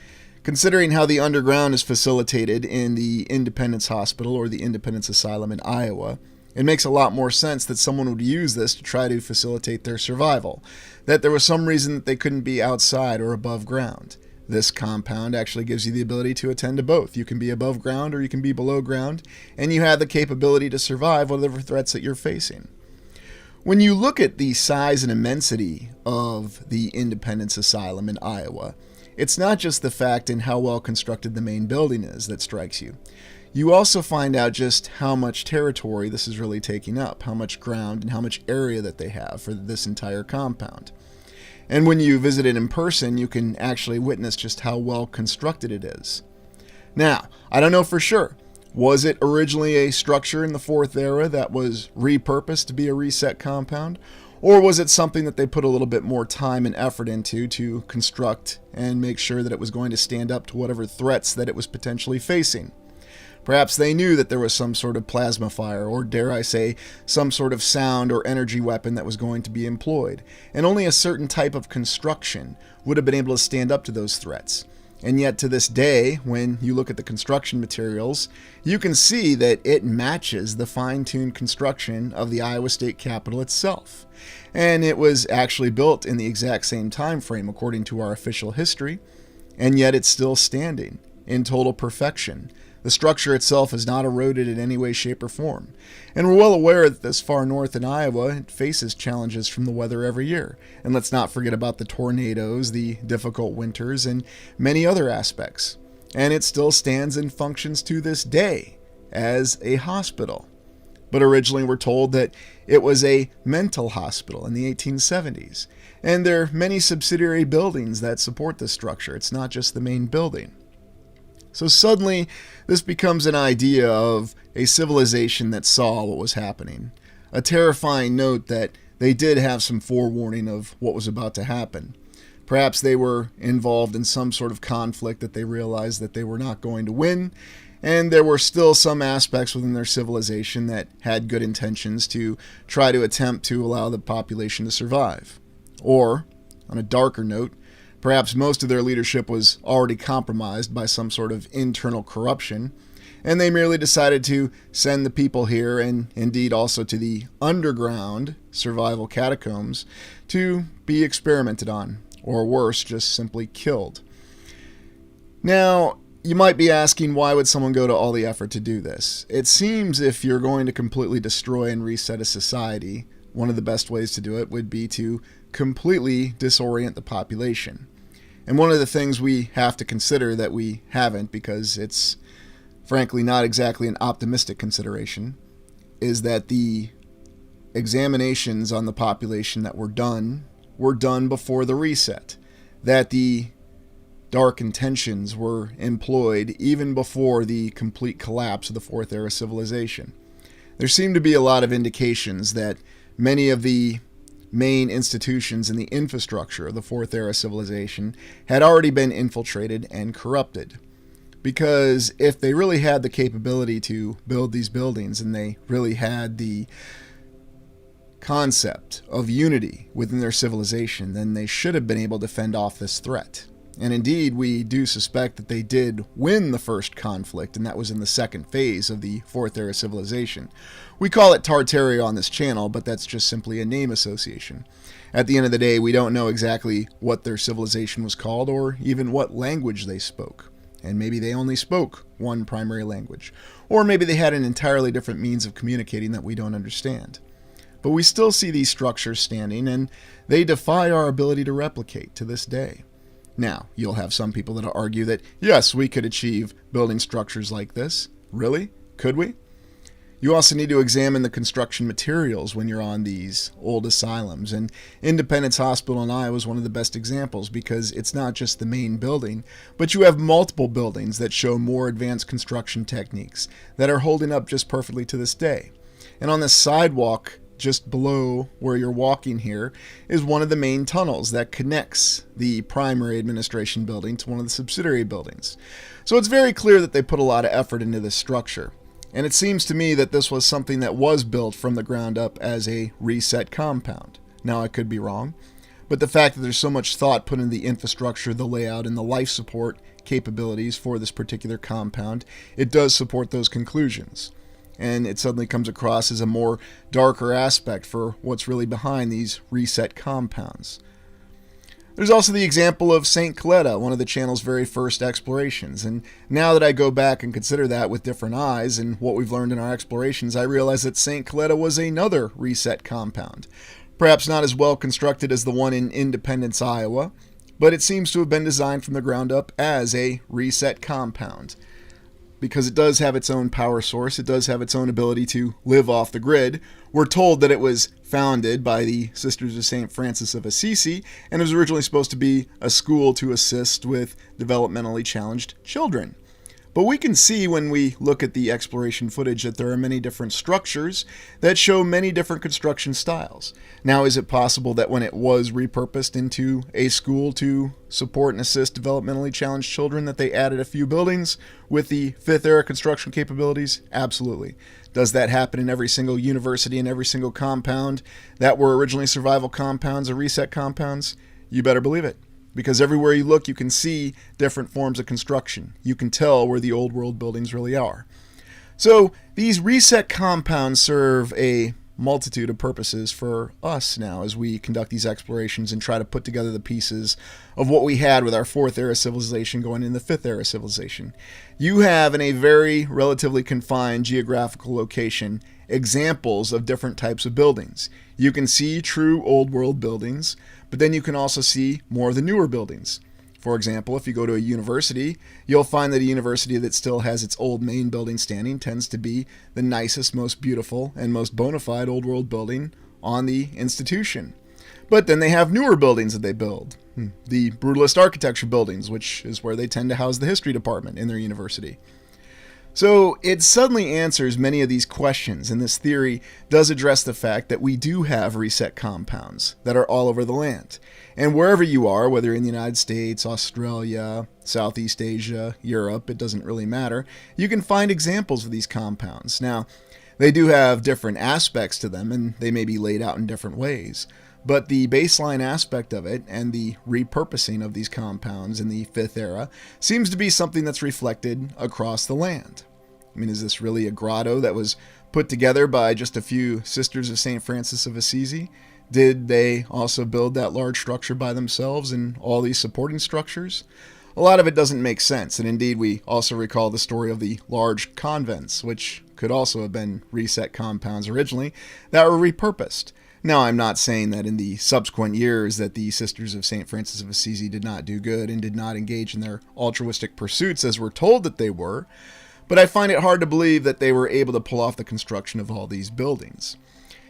Considering how the underground is facilitated in the Independence Hospital or the Independence Asylum in Iowa, it makes a lot more sense that someone would use this to try to facilitate their survival, that there was some reason that they couldn't be outside or above ground. This compound actually gives you the ability to attend to both. You can be above ground or you can be below ground, and you have the capability to survive whatever threats that you're facing. When you look at the size and immensity of the Independence Asylum in Iowa, it's not just the fact in how well constructed the main building is that strikes you. You also find out just how much territory this is really taking up, how much ground and how much area that they have for this entire compound. And when you visit it in person, you can actually witness just how well constructed it is. Now, I don't know for sure. Was it originally a structure in the Fourth Era that was repurposed to be a reset compound? Or was it something that they put a little bit more time and effort into to construct and make sure that it was going to stand up to whatever threats that it was potentially facing? Perhaps they knew that there was some sort of plasma fire, or dare I say, some sort of sound or energy weapon that was going to be employed, and only a certain type of construction would have been able to stand up to those threats. And yet to this day, when you look at the construction materials, you can see that it matches the fine-tuned construction of the Iowa State Capitol itself. And it was actually built in the exact same time frame according to our official history, and yet it's still standing in total perfection. The structure itself is not eroded in any way, shape, or form. And we're well aware that this far north in Iowa, it faces challenges from the weather every year. And let's not forget about the tornadoes, the difficult winters, and many other aspects. And it still stands and functions to this day as a hospital. But originally we're told that it was a mental hospital in the 1870s. And there are many subsidiary buildings that support this structure. It's not just the main building. So suddenly, this becomes an idea of a civilization that saw what was happening. A terrifying note that they did have some forewarning of what was about to happen. Perhaps they were involved in some sort of conflict that they realized that they were not going to win, and there were still some aspects within their civilization that had good intentions to try to attempt to allow the population to survive. Or, on a darker note, perhaps most of their leadership was already compromised by some sort of internal corruption, and they merely decided to send the people here, and indeed also to the underground survival catacombs, to be experimented on, or worse, just simply killed. Now, you might be asking, why would someone go to all the effort to do this? It seems if you're going to completely destroy and reset a society, one of the best ways to do it would be to completely disorient the population. And one of the things we have to consider that we haven't, because it's frankly not exactly an optimistic consideration, is that the examinations on the population that were done before the reset. That the dark intentions were employed even before the complete collapse of the Fourth Era civilization. There seem to be a lot of indications that many of the main institutions in the infrastructure of the Fourth Era civilization had already been infiltrated and corrupted. Because if they really had the capability to build these buildings and they really had the concept of unity within their civilization, then they should have been able to fend off this threat. And indeed, we do suspect that they did win the first conflict, and that was in the second phase of the Fourth Era civilization. We call it Tartaria on this channel, but that's just simply a name association. At the end of the day, we don't know exactly what their civilization was called or even what language they spoke. And maybe they only spoke one primary language. Or maybe they had an entirely different means of communicating that we don't understand. But we still see these structures standing, and they defy our ability to replicate to this day. Now, you'll have some people that argue that, yes, we could achieve building structures like this. Really? Could we? You also need to examine the construction materials when you're on these old asylums, and Independence Hospital in Iowa is one of the best examples because it's not just the main building, but you have multiple buildings that show more advanced construction techniques that are holding up just perfectly to this day. And on the sidewalk just below where you're walking here is one of the main tunnels that connects the primary administration building to one of the subsidiary buildings. So it's very clear that they put a lot of effort into this structure. And it seems to me that this was something that was built from the ground up as a reset compound. Now, I could be wrong, but the fact that there's so much thought put into the infrastructure, the layout, and the life support capabilities for this particular compound, it does support those conclusions. And it suddenly comes across as a more darker aspect for what's really behind these reset compounds. There's also the example of St. Coletta, one of the channel's very first explorations, and now that I go back and consider that with different eyes and what we've learned in our explorations, I realize that St. Coletta was another reset compound. Perhaps not as well constructed as the one in Independence, Iowa, but it seems to have been designed from the ground up as a reset compound. Because it does have its own power source, it does have its own ability to live off the grid. We're told that it was founded by the Sisters of St. Francis of Assisi, and it was originally supposed to be a school to assist with developmentally challenged children. But we can see when we look at the exploration footage that there are many different structures that show many different construction styles. Now, is it possible that when it was repurposed into a school to support and assist developmentally challenged children that they added a few buildings with the Fifth Era construction capabilities? Absolutely. Does that happen in every single university and every single compound that were originally survival compounds or reset compounds? You better believe it. Because everywhere you look, you can see different forms of construction. You can tell where the old world buildings really are. So these reset compounds serve a multitude of purposes for us now as we conduct these explorations and try to put together the pieces of what we had with our Fourth Era civilization going in the Fifth Era civilization. You have in a very relatively confined geographical location examples of different types of buildings. You can see true old world buildings, but then you can also see more of the newer buildings. For example, if you go to a university, you'll find that a university that still has its old main building standing tends to be the nicest, most beautiful, and most bona fide old world building on the institution. But then they have newer buildings that they build. The brutalist architecture buildings, which is where they tend to house the history department in their university. So it suddenly answers many of these questions, and this theory does address the fact that we do have reset compounds that are all over the land. And wherever you are, whether in the United States, Australia, Southeast Asia, Europe, it doesn't really matter, you can find examples of these compounds. Now, they do have different aspects to them, and they may be laid out in different ways. But the baseline aspect of it and the repurposing of these compounds in the Fifth Era seems to be something that's reflected across the land. I mean, is this really a grotto that was put together by just a few Sisters of St. Francis of Assisi? Did they also build that large structure by themselves and all these supporting structures? A lot of it doesn't make sense, and indeed we also recall the story of the large convents, which could also have been reset compounds originally, that were repurposed. Now, I'm not saying that in the subsequent years that the Sisters of St. Francis of Assisi did not do good and did not engage in their altruistic pursuits as we're told that they were, but I find it hard to believe that they were able to pull off the construction of all these buildings.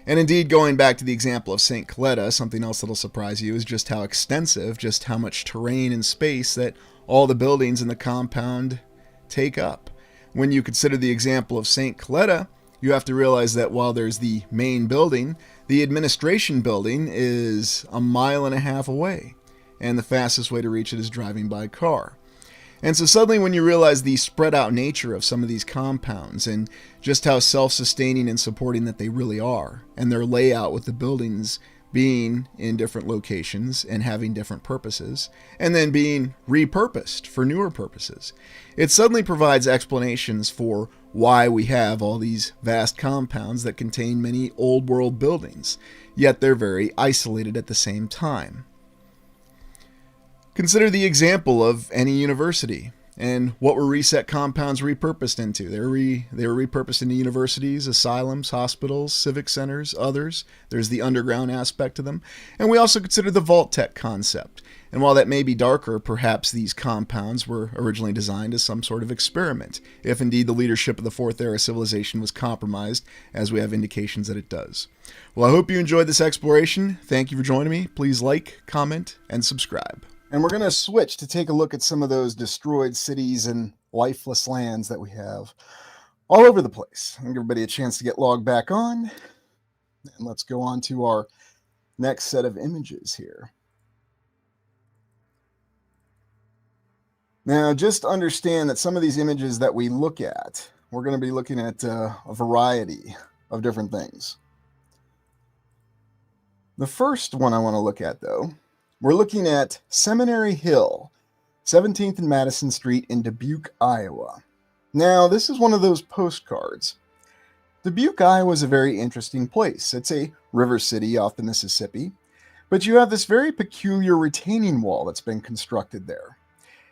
And indeed, going back to the example of St. Coletta, something else that'll surprise you is just how extensive, just how much terrain and space that all the buildings in the compound take up. When you consider the example of St. Coletta, you have to realize that while there's the main building, the administration building is 1.5 miles away, and the fastest way to reach it is driving by car. And so suddenly when you realize the spread out nature of some of these compounds and just how self-sustaining and supporting that they really are, and their layout with the buildings being in different locations and having different purposes, and then being repurposed for newer purposes, it suddenly provides explanations for why we have all these vast compounds that contain many old world buildings, yet they're very isolated at the same time. Consider the example of any university and what were reset compounds repurposed into. They were repurposed into universities, asylums, hospitals, civic centers, others. There's the underground aspect to them. And we also consider the vault tech concept. And while that may be darker, perhaps these compounds were originally designed as some sort of experiment, if indeed the leadership of the Fourth Era civilization was compromised, as we have indications that it does. Well, I hope you enjoyed this exploration. Thank you for joining me. Please like, comment, and subscribe. And we're going to switch to take a look at some of those destroyed cities and lifeless lands that we have all over the place. I'll give everybody a chance to get logged back on. And let's go on to our next set of images here. Now, just understand that some of these images that we look at, we're going to be looking at a variety of different things. The first one I want to look at, though, we're looking at Seminary Hill, 17th and Madison Street in Dubuque, Iowa. Now, this is one of those postcards. Dubuque, Iowa is a very interesting place. It's a river city off the Mississippi, but you have this very peculiar retaining wall that's been constructed there.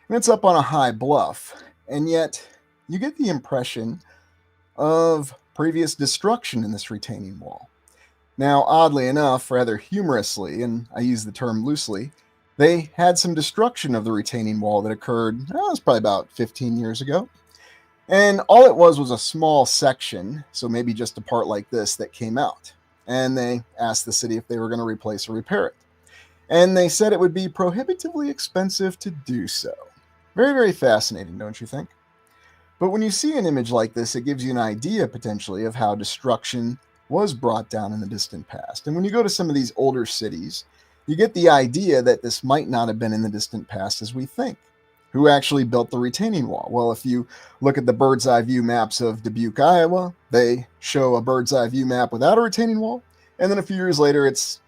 And it's up on a high bluff, and yet you get the impression of previous destruction in this retaining wall. Now, oddly enough, rather humorously, and I use the term loosely, they had some destruction of the retaining wall that occurred, it was probably about 15 years ago. And all it was a small section, so maybe just a part like this, that came out. And they asked the city if they were going to replace or repair it. And they said it would be prohibitively expensive to do so. Very, very fascinating, don't you think? But when you see an image like this, it gives you an idea, potentially, of how destruction was brought down in the distant past. And when you go to some of these older cities, you get the idea that this might not have been in the distant past as we think. Who actually built the retaining wall? Well, if you look at the bird's eye view maps of Dubuque, Iowa, they show a bird's eye view map without a retaining wall. And then a few years later, it's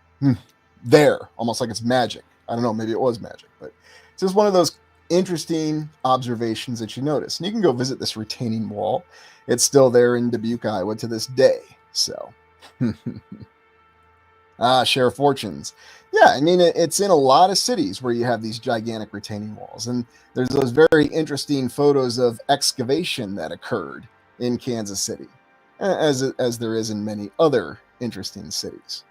there, almost like it's magic. I don't know, maybe it was magic, but it's just one of those interesting observations that you notice. And you can go visit this retaining wall. It's still there in Dubuque, Iowa to this day. So, share fortunes. Yeah, I mean, it's in a lot of cities where you have these gigantic retaining walls. And there's those very interesting photos of excavation that occurred in Kansas City, as there is in many other interesting cities.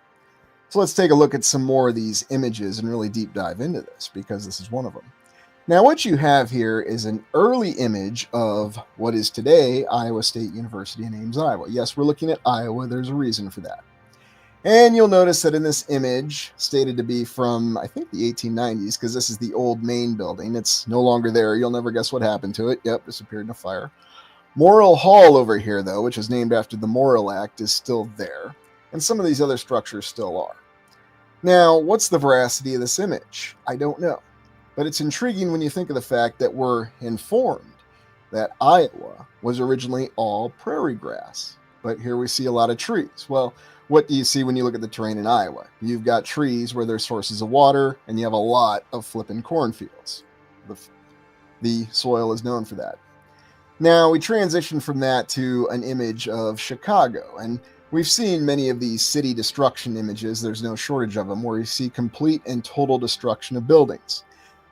So let's take a look at some more of these images and really deep dive into this, because this is one of them. Now, what you have here is an early image of what is today Iowa State University in Ames, Iowa. Yes, we're looking at Iowa. There's a reason for that. And you'll notice that in this image, stated to be from, I think, the 1890s, because this is the old main building. It's no longer there. You'll never guess what happened to it. Yep, disappeared in a fire. Morrill Hall over here, though, which is named after the Morrill Act, is still there. And some of these other structures still are. Now, what's the veracity of this image? I don't know. But it's intriguing when you think of the fact that we're informed that Iowa was originally all prairie grass. But here we see a lot of trees. Well, what do you see when you look at the terrain in Iowa? You've got trees where there's sources of water, and you have a lot of flippin' cornfields. The soil is known for that. Now, we transition from that to an image of Chicago, and we've seen many of these city destruction images, there's no shortage of them, where you see complete and total destruction of buildings.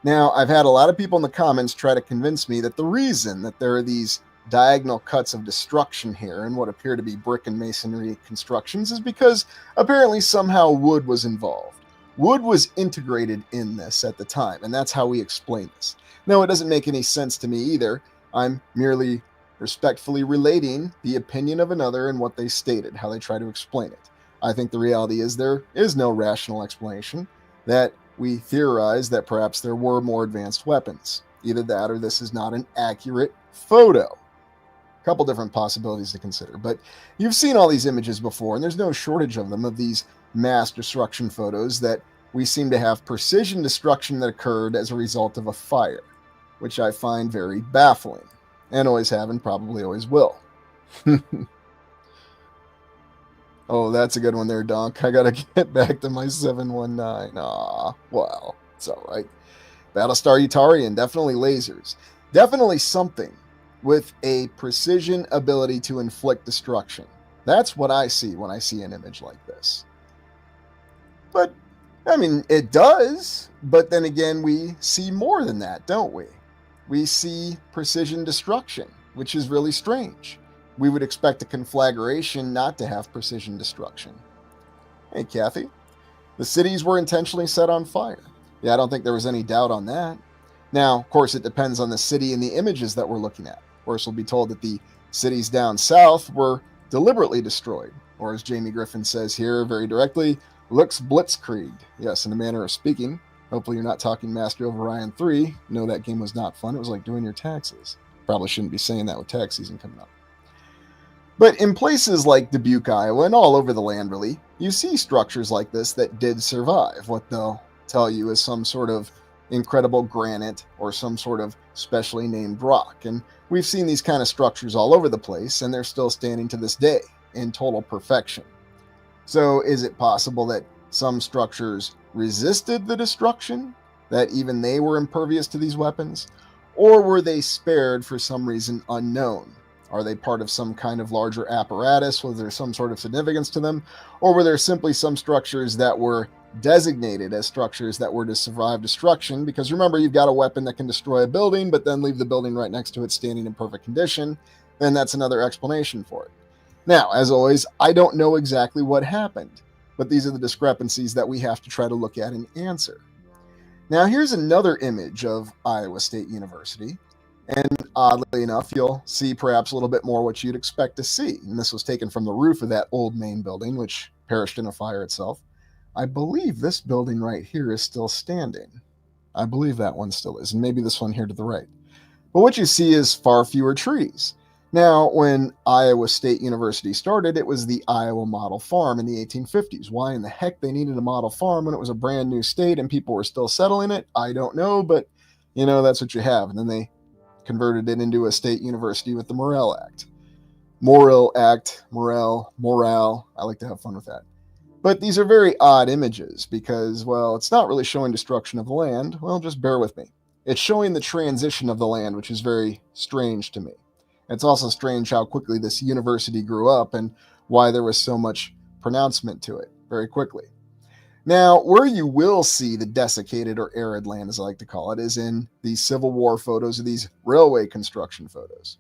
Now, I've had a lot of people in the comments try to convince me that the reason that there are these diagonal cuts of destruction here and what appear to be brick and masonry constructions is because apparently somehow wood was involved. Wood was integrated in this at the time, and that's how we explain this. Now, it doesn't make any sense to me either. I'm merely respectfully relating the opinion of another and what they stated, how they try to explain it. I think the reality is there is no rational explanation, that we theorize that perhaps there were more advanced weapons. Either that or this is not an accurate photo. A couple different possibilities to consider, but you've seen all these images before, and there's no shortage of them, of these mass destruction photos that we seem to have precision destruction that occurred as a result of a fire. which I find very baffling, and always have and probably always will. Oh, that's a good one there, Donk. I gotta get back to my 719. Ah, well, it's alright. Battlestar Utarian, definitely lasers. Definitely something with a precision ability to inflict destruction. That's what I see when I see an image like this. But, I mean, it does, but then again, we see more than that, don't we? We see precision destruction, which is really strange. We would expect a conflagration not to have precision destruction. Hey, Kathy. The cities were intentionally set on fire. Yeah, I don't think there was any doubt on that. Now, of course, it depends on the city and the images that we're looking at. Of course, we'll be told that the cities down south were deliberately destroyed, or as Jamie Griffin says here very directly, looks blitzkrieg. Yes, in a manner of speaking. Hopefully you're not talking Master of Orion 3. No, that game was not fun. It was like doing your taxes. Probably shouldn't be saying that with tax season coming up. But in places like Dubuque, Iowa, and all over the land, really, you see structures like this that did survive. What they'll tell you is some sort of incredible granite or some sort of specially named rock. And we've seen these kind of structures all over the place, and they're still standing to this day in total perfection. So is it possible that some structures resisted the destruction, that even they were impervious to these weapons? Or were they spared for some reason unknown? Are they part of some kind of larger apparatus? Was there some sort of significance to them? Or were there simply some structures that were designated as structures that were to survive destruction? Because remember, you've got a weapon that can destroy a building, but then leave the building right next to it standing in perfect condition. Then that's another explanation for it. Now, as always, I don't know exactly what happened, but these are the discrepancies that we have to try to look at and answer. Now, here's another image of Iowa State University. And oddly enough, you'll see perhaps a little bit more what you'd expect to see. And this was taken from the roof of that old main building, which perished in a fire itself. I believe this building right here is still standing. I believe that one still is, and maybe this one here to the right. But what you see is far fewer trees. Now, when Iowa State University started, it was the Iowa Model Farm in the 1850s. Why in the heck they needed a model farm when it was a brand new state and people were still settling it, I don't know, but that's what you have. And then they converted it into a state university with the Morrill Act. Morrill Act, Morale. I like to have fun with that. But these are very odd images because, well, it's not really showing destruction of the land. Well, just bear with me. It's showing the transition of the land, which is very strange to me. It's also strange how quickly this university grew up and why there was so much pronouncement to it very quickly. Now, where you will see the desiccated or arid land, as I like to call it, is in these Civil War photos or these railway construction photos.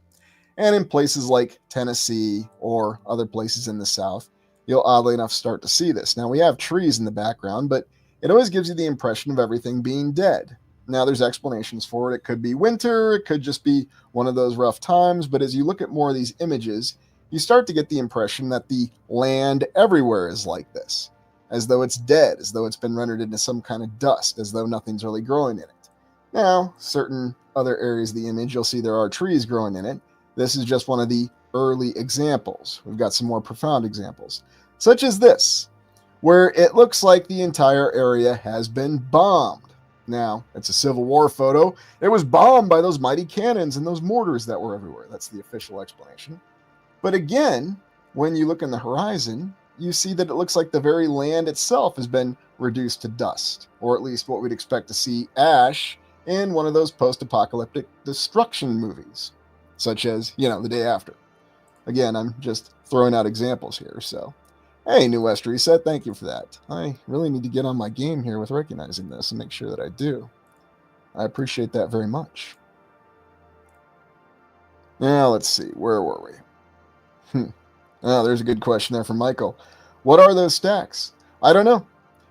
And in places like Tennessee or other places in the South, you'll oddly enough start to see this. Now, we have trees in the background, but it always gives you the impression of everything being dead. Now, there's explanations for it. It could be winter, it could just be one of those rough times, but as you look at more of these images, you start to get the impression that the land everywhere is like this, as though it's dead, as though it's been rendered into some kind of dust, as though nothing's really growing in it. Now, certain other areas of the image, you'll see there are trees growing in it. This is just one of the early examples. We've got some more profound examples, such as this, where it looks like the entire area has been bombed. Now, it's a Civil War photo. It was bombed by those mighty cannons and those mortars that were everywhere. That's the official explanation. But again, when you look in the horizon, you see that it looks like the very land itself has been reduced to dust, or at least what we'd expect to see ash in one of those post-apocalyptic destruction movies, such as, The Day After. Again, I'm just throwing out examples here, so. Hey, New West Reset, thank you for that. I really need to get on my game here with recognizing this and make sure that I do. I appreciate that very much. Now, let's see, where were we? Oh, there's a good question there from Michael. What are those stacks? I don't know.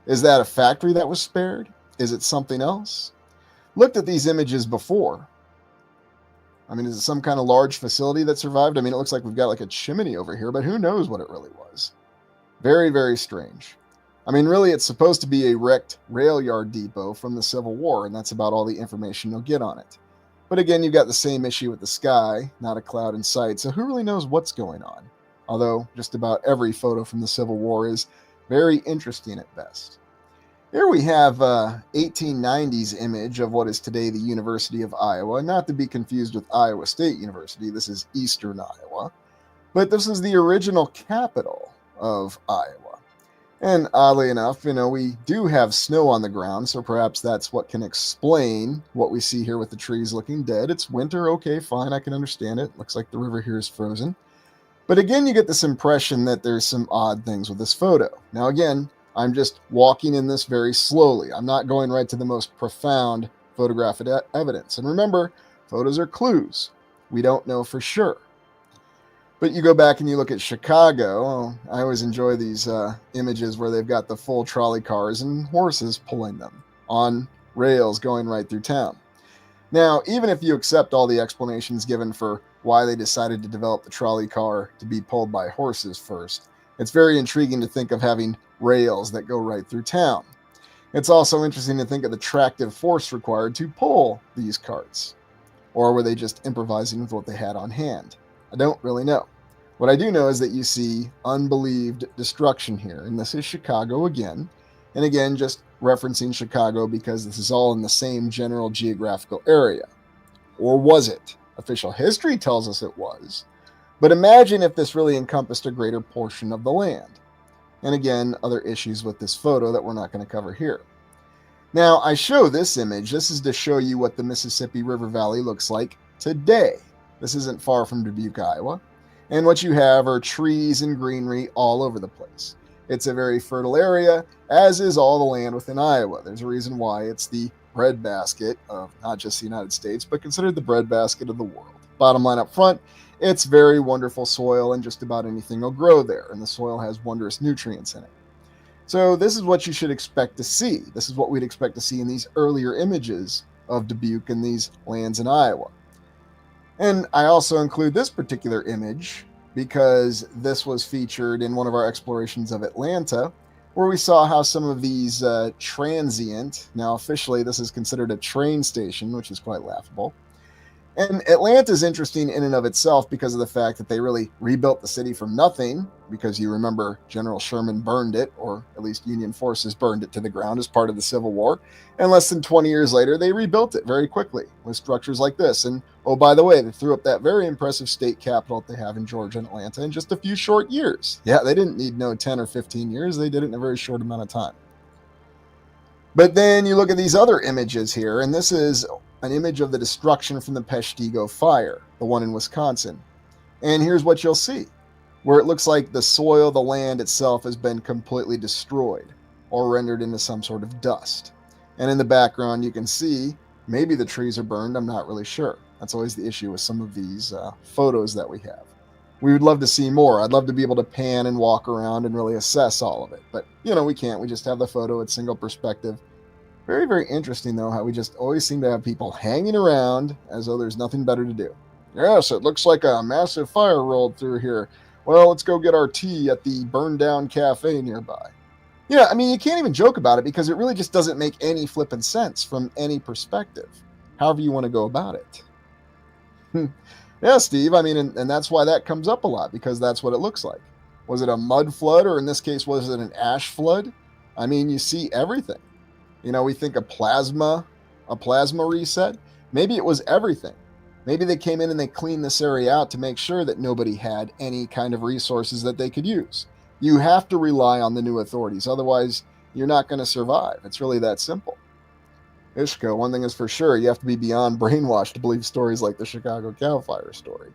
Is that a factory that was spared? Is it something else? Looked at these images before. I mean, is it some kind of large facility that survived? I mean, it looks like we've got like a chimney over here, but who knows what it really was. Very, very strange. I mean, really, it's supposed to be a wrecked rail yard depot from the Civil War, and that's about all the information you'll get on it. But again, you've got the same issue with the sky, not a cloud in sight, so who really knows what's going on? Although just about every photo from the Civil War is very interesting at best. Here we have a 1890s image of what is today the University of Iowa, not to be confused with Iowa State University. This is Eastern Iowa, but this is the original capital of Iowa. And oddly enough, we do have snow on the ground, so perhaps that's what can explain what we see here with the trees looking dead. It's winter, okay, fine, I can understand it. Looks like the river here is frozen. But again, you get this impression that there's some odd things with this photo. Now, again, I'm just walking in this very slowly. I'm not going right to the most profound photographic evidence. And remember, photos are clues. We don't know for sure. But you go back and you look at Chicago. I always enjoy these images where they've got the full trolley cars and horses pulling them on rails going right through town. Now, even if you accept all the explanations given for why they decided to develop the trolley car to be pulled by horses first, it's very intriguing to think of having rails that go right through town. It's also interesting to think of the tractive force required to pull these carts. Or were they just improvising with what they had on hand? I don't really know. What I do know is that you see unbelieved destruction here, and this is Chicago again. And again, just referencing Chicago because this is all in the same general geographical area. Or was it? Official history tells us it was. But imagine if this really encompassed a greater portion of the land. And again, other issues with this photo that we're not going to cover here. Now, I show this image. This is to show you what the Mississippi River Valley looks like today. This isn't far from Dubuque, Iowa. And what you have are trees and greenery all over the place. It's a very fertile area, as is all the land within Iowa. There's a reason why it's the breadbasket of not just the United States, but considered the breadbasket of the world. Bottom line up front, it's very wonderful soil, and just about anything will grow there, and the soil has wondrous nutrients in it. So this is what you should expect to see. This is what we'd expect to see in these earlier images of Dubuque and these lands in Iowa. And I also include this particular image because this was featured in one of our explorations of Atlanta, where we saw how some of these transient, now officially this is considered a train station, which is quite laughable. And Atlanta is interesting in and of itself because of the fact that they really rebuilt the city from nothing, because you remember General Sherman burned it, or at least Union forces burned it to the ground as part of the Civil War. And less than 20 years later, they rebuilt it very quickly with structures like this. And oh, by the way, they threw up that very impressive state capital that they have in Georgia and Atlanta in just a few short years. Yeah, they didn't need no 10 or 15 years. They did it in a very short amount of time. But then you look at these other images here, and this is an image of the destruction from the Peshtigo fire, the one in Wisconsin. And here's what you'll see, where it looks like the soil, the land itself has been completely destroyed or rendered into some sort of dust. And in the background, you can see maybe the trees are burned. I'm not really sure. That's always the issue with some of these photos that we have. We would love to see more. I'd love to be able to pan and walk around and really assess all of it. But, we can't. We just have the photo at single perspective. Very, very interesting, though, how we just always seem to have people hanging around as though there's nothing better to do. Yes, it looks like a massive fire rolled through here. Well, let's go get our tea at the burned down cafe nearby. You can't even joke about it because it really just doesn't make any flippin' sense from any perspective, however you want to go about it. Yeah, Steve, and that's why that comes up a lot, because that's what it looks like. Was it a mud flood, or in this case, was it an ash flood? You see everything. We think a plasma reset. Maybe it was everything. Maybe they came in and they cleaned this area out to make sure that nobody had any kind of resources that they could use. You have to rely on the new authorities. Otherwise, you're not going to survive. It's really that simple. Ishko, one thing is for sure, you have to be beyond brainwashed to believe stories like the Chicago Cow Fire story.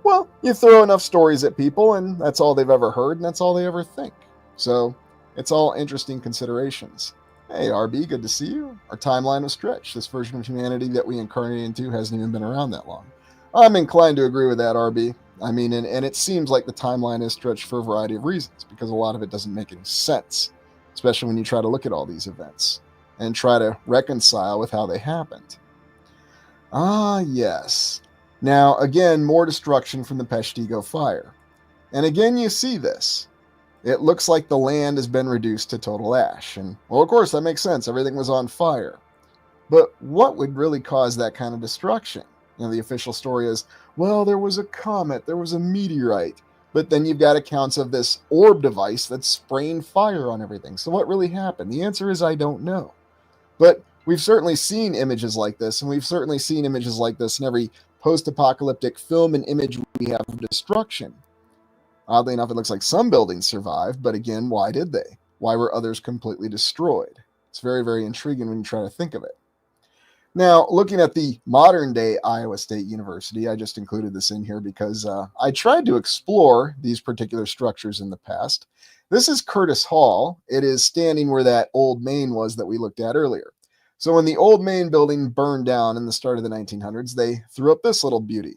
Well, you throw enough stories at people, and that's all they've ever heard, and that's all they ever think. So, it's all interesting considerations. Hey, RB, good to see you. Our timeline was stretched. This version of humanity that we incarnate into hasn't even been around that long. I'm inclined to agree with that, RB. And it seems like the timeline is stretched for a variety of reasons, because a lot of it doesn't make any sense, especially when you try to look at all these events and try to reconcile with how they happened. Ah, yes. Now, again, more destruction from the Peshtigo fire. And again, you see this. It looks like the land has been reduced to total ash. And, well, of course, that makes sense. Everything was on fire. But what would really cause that kind of destruction? The official story is, well, there was a comet, there was a meteorite. But then you've got accounts of this orb device that's spraying fire on everything. So what really happened? The answer is I don't know. But we've certainly seen images like this, and we've certainly seen images like this in every post-apocalyptic film and image we have of destruction. Oddly enough, it looks like some buildings survived, but again, why did they? Why were others completely destroyed? It's very, very intriguing when you try to think of it. Now, looking at the modern day Iowa State University, I just included this in here because I tried to explore these particular structures in the past. This is Curtis Hall. It is standing where that old main was that we looked at earlier. So when the old main building burned down in the start of the 1900s, they threw up this little beauty.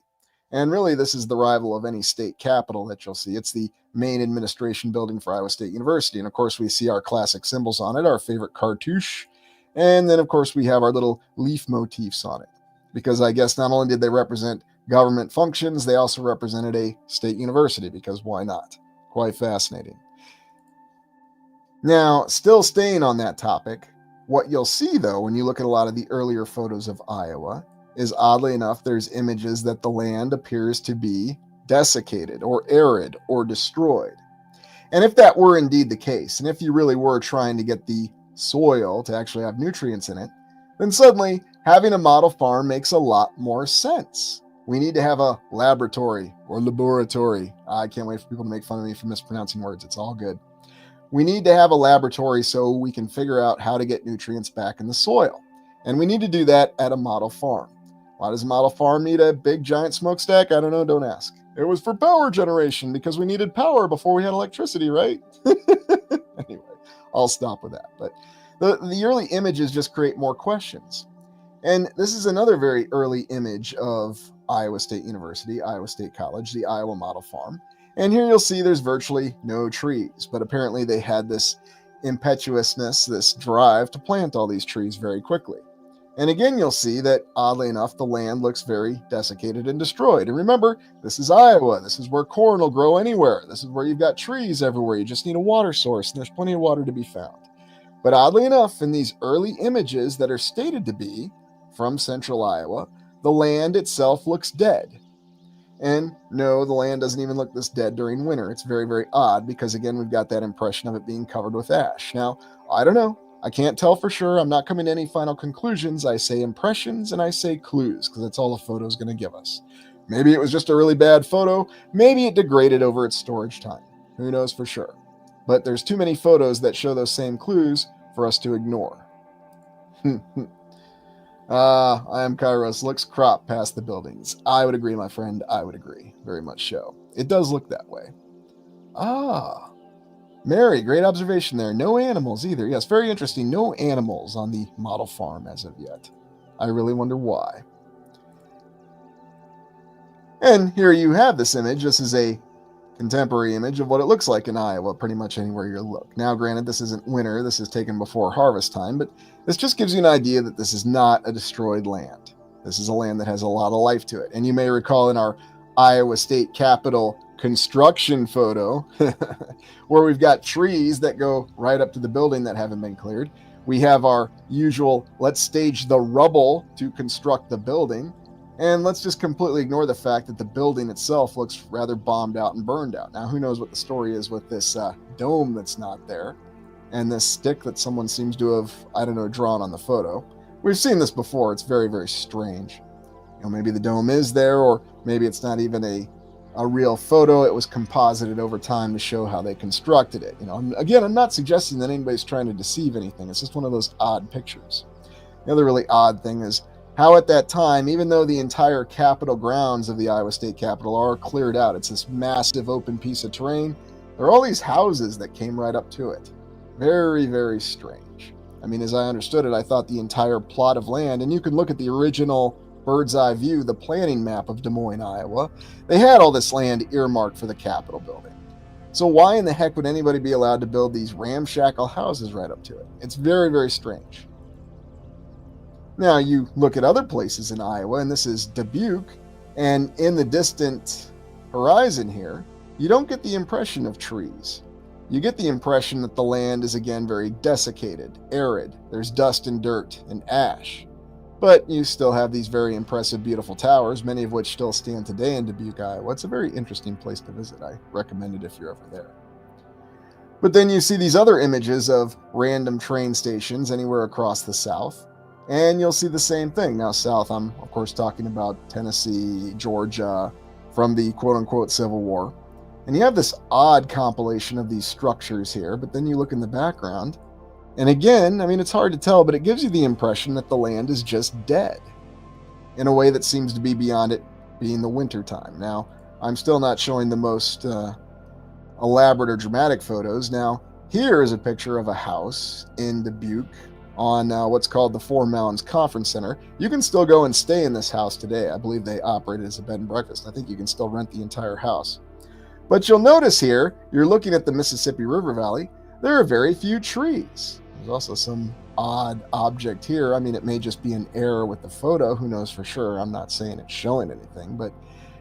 And really, this is the rival of any state capitol that you'll see. It's the main administration building for Iowa State University. And of course, we see our classic symbols on it, our favorite cartouche. And then, of course, we have our little leaf motifs on it. Because I guess not only did they represent government functions, they also represented a state university, because why not? Quite fascinating. Now, still staying on that topic, what you'll see, though, when you look at a lot of the earlier photos of Iowa, is oddly enough, there's images that the land appears to be desiccated or arid or destroyed. And if that were indeed the case, and if you really were trying to get the soil to actually have nutrients in it, then suddenly having a model farm makes a lot more sense. We need to have a laboratory or laboratory. I can't wait for people to make fun of me for mispronouncing words. It's all good. We need to have a laboratory so we can figure out how to get nutrients back in the soil. And we need to do that at a model farm. Why does a model farm need a big giant smokestack? I don't know, don't ask. It was for power generation because we needed power before we had electricity, right? Anyway, I'll stop with that. But the early images just create more questions. And this is another very early image of Iowa State University, Iowa State College, the Iowa Model Farm. And here you'll see there's virtually no trees, but apparently they had this impetuousness, this drive to plant all these trees very quickly. And again, you'll see that, oddly enough, the land looks very desiccated and destroyed. And remember, this is Iowa. This is where corn will grow anywhere. This is where you've got trees everywhere. You just need a water source, and there's plenty of water to be found. But oddly enough, in these early images that are stated to be from central Iowa, the land itself looks dead. And no, the land doesn't even look this dead during winter. It's very, very odd because, again, we've got that impression of it being covered with ash. Now, I don't know. I can't tell for sure. I'm not coming to any final conclusions. I say impressions and I say clues because that's all a photo is going to give us. Maybe it was just a really bad photo. Maybe it degraded over its storage time. Who knows for sure? But there's too many photos that show those same clues for us to ignore. I am Kairos. Looks crop past the buildings. I would agree, my friend. I would agree. Very much so. It does look that way. Mary, great observation there. No animals either. Yes, very interesting. No animals on the model farm as of yet. I really wonder why. And here you have this image. This is a contemporary image of what it looks like in Iowa, pretty much anywhere you look. Now, granted, this isn't winter. This is taken before harvest time, but this just gives you an idea that this is not a destroyed land. This is a land that has a lot of life to it. And you may recall in our Iowa State Capitol construction photo where we've got trees that go right up to the building that haven't been cleared. We have our usual, let's stage the rubble to construct the building. And let's just completely ignore the fact that the building itself looks rather bombed out and burned out. Now, who knows what the story is with this dome that's not there and this stick that someone seems to have, I don't know, drawn on the photo. We've seen this before. It's very, very strange. You know, maybe the dome is there, or maybe it's not even a real photo. It was composited over time to show how they constructed it. You know, again, I'm not suggesting that anybody's trying to deceive anything. It's just one of those odd pictures. The other really odd thing is how at that time, even though the entire Capitol grounds of the Iowa State Capitol are cleared out, it's this massive open piece of terrain, there are all these houses that came right up to it. Very, very strange. I mean, as I understood it, I thought the entire plot of land, and you can look at the original bird's eye view, the planning map of Des Moines, Iowa, they had all this land earmarked for the Capitol building. So why in the heck would anybody be allowed to build these ramshackle houses right up to it? It's very, very strange. Now, you look at other places in Iowa, and this is Dubuque, and in the distant horizon here, you don't get the impression of trees. You get the impression that the land is, again, very desiccated, arid. There's dust and dirt and ash. But you still have these very impressive, beautiful towers, many of which still stand today in Dubuque, Iowa. It's a very interesting place to visit. I recommend it if you're ever there. But then you see these other images of random train stations anywhere across the South, and you'll see the same thing. Now, South, I'm of course talking about Tennessee, Georgia, from the quote-unquote Civil War. And you have this odd compilation of these structures here, but then you look in the background, and again, I mean, it's hard to tell, but it gives you the impression that the land is just dead in a way that seems to be beyond it being the winter time. Now, I'm still not showing the most elaborate or dramatic photos. Now, here is a picture of a house in Dubuque on what's called the Four Mountains Conference Center. You can still go and stay in this house today. I believe they operate it as a bed and breakfast. I think you can still rent the entire house. But you'll notice here, you're looking at the Mississippi River Valley, there are very few trees. There's also some odd object here. I mean, it may just be an error with the photo. Who knows for sure? I'm not saying it's showing anything, but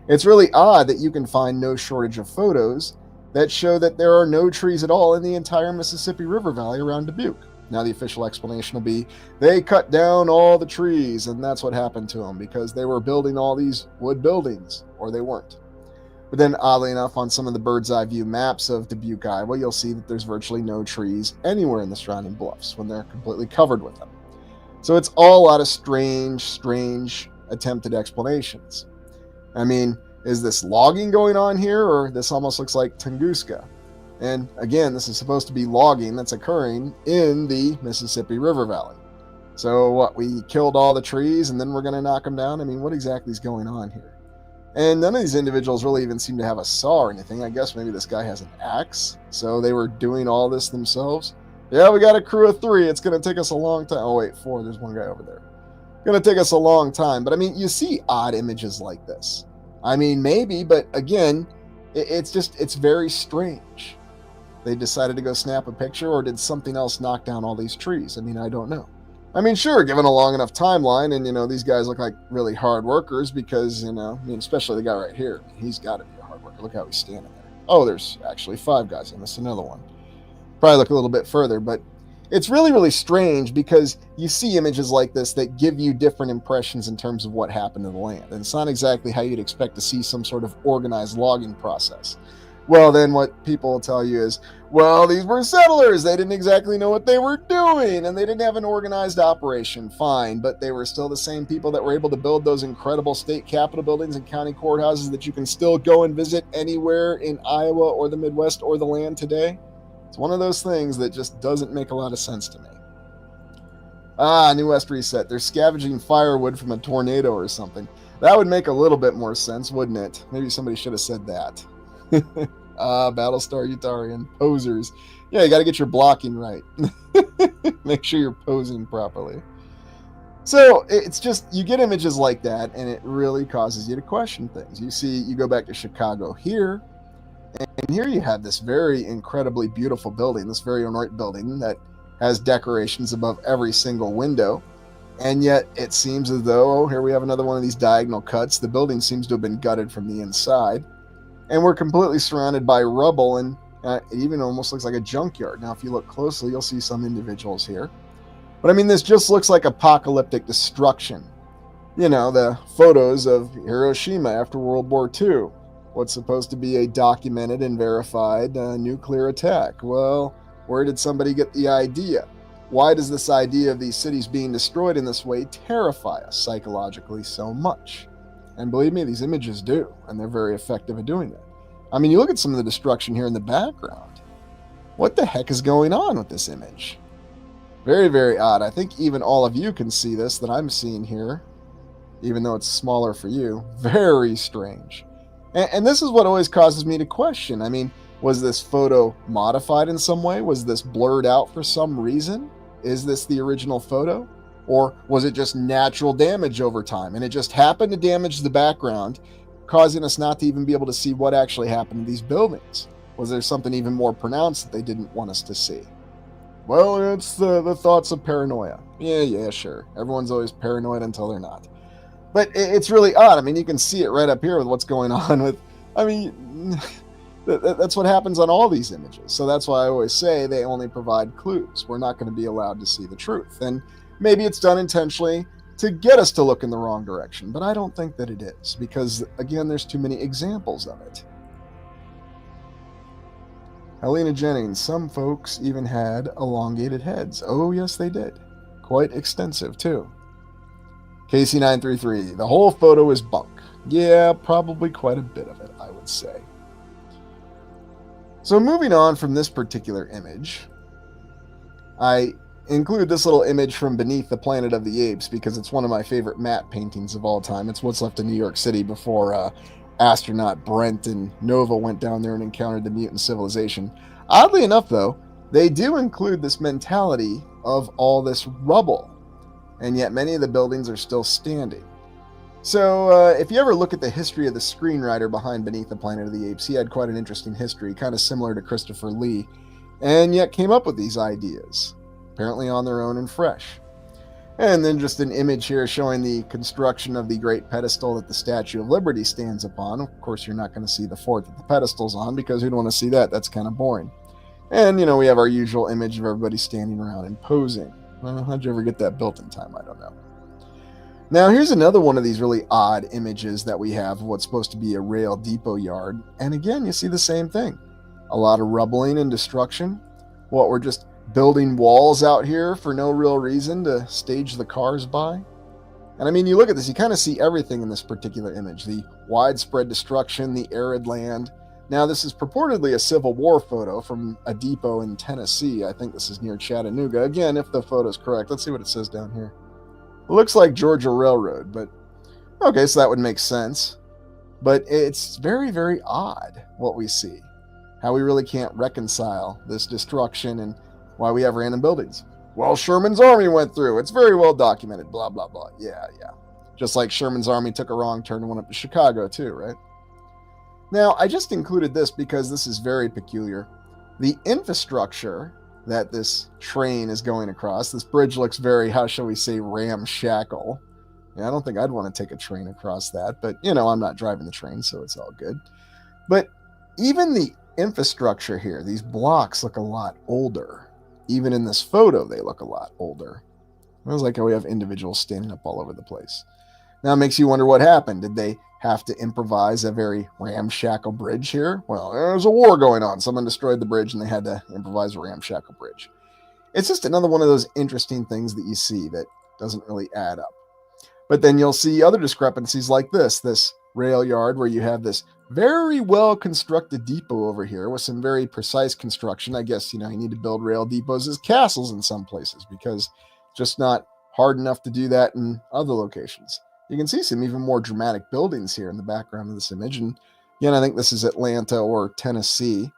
it's really odd that you can find no shortage of photos that show that there are no trees at all in the entire Mississippi River Valley around Dubuque. Now, the official explanation will be they cut down all the trees, and that's what happened to them because they were building all these wood buildings, or they weren't. But then, oddly enough, on some of the bird's eye view maps of Dubuque, Iowa, you'll see that there's virtually no trees anywhere in the surrounding bluffs when they're completely covered with them. So it's all a lot of strange attempted explanations. I mean, is this logging going on here, or this almost looks like Tunguska? And again, this is supposed to be logging that's occurring in the Mississippi River Valley. So what, we killed all the trees and then we're going to knock them down? I mean, what exactly is going on here? And none of these individuals really even seem to have a saw or anything. I guess maybe this guy has an axe. So they were doing all this themselves. Yeah, we got a crew of 3. It's going to take us a long time. Oh, wait, 4. There's one guy over there. Going to take us a long time. But I mean, you see odd images like this. I mean, maybe, but again, it's very strange. They decided to go snap a picture, or did something else knock down all these trees? I mean, I don't know. I mean, sure, given a long enough timeline, and, these guys look like really hard workers because, I mean, especially the guy right here. He's got to be a hard worker. Look how he's standing there. Oh, there's actually 5 guys. I missed another one. Probably look a little bit further, but it's really strange because you see images like this that give you different impressions in terms of what happened to the land. And it's not exactly how you'd expect to see some sort of organized logging process. Well, then what people will tell you is, well, these were settlers. They didn't exactly know what they were doing, and they didn't have an organized operation. Fine, but they were still the same people that were able to build those incredible state capitol buildings and county courthouses that you can still go and visit anywhere in Iowa or the Midwest or the land today. It's one of those things that just doesn't make a lot of sense to me. New West Reset. They're scavenging firewood from a tornado or something. That would make a little bit more sense, wouldn't it? Maybe somebody should have said that. Battlestar Utarian. Posers. Yeah, you got to get your blocking right. Make sure you're posing properly. So it's just, you get images like that, and it really causes you to question things. You go back to Chicago here, and here you have this very incredibly beautiful building, this very ornate building that has decorations above every single window. And yet it seems as though, here we have another one of these diagonal cuts. The building seems to have been gutted from the inside. And we're completely surrounded by rubble, and it even almost looks like a junkyard. Now, if you look closely, you'll see some individuals here. But I mean, this just looks like apocalyptic destruction. The photos of Hiroshima after World War II. What's supposed to be a documented and verified nuclear attack. Well, where did somebody get the idea? Why does this idea of these cities being destroyed in this way terrify us psychologically so much? And believe me, these images do, and they're very effective at doing that. I mean, you look at some of the destruction here in the background. What the heck is going on with this image? Very odd. I think even all of you can see this that I'm seeing here, even though it's smaller for you. Very strange. And this is what always causes me to question. I mean, was this photo modified in some way? Was this blurred out for some reason? Is this the original photo? Or was it just natural damage over time? And it just happened to damage the background, causing us not to even be able to see what actually happened to these buildings. Was there something even more pronounced that they didn't want us to see? Well, it's the thoughts of paranoia. Yeah, sure. Everyone's always paranoid until they're not. But it's really odd. I mean, you can see it right up here with what's going on with, I mean, that's what happens on all these images. So that's why I always say they only provide clues. We're not going to be allowed to see the truth. And maybe it's done intentionally to get us to look in the wrong direction, but I don't think that it is, because again, there's too many examples of it. Helena Jennings, some folks even had elongated heads. Oh, yes, they did. Quite extensive, too. Casey933, the whole photo is bunk. Yeah, probably quite a bit of it, I would say. So moving on from this particular image, I include this little image from Beneath the Planet of the Apes because it's one of my favorite matte paintings of all time. It's what's left of New York City before astronaut Brent and Nova went down there and encountered the mutant civilization. Oddly enough, though, they do include this mentality of all this rubble, and yet many of the buildings are still standing. So if you ever look at the history of the screenwriter behind Beneath the Planet of the Apes, he had quite an interesting history, kind of similar to Christopher Lee, and yet came up with these ideas, apparently on their own and fresh. And then just an image here showing the construction of the great pedestal that the Statue of Liberty stands upon. Of course, you're not going to see the fort that the pedestal's on, because who'd want to see that? That's kind of boring. And, we have our usual image of everybody standing around and posing. Well, how'd you ever get that built in time? I don't know. Now, here's another one of these really odd images that we have of what's supposed to be a rail depot yard. And again, you see the same thing. A lot of rubbling and destruction. What, we're just building walls out here for no real reason to stage the cars by? And I mean, you look at this, you kind of see everything in this particular image. The widespread destruction, the arid land. Now, this is purportedly a Civil War photo from a depot in Tennessee. I think this is near Chattanooga. Again, if the photo's correct. Let's see what it says down here. It looks like Georgia Railroad, but okay, so that would make sense. But it's very, very odd what we see. How we really can't reconcile this destruction and why we have random buildings. Well, Sherman's army went through. It's very well documented, blah, blah, blah. Yeah. Just like Sherman's army took a wrong turn and went up to Chicago too, right? Now, I just included this because this is very peculiar. The infrastructure that this train is going across, this bridge looks very, how shall we say, ramshackle. Yeah, I don't think I'd want to take a train across that, but, I'm not driving the train, so it's all good. But even the infrastructure here, these blocks look a lot older. Even in this photo, they look a lot older. It was like how we have individuals standing up all over the place. Now it makes you wonder what happened. Did they have to improvise a very ramshackle bridge here? Well, there was a war going on. Someone destroyed the bridge and they had to improvise a ramshackle bridge. It's just another one of those interesting things that you see that doesn't really add up. But then you'll see other discrepancies like this rail yard where you have this very well constructed depot over here with some very precise construction. I guess, you need to build rail depots as castles in some places because it's just not hard enough to do that in other locations. You can see some even more dramatic buildings here in the background of this image. And again, I think this is Atlanta or Tennessee.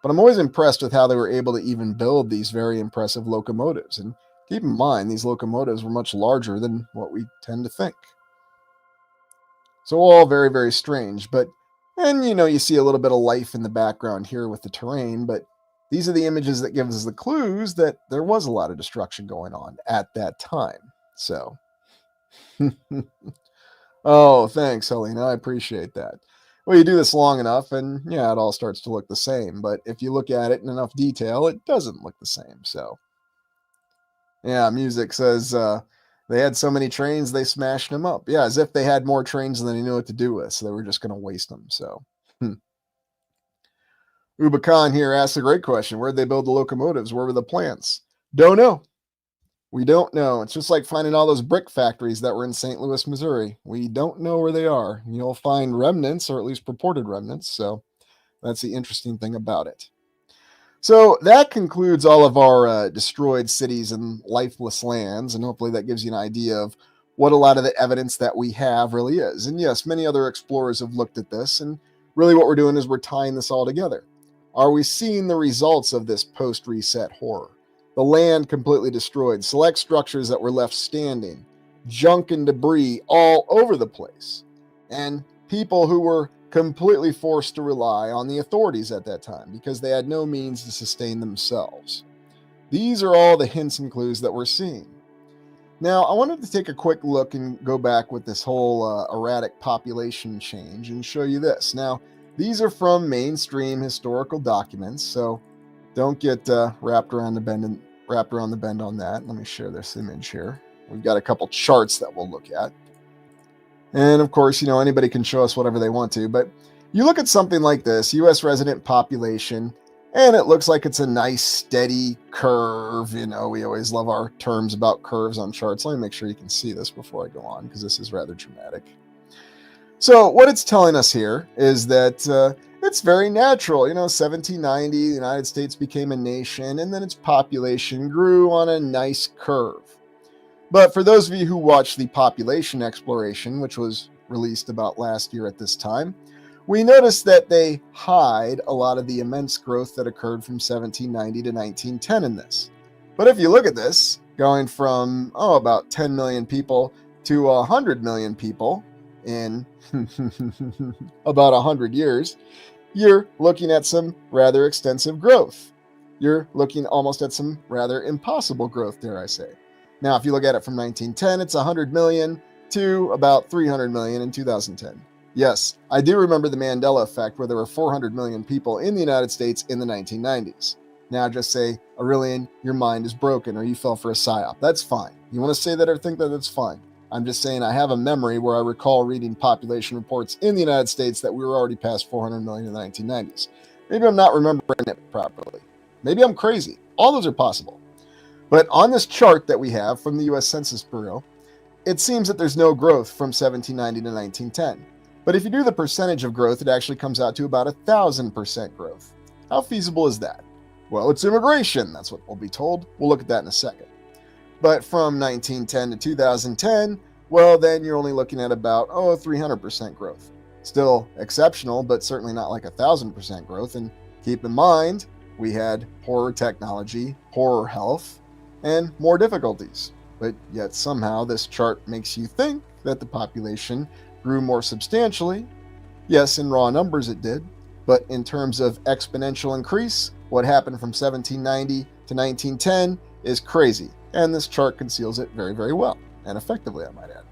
But I'm always impressed with how they were able to even build these very impressive locomotives. And keep in mind, these locomotives were much larger than what we tend to think. So all very, very strange. And you see a little bit of life in the background here with the terrain. But these are the images that give us the clues that there was a lot of destruction going on at that time. So... Oh, thanks, Helena. I appreciate that. Well, you do this long enough, and yeah, it all starts to look the same. But if you look at it in enough detail, it doesn't look the same. So, yeah, music says they had so many trains, they smashed them up. Yeah, as if they had more trains than they knew what to do with. So they were just going to waste them. So, Uba Khan here asks a great question. Where'd they build the locomotives? Where were the plants? Don't know. We don't know. It's just like finding all those brick factories that were in St. Louis, Missouri. We don't know where they are. You'll find remnants, or at least purported remnants. So that's the interesting thing about it. So that concludes all of our destroyed cities and lifeless lands. And hopefully that gives you an idea of what a lot of the evidence that we have really is. And yes, many other explorers have looked at this. And really what we're doing is we're tying this all together. Are we seeing the results of this post-reset horror? The land completely destroyed, select structures that were left standing, junk and debris all over the place, and people who were completely forced to rely on the authorities at that time because they had no means to sustain themselves. These are all the hints and clues that we're seeing. Now, I wanted to take a quick look and go back with this whole erratic population change and show you this. Now, these are from mainstream historical documents, so don't get wrapped around the bend on that. Let me share this image here. We've got a couple charts that we'll look at. And of course, anybody can show us whatever they want to, but you look at something like this, US resident population, and it looks like it's a nice steady curve. We always love our terms about curves on charts. Let me make sure you can see this before I go on, because this is rather dramatic. So what it's telling us here is that it's very natural. 1790, the United States became a nation, and then its population grew on a nice curve. But for those of you who watched the population exploration, which was released about last year at this time, we noticed that they hide a lot of the immense growth that occurred from 1790 to 1910 in this. But if you look at this, going from, about 10 million people to 100 million people in about 100 years, you're looking at some rather extensive growth. You're looking almost at some rather impossible growth, dare I say. Now, if you look at it from 1910, it's 100 million to about 300 million in 2010. Yes, I do remember the Mandela effect, where there were 400 million people in the United States in the 1990s. Now just say, Aurelian, your mind is broken, or you fell for a psyop. That's fine. You want to say that or think that, that's fine. I'm just saying I have a memory where I recall reading population reports in the United States that we were already past 400 million in the 1990s. Maybe I'm not remembering it properly. Maybe I'm crazy. All those are possible. But on this chart that we have from the US Census Bureau, it seems that there's no growth from 1790 to 1910. But if you do the percentage of growth, it actually comes out to about 1,000% growth. How feasible is that? Well, it's immigration. That's what we'll be told. We'll look at that in a second. But from 1910 to 2010, well, then you're only looking at about, 300% growth. Still exceptional, but certainly not like 1,000% growth. And keep in mind, we had poorer technology, poorer health, and more difficulties. But yet somehow this chart makes you think that the population grew more substantially. Yes, in raw numbers it did, but in terms of exponential increase, what happened from 1790 to 1910 is crazy, and this chart conceals it very, very well, and effectively, I might add.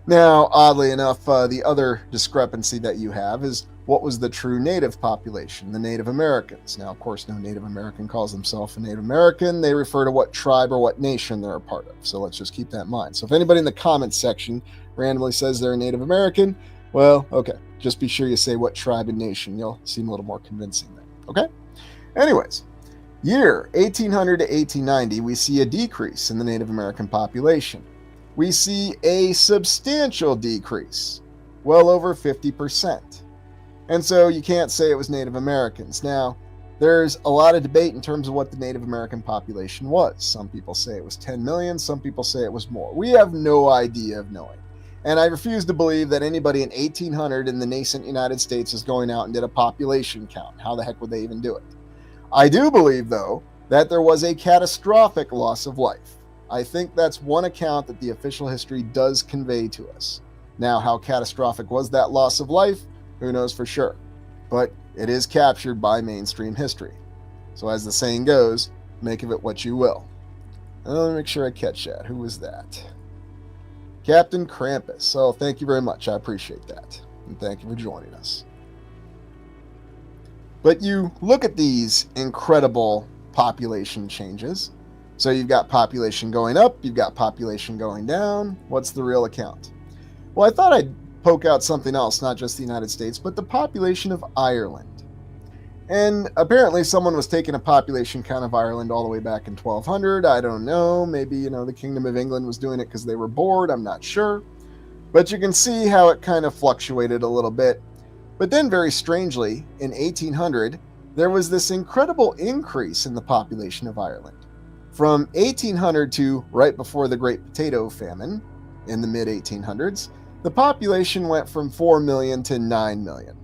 Now, oddly enough, the other discrepancy that you have is what was the true native population, the Native Americans. Now, of course, no Native American calls himself a Native American. They refer to what tribe or what nation they're a part of. So let's just keep that in mind. So if anybody in the comments section randomly says they're a Native American, well, okay, just be sure you say what tribe and nation. You'll seem a little more convincing then, okay? Anyways, year 1800 to 1890, we see a decrease in the Native American population. We see a substantial decrease, well over 50%. And so you can't say it was Native Americans. Now, there's a lot of debate in terms of what the Native American population was. Some people say it was 10 million, some people say it was more. We have no idea of knowing. And I refuse to believe that anybody in 1800 in the nascent United States is going out and did a population count. How the heck would they even do it? I do believe, though, that there was a catastrophic loss of life. I think that's one account that the official history does convey to us. Now, how catastrophic was that loss of life? Who knows for sure? But it is captured by mainstream history. So as the saying goes, make of it what you will. And let me make sure I catch that. Who was that? Captain Krampus. So thank you very much. I appreciate that. And thank you for joining us. But you look at these incredible population changes. So you've got population going up, you've got population going down. What's the real account? Well, I thought I'd poke out something else, not just the United States, but the population of Ireland. And apparently someone was taking a population count of Ireland all the way back in 1200. I don't know. Maybe, the Kingdom of England was doing it because they were bored. I'm not sure. But you can see how it kind of fluctuated a little bit. But then very strangely, in 1800, there was this incredible increase in the population of Ireland. From 1800 to right before the Great Potato Famine in the mid-1800s, the population went from 4 million to 9 million.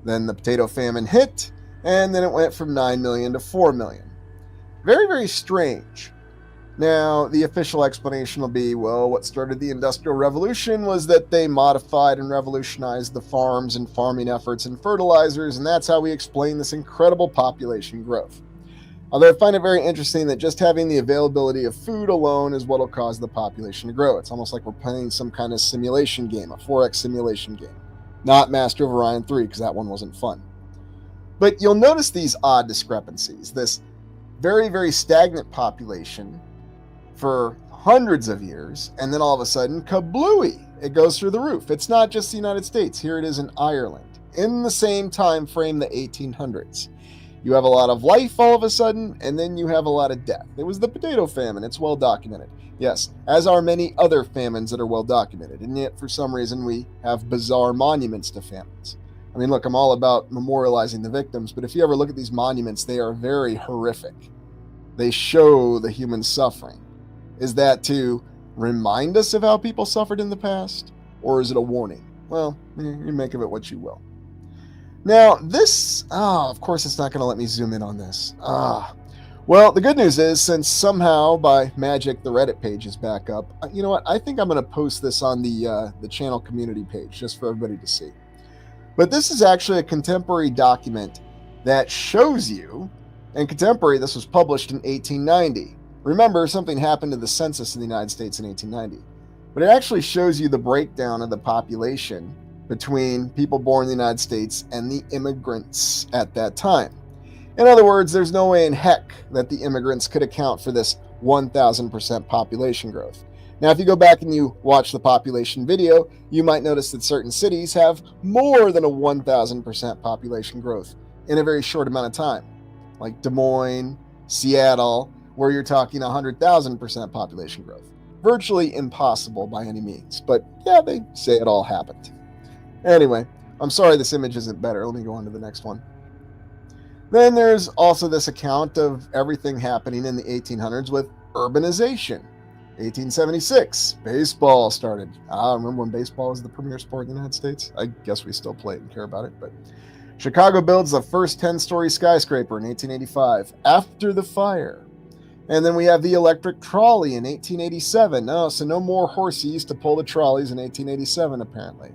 Then the potato famine hit, and then it went from 9 million to 4 million. Very, very strange. Now, the official explanation will be, well, what started the Industrial Revolution was that they modified and revolutionized the farms and farming efforts and fertilizers, and that's how we explain this incredible population growth. Although I find it very interesting that just having the availability of food alone is what will cause the population to grow. It's almost like we're playing some kind of simulation game, a 4X simulation game. Not Master of Orion 3, because that one wasn't fun. But you'll notice these odd discrepancies. This very, very stagnant population for hundreds of years, and then all of a sudden, kablooey, it goes through the roof. It's not just the United States. Here it is in Ireland, in the same time frame, the 1800s. You have a lot of life all of a sudden, and then you have a lot of death. It was the potato famine. It's well documented. Yes, as are many other famines that are well documented, and yet for some reason we have bizarre monuments to famines. I mean, look, I'm all about memorializing the victims, but if you ever look at these monuments, they are very horrific. They show the human suffering. Is that to remind us of how people suffered in the past? Or is it a warning? Well, you make of it what you will. Now, this, of course it's not going to let me zoom in on this. Well, the good news is, since somehow by magic the Reddit page is back up, you know what? I think I'm going to post this on the channel community page just for everybody to see. But this is actually a contemporary document that shows you, and contemporary, this was published in 1890. Remember, something happened to the census in the United States in 1890. But it actually shows you the breakdown of the population between people born in the United States and the immigrants at that time. In other words, there's no way in heck that the immigrants could account for this 1,000% population growth. Now, if you go back and you watch the population video, you might notice that certain cities have more than a 1,000% population growth in a very short amount of time, like Des Moines, Seattle, where you're talking 100,000% population growth. Virtually impossible by any means, but yeah, they say it all happened. Anyway, I'm sorry this image isn't better. Let me go on to the next one. Then there's also this account of everything happening in the 1800s with urbanization. 1876, baseball started. Remember when baseball was the premier sport in the United States? I guess we still play it and care about it, but Chicago builds the first 10-story skyscraper in 1885 after the fire. And then we have the electric trolley in 1887. So no more horses to pull the trolleys in 1887, apparently.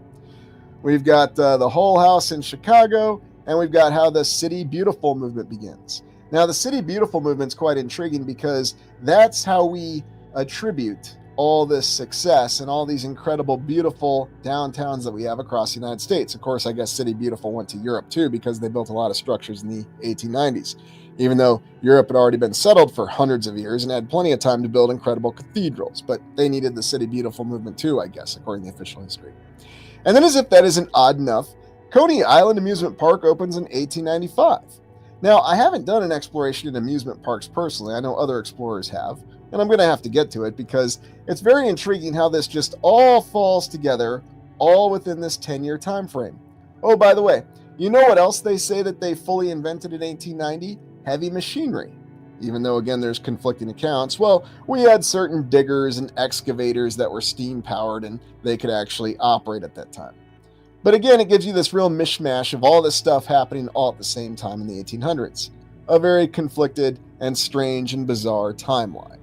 We've got the Whole House in Chicago, and we've got how the City Beautiful movement begins. Now, the City Beautiful movement is quite intriguing because that's how we attribute all this success and all these incredible, beautiful downtowns that we have across the United States. Of course, I guess City Beautiful went to Europe too because they built a lot of structures in the 1890s, even though Europe had already been settled for hundreds of years and had plenty of time to build incredible cathedrals. But they needed the City Beautiful movement too, I guess, according to the official history. And then, as if that isn't odd enough, Coney Island Amusement Park opens in 1895. Now, I haven't done an exploration in amusement parks personally. I know other explorers have, and I'm going to have to get to it because it's very intriguing how this just all falls together, all within this 10-year time frame. Oh, by the way, you know what else they say that they fully invented in 1890? Heavy machinery. Even though, again, there's conflicting accounts. Well, we had certain diggers and excavators that were steam-powered, and they could actually operate at that time. But again, it gives you this real mishmash of all this stuff happening all at the same time in the 1800s. A very conflicted and strange and bizarre timeline.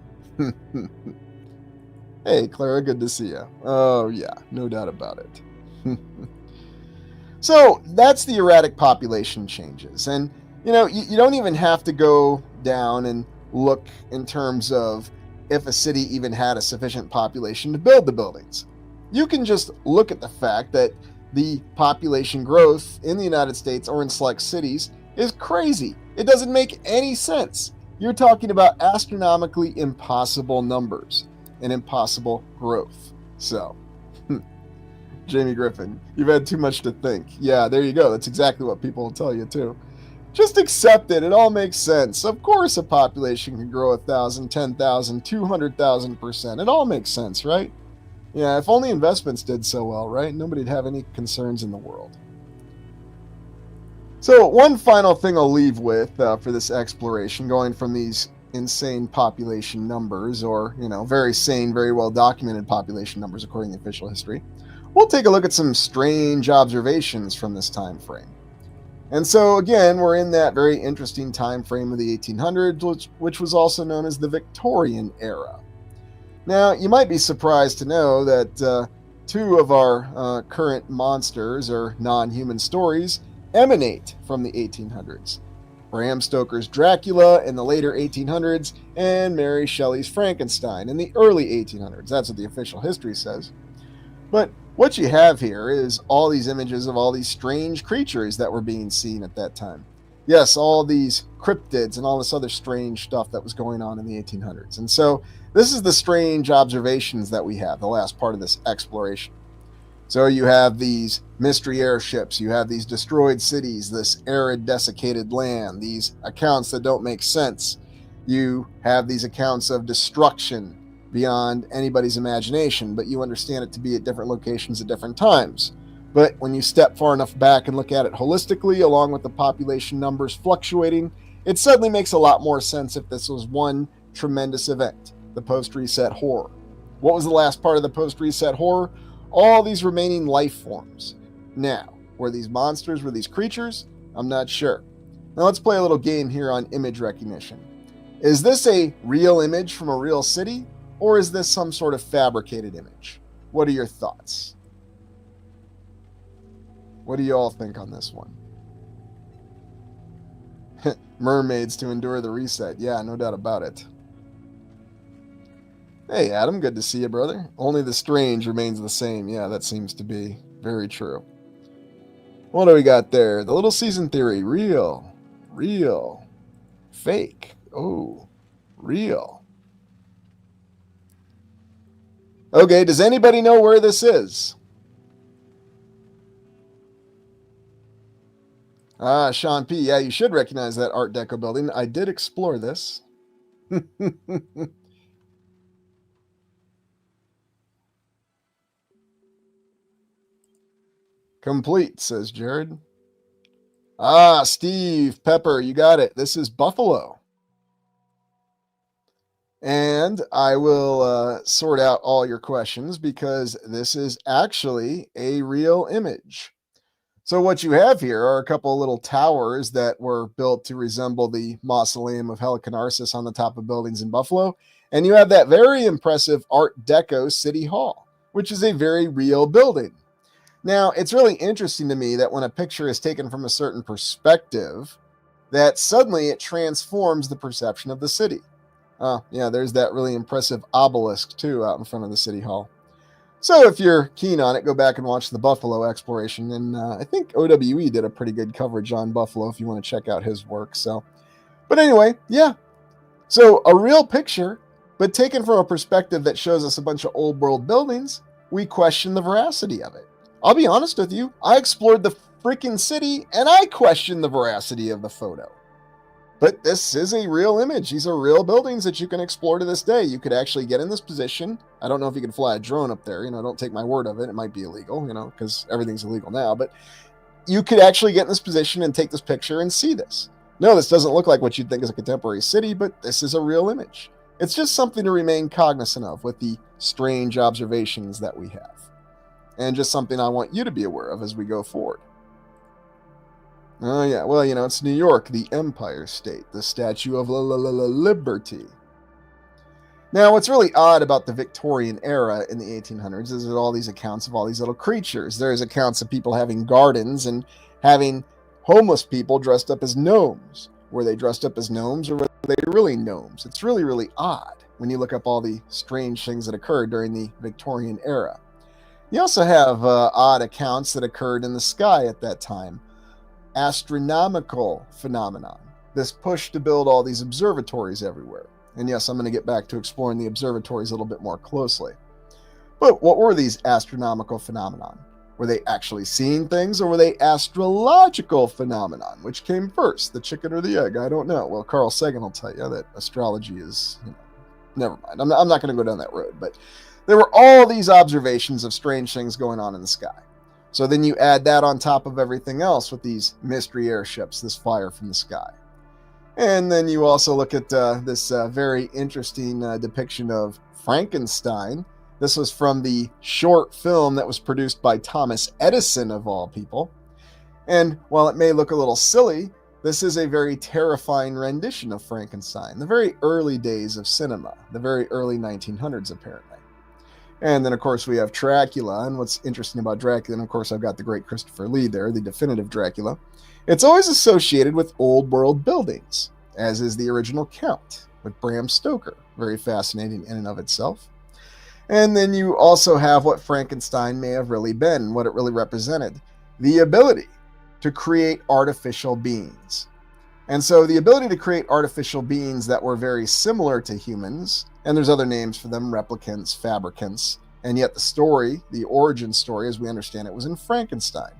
Hey, Clara, good to see you. Oh, yeah, no doubt about it. So that's the erratic population changes. And, you know, you don't even have to go down and look in terms of if a city even had a sufficient population to build the buildings. You can just look at the fact that the population growth in the United States or in select cities is crazy. It doesn't make any sense. You're talking about astronomically impossible numbers and impossible growth. So, Jamie Griffin, you've had too much to think. Yeah, there you go. That's exactly what people will tell you too. Just accept it. It all makes sense. Of course a population can grow 1,000, 10,000, 200,000%. It all makes sense, right? Yeah, if only investments did so well, right? Nobody'd have any concerns in the world. So one final thing I'll leave with for this exploration, going from these insane population numbers, or, you know, very sane, very well documented population numbers according to official history, we'll take a look at some strange observations from this time frame. And so again, we're in that very interesting time frame of the 1800s, which was also known as the Victorian era. Now, you might be surprised to know that two of our current monsters or non-human stories emanate from the 1800s. Bram Stoker's Dracula in the later 1800s and Mary Shelley's Frankenstein in the early 1800s. That's what the official history says. But what you have here is all these images of all these strange creatures that were being seen at that time. yes, all these cryptids and all this other strange stuff that was going on in the 1800s. And so this is the strange observations that we have, the last part of this exploration. So you have these mystery airships, you have these destroyed cities, this arid, desiccated land, these accounts that don't make sense. You have these accounts of destruction beyond anybody's imagination, but you understand it to be at different locations at different times. But when you step far enough back and look at it holistically, along with the population numbers fluctuating, it suddenly makes a lot more sense if this was one tremendous event, the post-reset horror. What was the last part of the post-reset horror? All these remaining life forms. Now, were these monsters, were these creatures? I'm not sure. Now let's play a little game here on image recognition. Is this a real image from a real city, or is this some sort of fabricated image? What are your thoughts? What do you all think on this one? Mermaids to endure the reset. Yeah, no doubt about it. Hey, Adam, good to see you, brother. Only the strange remains the same. Yeah, that seems to be very true. What do we got there? The little season theory. Real. Real. Fake. Oh, real. Okay, does anybody know where this is? Sean P. Yeah, you should recognize that Art Deco building. I did explore this. Complete, says Jared. Steve Pepper, you got it. This is Buffalo. And I will sort out all your questions because this is actually a real image. So what you have here are a couple of little towers that were built to resemble the mausoleum of Helicanarsis on the top of buildings in Buffalo. And you have that very impressive Art Deco City Hall, which is a very real building. Now, it's really interesting to me that when a picture is taken from a certain perspective, that suddenly it transforms the perception of the city. Yeah, there's that really impressive obelisk, too, out in front of the City Hall. So if you're keen on it, go back and watch the Buffalo exploration. And I think OWE did a pretty good coverage on Buffalo if you want to check out his work. But anyway, yeah. So a real picture, but taken from a perspective that shows us a bunch of old world buildings, we question the veracity of it. I'll be honest with you, I explored the freaking city and I questioned the veracity of the photo. But this is a real image. These are real buildings that you can explore to this day. You could actually get in this position. I don't know if you can fly a drone up there. Don't take my word of it. It might be illegal, because everything's illegal now. But you could actually get in this position and take this picture and see this. No, this doesn't look like what you'd think is a contemporary city, but this is a real image. It's just something to remain cognizant of with the strange observations that we have. And just something I want you to be aware of as we go forward. Oh, yeah. Well, it's New York, the Empire State, the Statue of Liberty. Now, what's really odd about the Victorian era in the 1800s is that all these accounts of all these little creatures. There's accounts of people having gardens and having homeless people dressed up as gnomes. Were they dressed up as gnomes or were they really gnomes? It's really, really odd when you look up all the strange things that occurred during the Victorian era. You also have odd accounts that occurred in the sky at that time. Astronomical phenomenon. This push to build all these observatories everywhere. And yes, I'm going to get back to exploring the observatories a little bit more closely. But what were these astronomical phenomenon? Were they actually seeing things, or were they astrological phenomenon? Which came first, the chicken or the egg? I don't know. Well, Carl Sagan will tell you that astrology is, never mind. I'm not going to go down that road. But there were all these observations of strange things going on in the sky. So then you add that on top of everything else with these mystery airships, this fire from the sky. And then you also look at this very interesting depiction of Frankenstein. This was from the short film that was produced by Thomas Edison, of all people. And while it may look a little silly, this is a very terrifying rendition of Frankenstein, the very early days of cinema, the very early 1900s, apparently. And then, of course, we have Dracula. And what's interesting about Dracula, and of course, I've got the great Christopher Lee there, the definitive Dracula. It's always associated with old world buildings, as is the original Count with Bram Stoker. Very fascinating in and of itself. And then you also have what Frankenstein may have really been, what it really represented. The ability to create artificial beings. And so the ability to create artificial beings that were very similar to humans, and there's other names for them, replicants, fabricants, and yet the story, the origin story as we understand it, was in Frankenstein.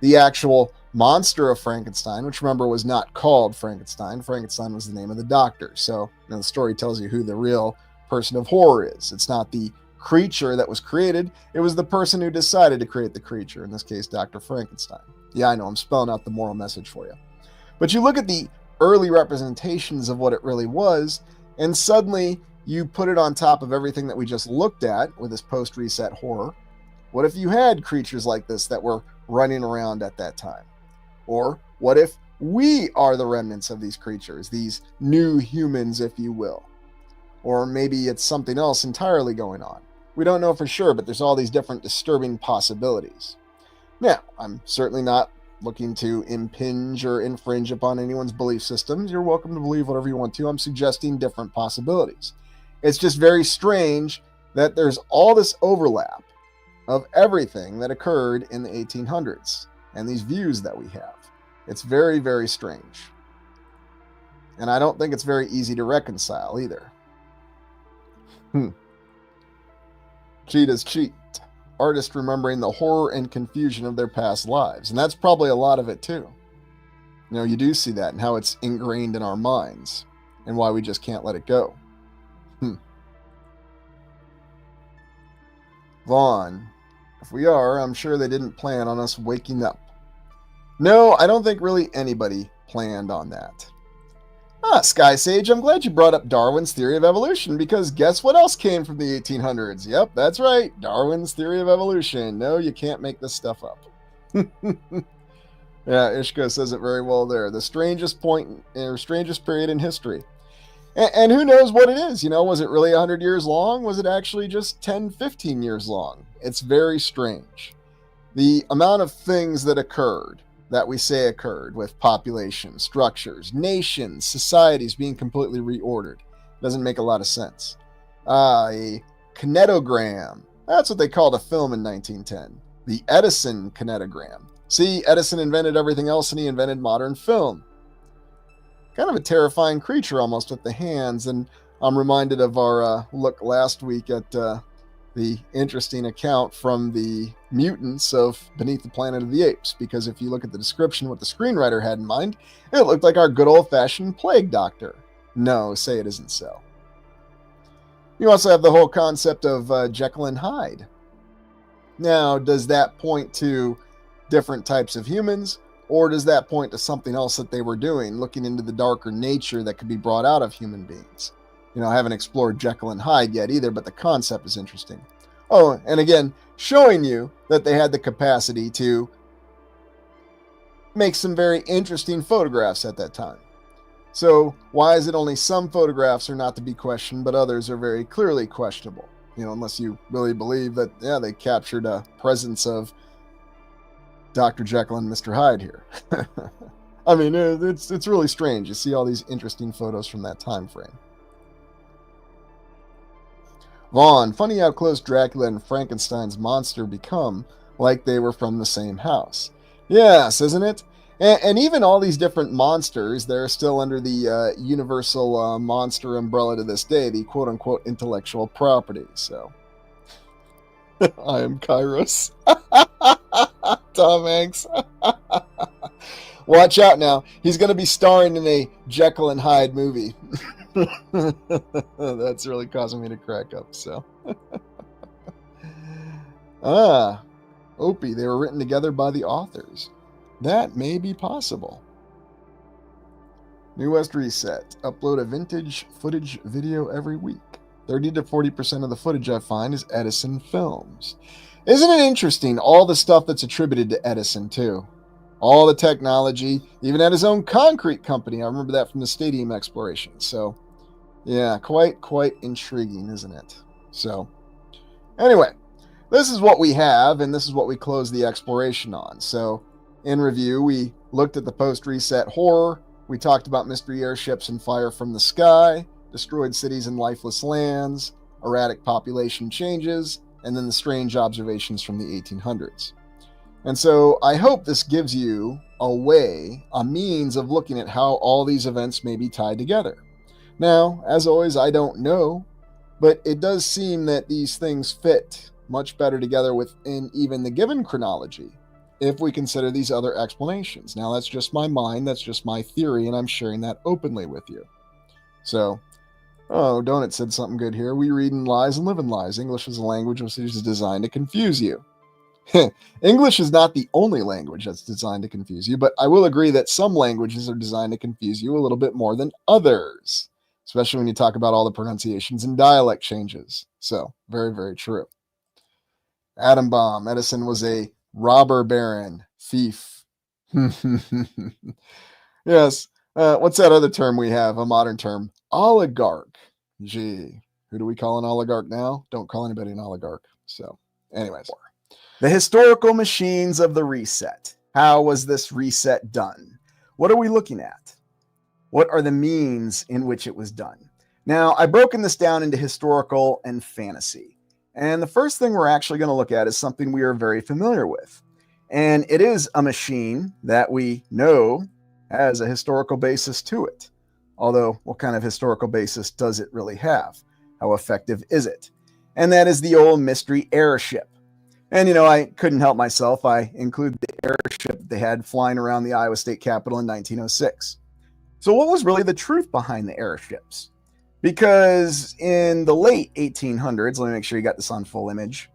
The actual monster of Frankenstein, which remember was not called Frankenstein. Frankenstein was the name of the doctor. So the story tells you who the real person of horror is. It's not the creature that was created, it was the person who decided to create the creature, in this case, Dr. Frankenstein. Yeah, I know, I'm spelling out the moral message for you. But you look at the early representations of what it really was, and suddenly you put it on top of everything that we just looked at with this post-reset horror. What if you had creatures like this that were running around at that time? Or what if we are the remnants of these creatures, these new humans, if you will? Or maybe it's something else entirely going on. We don't know for sure, but there's all these different disturbing possibilities. Now, I'm certainly not looking to impinge or infringe upon anyone's belief systems. You're welcome to believe whatever you want to. I'm suggesting different possibilities. It's just very strange that there's all this overlap of everything that occurred in the 1800s and these views that we have. It's very, very strange. And I don't think it's very easy to reconcile either. Cheetahs cheat. Artists remembering the horror and confusion of their past lives. And that's probably a lot of it too. You know, you do see that and how it's ingrained in our minds and why we just can't let it go. Vaughn, if we are, I'm sure they didn't plan on us waking up. No, I don't think really anybody planned on that. Sky Sage, I'm glad you brought up Darwin's theory of evolution, because guess what else came from the 1800s? Yep, that's right, Darwin's theory of evolution. No, you can't make this stuff up. Yeah, Ishka says it very well there. The strangest point, or strangest period in history. And who knows what it is? You know, was it really 100 years long? Was it actually just 10, 15 years long? It's very strange. The amount of things that occurred, that we say occurred with population, structures, nations, societies being completely reordered. Doesn't make a lot of sense. A kinetogram. That's what they called a film in 1910. The Edison kinetogram. See, Edison invented everything else and he invented modern film. Kind of a terrifying creature almost with the hands. And I'm reminded of our look last week at the interesting account from the mutants of Beneath the Planet of the Apes, because if you look at the description, what the screenwriter had in mind, it looked like our good old-fashioned plague doctor. No, say it isn't so. You also have the whole concept of Jekyll and Hyde. Now, does that point to different types of humans, or does that point to something else that they were doing, looking into the darker nature that could be brought out of human beings? You know, I haven't explored Jekyll and Hyde yet either, but the concept is interesting. Oh, and again, showing you that they had the capacity to make some very interesting photographs at that time. So why is it only some photographs are not to be questioned, but others are very clearly questionable? You know, unless you really believe that, yeah, they captured a presence of Dr. Jekyll and Mr. Hyde here. I mean, it's really strange. You see all these interesting photos from that time frame. Vaughn, funny how close Dracula and Frankenstein's monster become, like they were from the same house. Yes, isn't it? And even all these different monsters, they're still under the universal monster umbrella to this day, the quote-unquote intellectual property, so. I am Kairos. Tom Hanks. Watch out now. He's going to be starring in a Jekyll and Hyde movie. That's really causing me to crack up, so. Opie, they were written together by the authors. That may be possible. New West Reset. Upload a vintage footage video every week. 30 to 40% of the footage I find is Edison films. Isn't it interesting, all the stuff that's attributed to Edison, too? All the technology, even at his own concrete company. I remember that from the stadium exploration. So, yeah, quite intriguing, isn't it? So, anyway, this is what we have, and this is what we close the exploration on. So, in review, we looked at the post-reset horror. We talked about mystery airships and fire from the sky, destroyed cities and lifeless lands, erratic population changes, and then the strange observations from the 1800s. And so I hope this gives you a means of looking at how all these events may be tied together. Now, as always, I don't know, but it does seem that these things fit much better together within even the given chronology if we consider these other explanations. Now, that's just my mind, that's just my theory, and I'm sharing that openly with you. So, oh, Donut said something good here. We read in lies and live in lies. English is a language which is designed to confuse you. English is not the only language that's designed to confuse you, but I will agree that some languages are designed to confuse you a little bit more than others, especially when you talk about all the pronunciations and dialect changes. So, very, very true. Atom bomb. Edison was a robber baron, thief. Yes. What's that other term we have? A modern term. Oligarch. Gee, who do we call an oligarch now? Don't call anybody an oligarch. So, anyways. The historical machines of the reset. How was this reset done? What are we looking at? What are the means in which it was done? Now, I've broken this down into historical and fantasy. And the first thing we're actually going to look at is something we are very familiar with. And it is a machine that we know has a historical basis to it. Although, what kind of historical basis does it really have? How effective is it? And that is the old mystery airship. And, I couldn't help myself. I included the airship they had flying around the Iowa State Capitol in 1906. So what was really the truth behind the airships? Because in the late 1800s, let me make sure you got this on full image,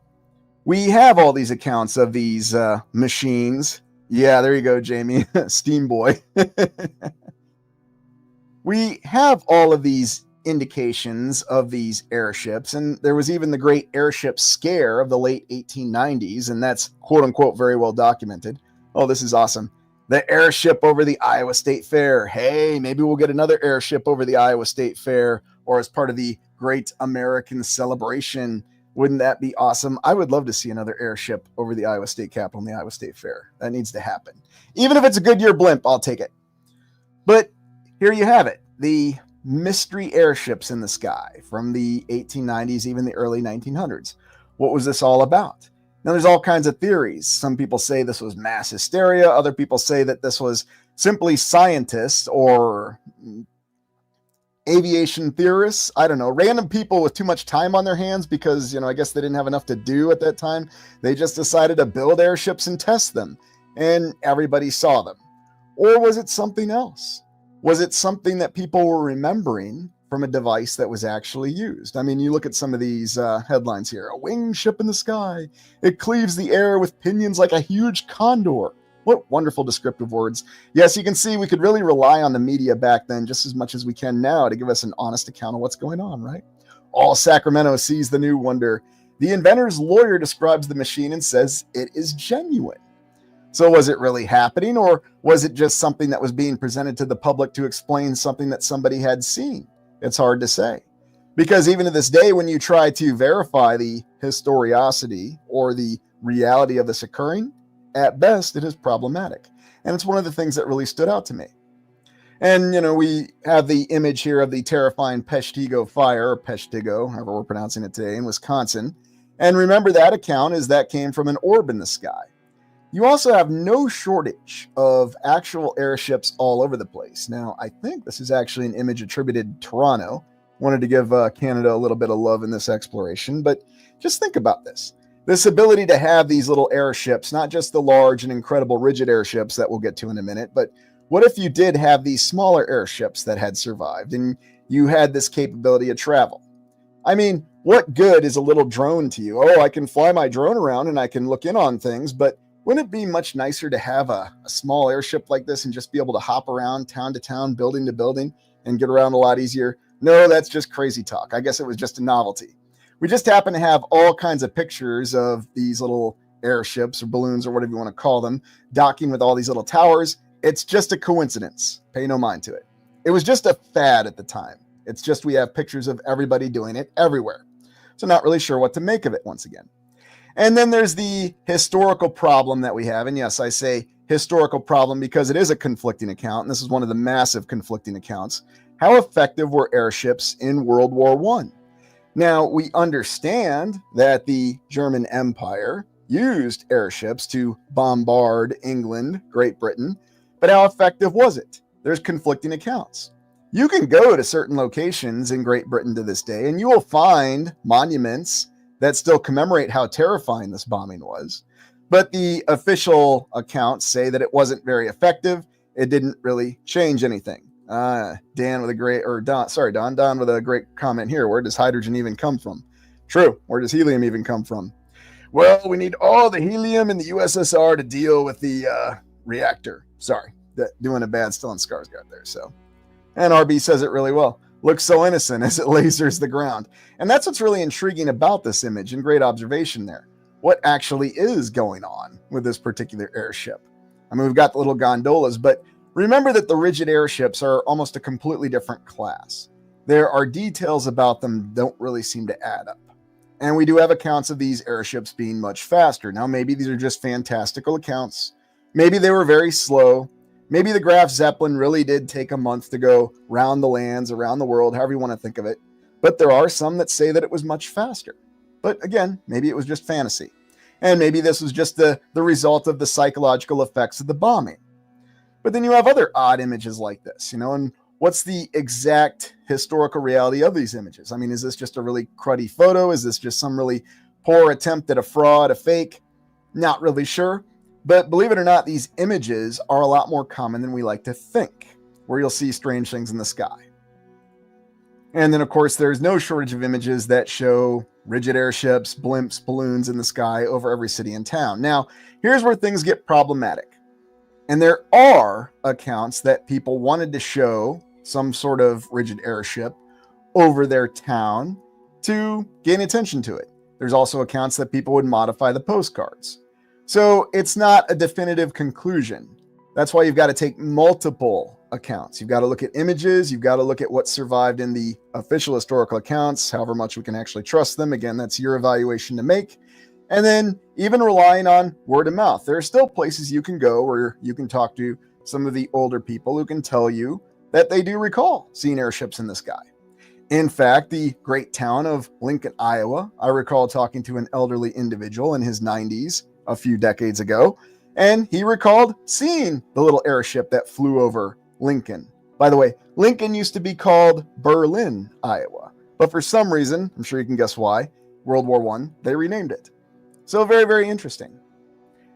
we have all these accounts of these machines. Yeah, there you go, Jamie. Steam Boy. We have all of these indications of these airships, and there was even the great airship scare of the late 1890s, and that's quote-unquote very well documented. Oh, this is awesome. The airship over the Iowa State Fair. Hey, maybe we'll get another airship over the Iowa State Fair, or as part of the Great American Celebration. Wouldn't that be awesome? I would love to see another airship over the Iowa State Capitol and the Iowa State Fair. That needs to happen. Even if it's a Goodyear blimp, I'll take it. But here you have it. The mystery airships in the sky from the 1890s, even the early 1900s. What was this all about? Now, there's all kinds of theories. Some people say this was mass hysteria. Other people say that this was simply scientists or aviation theorists. I don't know. Random people with too much time on their hands because, I guess they didn't have enough to do at that time. They just decided to build airships and test them, and everybody saw them. Or was it something else? Was it something that people were remembering from a device that was actually used? I mean, you look at some of these headlines here. A winged ship in the sky. It cleaves the air with pinions like a huge condor. What wonderful descriptive words. Yes, you can see we could really rely on the media back then just as much as we can now to give us an honest account of what's going on, right? All Sacramento sees the new wonder. The inventor's lawyer describes the machine and says it is genuine. So was it really happening, or was it just something that was being presented to the public to explain something that somebody had seen? It's hard to say. Because even to this day, when you try to verify the historicity or the reality of this occurring, at best, it is problematic. And it's one of the things that really stood out to me. And, we have the image here of the terrifying Peshtigo fire, or Peshtigo, however we're pronouncing it today, in Wisconsin. And remember, that account is that came from an orb in the sky. You also have no shortage of actual airships all over the place. Now, I think this is actually an image attributed to Toronto. Wanted to give Canada a little bit of love in this exploration, but just think about this. This ability to have these little airships, not just the large and incredible rigid airships that we'll get to in a minute, but what if you did have these smaller airships that had survived and you had this capability of travel? I mean, what good is a little drone to you? Oh, I can fly my drone around and I can look in on things, but wouldn't it be much nicer to have a small airship like this and just be able to hop around town to town, building to building, and get around a lot easier? No, that's just crazy talk. I guess it was just a novelty. We just happen to have all kinds of pictures of these little airships or balloons or whatever you want to call them, docking with all these little towers. It's just a coincidence. Pay no mind to it. It was just a fad at the time. It's just we have pictures of everybody doing it everywhere. So not really sure what to make of it once again. And then there's the historical problem that we have. And yes, I say historical problem because it is a conflicting account. And this is one of the massive conflicting accounts. How effective were airships in World War I? Now, we understand that the German Empire used airships to bombard England, Great Britain. But how effective was it? There's conflicting accounts. You can go to certain locations in Great Britain to this day, and you will find monuments that still commemorate how terrifying this bombing was. But the official accounts say that it wasn't very effective. It didn't really change anything. Dan with a great, or Don, sorry, Don with a great comment here. Where does hydrogen even come from? True. Where does helium even come from? Well, we need all the helium in the USSR to deal with the reactor. Sorry, doing a bad Stellan Skarsgård there. So, and RB says it really well. Looks so innocent as it lasers the ground. And that's what's really intriguing about this image, and great observation there. What actually is going on with this particular airship? I mean, we've got the little gondolas, but remember that the rigid airships are almost a completely different class. There are details about them that don't really seem to add up. And we do have accounts of these airships being much faster. Now, maybe these are just fantastical accounts. Maybe they were very slow. Maybe the Graf Zeppelin really did take a month to go round the lands, around the world, however you want to think of it. But there are some that say that it was much faster. But again, maybe it was just fantasy. And maybe this was just the result of the psychological effects of the bombing. But then you have other odd images like this, and what's the exact historical reality of these images? I mean, is this just a really cruddy photo? Is this just some really poor attempt at a fraud, a fake? Not really sure. But believe it or not, these images are a lot more common than we like to think, where you'll see strange things in the sky. And then, of course, there's no shortage of images that show rigid airships, blimps, balloons in the sky over every city and town. Now, here's where things get problematic. And there are accounts that people wanted to show some sort of rigid airship over their town to gain attention to it. There's also accounts that people would modify the postcards. So it's not a definitive conclusion. That's why you've got to take multiple accounts. You've got to look at images. You've got to look at what survived in the official historical accounts, however much we can actually trust them. Again, that's your evaluation to make. And then even relying on word of mouth. There are still places you can go where you can talk to some of the older people who can tell you that they do recall seeing airships in the sky. In fact, the great town of Lincoln, Iowa, I recall talking to an elderly individual in his 90s a few decades ago, and he recalled seeing the little airship that flew over Lincoln. By the way, Lincoln used to be called Berlin, Iowa, but for some reason, I'm sure you can guess why, World War I, they renamed it. So very, very interesting.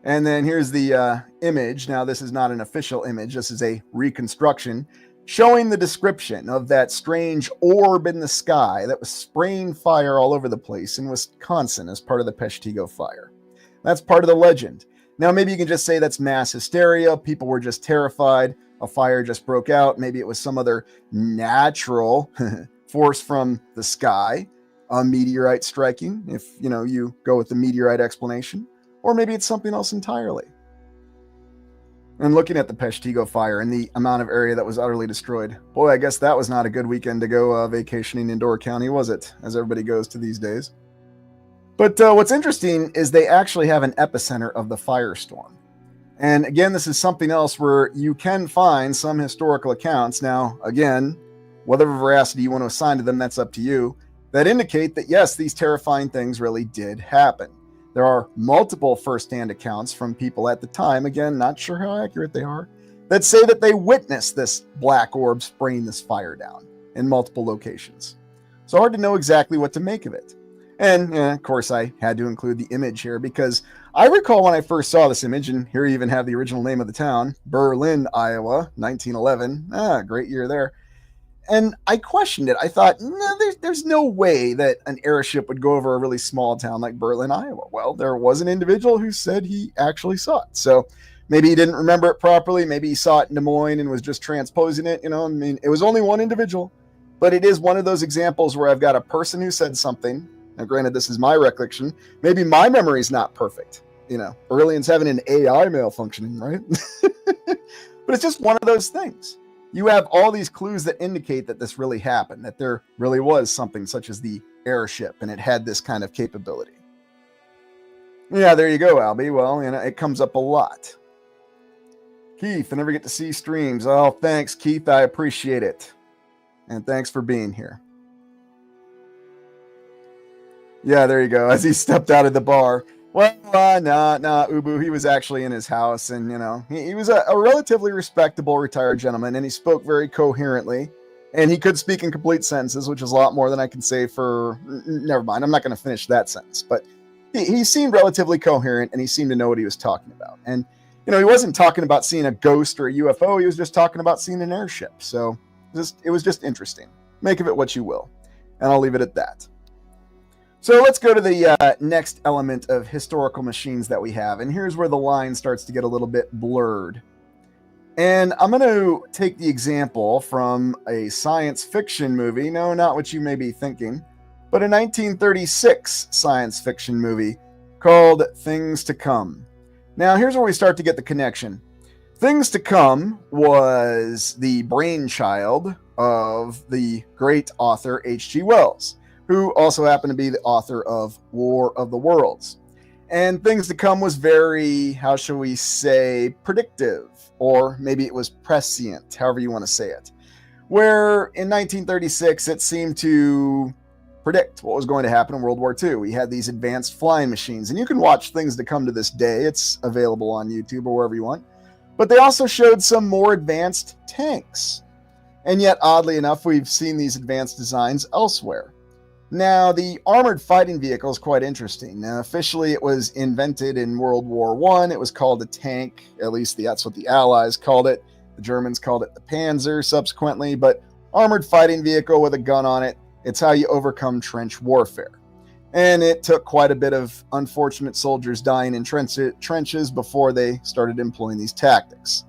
And then here's the image. Now, this is not an official image. This is a reconstruction showing the description of that strange orb in the sky that was spraying fire all over the place in Wisconsin as part of the Peshtigo fire. That's part of the legend. Now, maybe you can just say that's mass hysteria. People were just terrified. A fire just broke out. Maybe it was some other natural force from the sky. A meteorite striking, if you go with the meteorite explanation, or maybe it's something else entirely. And looking at the Peshtigo fire and the amount of area that was utterly destroyed, boy, I guess that was not a good weekend to go vacationing in Door County, was it? As everybody goes to these days. But what's interesting is they actually have an epicenter of the firestorm. And again, this is something else where you can find some historical accounts. Now, again, whatever veracity you want to assign to them, that's up to you, that indicate that, yes, these terrifying things really did happen. There are multiple first-hand accounts from people at the time, again, not sure how accurate they are, that say that they witnessed this black orb spraying this fire down in multiple locations. So hard to know exactly what to make of it. And, of course, I had to include the image here because I recall when I first saw this image, and here you even have the original name of the town, Berlin, Iowa, 1911. Great year there. And I questioned it. I thought, no, there's no way that an airship would go over a really small town like Berlin, Iowa. Well, there was an individual who said he actually saw it. So maybe he didn't remember it properly. Maybe he saw it in Des Moines and was just transposing it. I mean, it was only one individual, but it is one of those examples where I've got a person who said something. Now, granted, this is my recollection. Maybe my memory is not perfect. Beryllian's having an AI malfunctioning, right? But it's just one of those things. You have all these clues that indicate that this really happened, that there really was something such as the airship, and it had this kind of capability. Yeah, there you go, Albie. Well, it comes up a lot. Keith, I never get to see streams. Oh, thanks, Keith. I appreciate it. And thanks for being here. Yeah, there you go. As he stepped out of the bar. Well, nah, Ubu. He was actually in his house, and he was a relatively respectable retired gentleman, and he spoke very coherently, and he could speak in complete sentences, which is a lot more than I can say for. Never mind, I'm not going to finish that sentence, but he seemed relatively coherent, and he seemed to know what he was talking about, and he wasn't talking about seeing a ghost or a UFO. He was just talking about seeing an airship. So it was just interesting. Make of it what you will, and I'll leave it at that. So let's go to the next element of historical machines that we have. And here's where the line starts to get a little bit blurred. And I'm going to take the example from a science fiction movie. No, not what you may be thinking, but a 1936 science fiction movie called Things to Come. Now, here's where we start to get the connection. Things to Come was the brainchild of the great author H.G. Wells, who also happened to be the author of War of the Worlds. And Things to Come was very, how shall we say, predictive, or maybe it was prescient, however you want to say it. Where in 1936, it seemed to predict what was going to happen in World War II. We had these advanced flying machines, and you can watch Things to Come to this day. It's available on YouTube or wherever you want. But they also showed some more advanced tanks. And yet, oddly enough, we've seen these advanced designs elsewhere. Now, the armored fighting vehicle is quite interesting. Now, officially, it was invented in World War I. It was called a tank. At least that's what the Allies called it. The Germans called it the Panzer subsequently. But armored fighting vehicle with a gun on it, it's how you overcome trench warfare. And it took quite a bit of unfortunate soldiers dying in trenches before they started employing these tactics.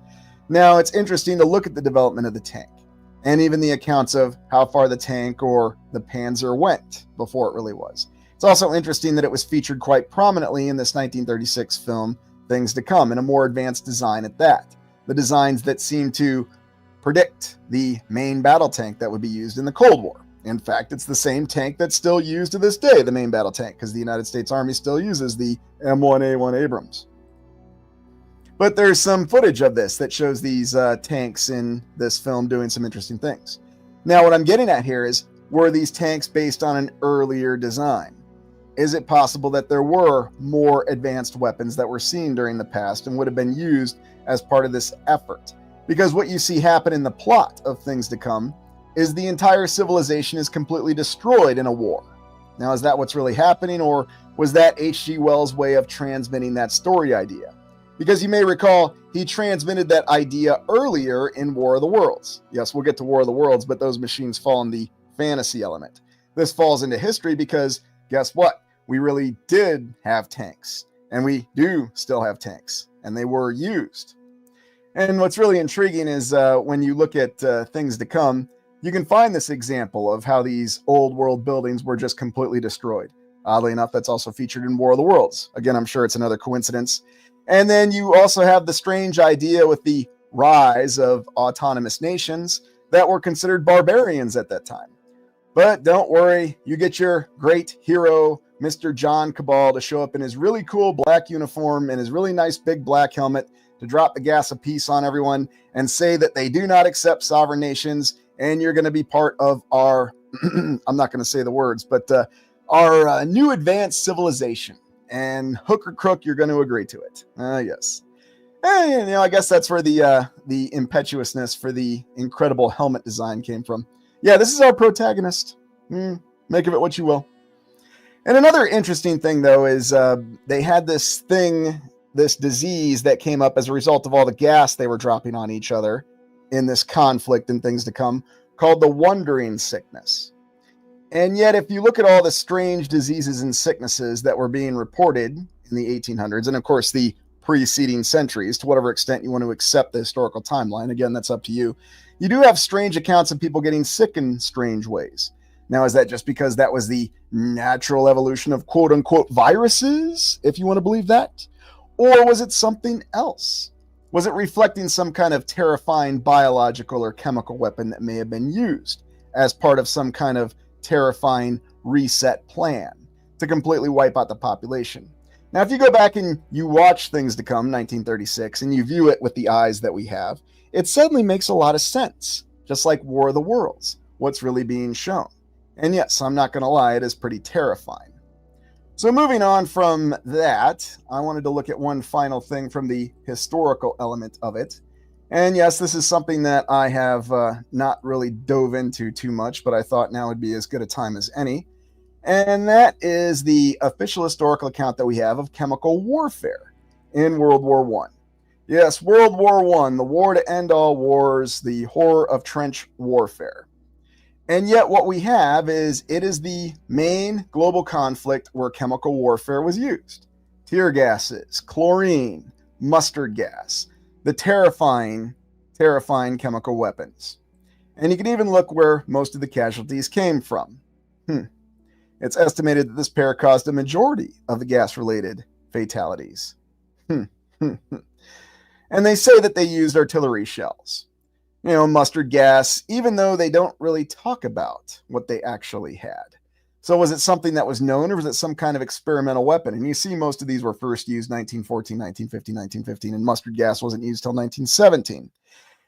Now, it's interesting to look at the development of the tank, and even the accounts of how far the tank or the Panzer went before it really was. It's also interesting that it was featured quite prominently in this 1936 film, Things to Come, in a more advanced design at that. The designs that seem to predict the main battle tank that would be used in the Cold War. In fact, it's the same tank that's still used to this day, the main battle tank, because the United States Army still uses the M1A1 Abrams. But there's some footage of this that shows these tanks in this film doing some interesting things. Now, what I'm getting at here is, were these tanks based on an earlier design? Is it possible that there were more advanced weapons that were seen during the past and would have been used as part of this effort? Because what you see happen in the plot of Things to Come is the entire civilization is completely destroyed in a war. Now, is that what's really happening, or was that H.G. Wells' way of transmitting that story idea? Because you may recall, he transmitted that idea earlier in War of the Worlds. Yes, we'll get to War of the Worlds, but those machines fall in the fantasy element. This falls into history because, guess what? We really did have tanks, and we do still have tanks, and they were used. And what's really intriguing is when you look at Things to Come, you can find this example of how these old world buildings were just completely destroyed. Oddly enough, that's also featured in War of the Worlds. Again, I'm sure it's another coincidence. And then you also have the strange idea with the rise of autonomous nations that were considered barbarians at that time. But don't worry, you get your great hero, Mr. John Cabal, to show up in his really cool black uniform and his really nice big black helmet to drop the gas of peace on everyone and say that they do not accept sovereign nations, and you're going to be part of our, I'm not going to say the words, but our new advanced civilization. And hook or crook, you're going to agree to it. Yes. And, I guess that's where the impetuousness for the incredible helmet design came from. Yeah, this is our protagonist. Make of it what you will. And another interesting thing, though, is they had this disease that came up as a result of all the gas they were dropping on each other in this conflict and Things to Come, called the Wandering Sickness. And yet, if you look at all the strange diseases and sicknesses that were being reported in the 1800s, and of course the preceding centuries, to whatever extent you want to accept the historical timeline, again, that's up to you, you do have strange accounts of people getting sick in strange ways. Now, is that just because that was the natural evolution of quote-unquote viruses, if you want to believe that? Or was it something else? Was it reflecting some kind of terrifying biological or chemical weapon that may have been used as part of some kind of terrifying reset plan to completely wipe out the population? Now, if you go back and you watch Things to Come, 1936, and you view it with the eyes that we have, it suddenly makes a lot of sense, just like War of the Worlds, what's really being shown. And yes, I'm not going to lie, it is pretty terrifying. So moving on from that, I wanted to look at one final thing from the historical element of it. And yes, this is something that I have not really dove into too much, but I thought now would be as good a time as any. And that is the official historical account that we have of chemical warfare in World War One. Yes, World War One, the war to end all wars, the horror of trench warfare. And yet, what we have is it is the main global conflict where chemical warfare was used. Tear gases, chlorine, mustard gas, the terrifying chemical weapons. And you can even look where most of the casualties came from. It's estimated that this pair caused a majority of the gas-related fatalities. And they say that they used artillery shells. Mustard gas, even though they don't really talk about what they actually had. So was it something that was known, or was it some kind of experimental weapon? And you see most of these were first used 1914, 1915, 1915, and mustard gas wasn't used till 1917.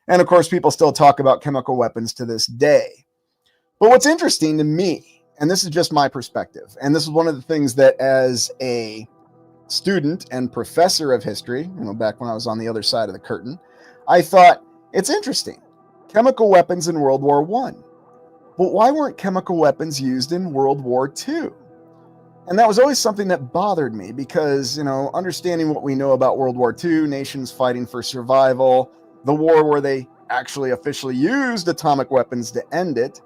And of course, people still talk about chemical weapons to this day. But what's interesting to me, and this is just my perspective, and this is one of the things that as a student and professor of history, back when I was on the other side of the curtain, I thought, it's interesting. Chemical weapons in World War I. But why weren't chemical weapons used in World War II? And that was always something that bothered me because, understanding what we know about World War II, nations fighting for survival, the war where they actually officially used atomic weapons to end it,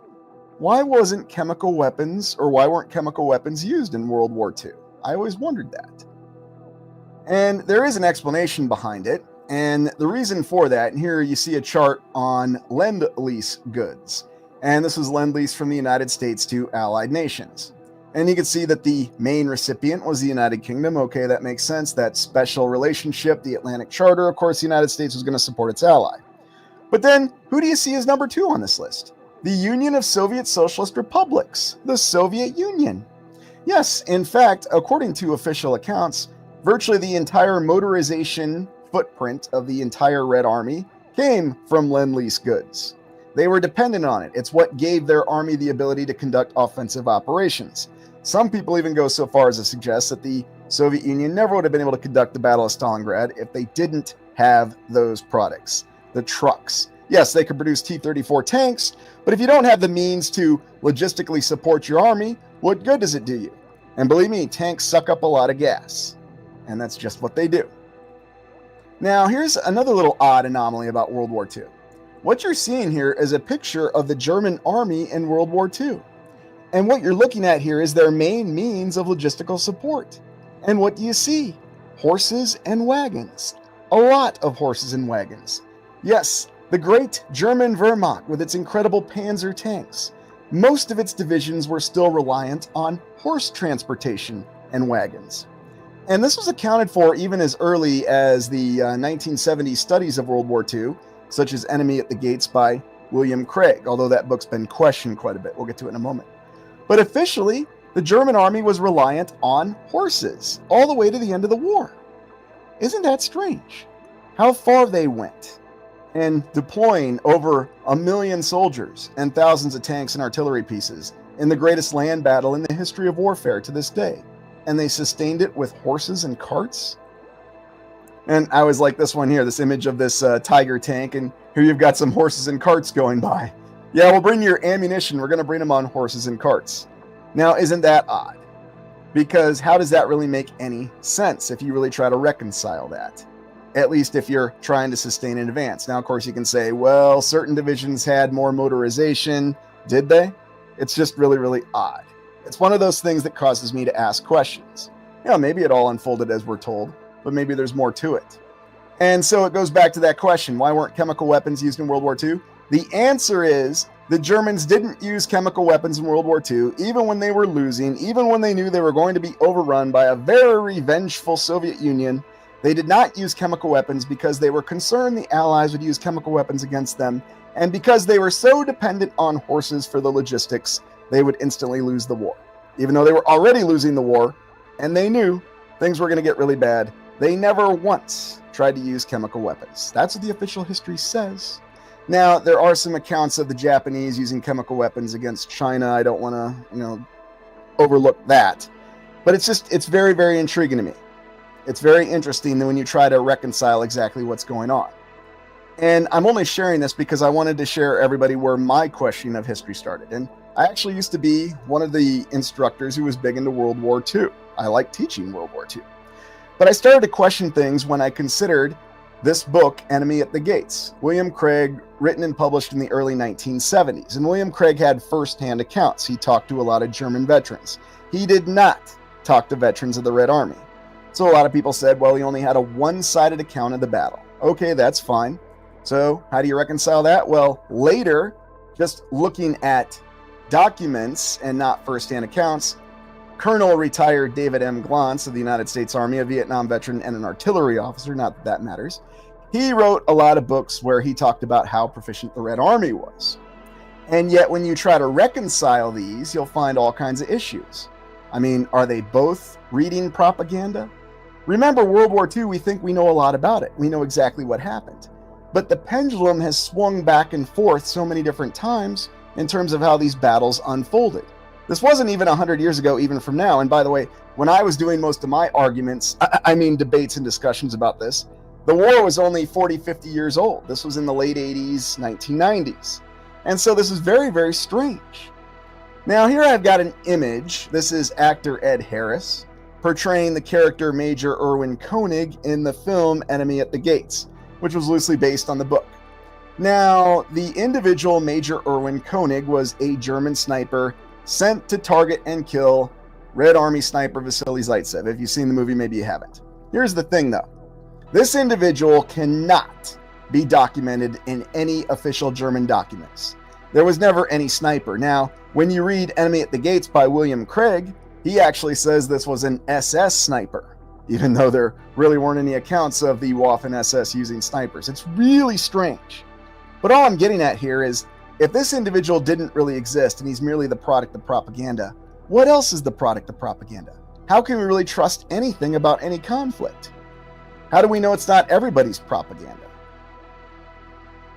why weren't chemical weapons used in World War II? I always wondered that. And there is an explanation behind it. And the reason for that, and here you see a chart on Lend-Lease goods. And this was Lend-Lease from the United States to allied nations. And you can see that the main recipient was the United Kingdom. Okay, that makes sense. That special relationship, the Atlantic Charter, of course, the United States was going to support its ally. But then, who do you see as number 2 on this list? The Union of Soviet Socialist Republics, the Soviet Union. Yes, in fact, according to official accounts, virtually the entire motorization footprint of the entire Red Army came from Lend-Lease goods. They were dependent on it. It's what gave their army the ability to conduct offensive operations. Some people even go so far as to suggest that the Soviet Union never would have been able to conduct the Battle of Stalingrad if they didn't have those products, the trucks. Yes, they could produce T-34 tanks, but if you don't have the means to logistically support your army, what good does it do you? And believe me, tanks suck up a lot of gas. And that's just what they do. Now, here's another little odd anomaly about World War II. What you're seeing here is a picture of the German army in World War II. And what you're looking at here is their main means of logistical support. And what do you see? Horses and wagons. A lot of horses and wagons. Yes, the great German Wehrmacht with its incredible Panzer tanks. Most of its divisions were still reliant on horse transportation and wagons. And this was accounted for even as early as the 1970 studies of World War II, such as Enemy at the Gates by William Craig, although that book's been questioned quite a bit. We'll get to it in a moment. But officially, the German army was reliant on horses all the way to the end of the war. Isn't that strange? How far they went in deploying over 1 million soldiers and thousands of tanks and artillery pieces in the greatest land battle in the history of warfare to this day. And they sustained it with horses and carts. And I always like this one here, this image of this Tiger tank, and here you've got some horses and carts going by. Yeah, we'll bring your ammunition. We're going to bring them on horses and carts. Now, isn't that odd? Because how does that really make any sense if you really try to reconcile that? At least if you're trying to sustain an advance. Now, of course, you can say, well, certain divisions had more motorization. Did they? It's just really, really odd. It's one of those things that causes me to ask questions. Maybe it all unfolded as we're told, but maybe there's more to it. And so it goes back to that question, why weren't chemical weapons used in World War II? The answer is the Germans didn't use chemical weapons in World War II, even when they were losing, even when they knew they were going to be overrun by a very vengeful Soviet Union. They did not use chemical weapons because they were concerned the Allies would use chemical weapons against them, and because they were so dependent on horses for the logistics, they would instantly lose the war. Even though they were already losing the war, and they knew things were going to get really bad, they never once tried to use chemical weapons. That's what the official history says. Now, there are some accounts of the Japanese using chemical weapons against China. I don't want to, overlook that. But it's very, very intriguing to me. It's very interesting when you try to reconcile exactly what's going on. And I'm only sharing this because I wanted to share everybody where my questioning of history started. And I actually used to be one of the instructors who was big into World War II. I like teaching World War II. But I started to question things when I considered this book, Enemy at the Gates. William Craig, written and published in the early 1970s. And William Craig had firsthand accounts. He talked to a lot of German veterans. He did not talk to veterans of the Red Army. So a lot of people said, well, he only had a one-sided account of the battle. Okay, that's fine. So how do you reconcile that? Well, later, just looking at documents and not firsthand accounts, Colonel retired David M. Glantz of the United States Army, a Vietnam veteran and an artillery officer, not that that matters. He wrote a lot of books where he talked about how proficient the Red Army was. And yet when you try to reconcile these, you'll find all kinds of issues. I mean, are they both reading propaganda? Remember, World War II, we think we know a lot about it. We know exactly what happened. But the pendulum has swung back and forth so many different times in terms of how these battles unfolded. This wasn't even 100 years ago, even from now. And by the way, when I was doing most of my arguments, I mean debates and discussions about this, the war was only 40, 50 years old. This was in the late 80s, 1990s. And so this is very, very strange. Now here I've got an image. This is actor Ed Harris portraying the character Major Erwin Koenig in the film Enemy at the Gates, which was loosely based on the book. Now, the individual Major Erwin Koenig was a German sniper sent to target and kill Red Army sniper Vasily Zaitsev. If you've seen the movie, maybe you haven't. Here's the thing, though. This individual cannot be documented in any official German documents. There was never any sniper. Now, when you read Enemy at the Gates by William Craig, he actually says this was an SS sniper, even though there really weren't any accounts of the Waffen SS using snipers. It's really strange. But all I'm getting at here is, if this individual didn't really exist and he's merely the product of propaganda, what else is the product of propaganda? How can we really trust anything about any conflict? How do we know it's not everybody's propaganda?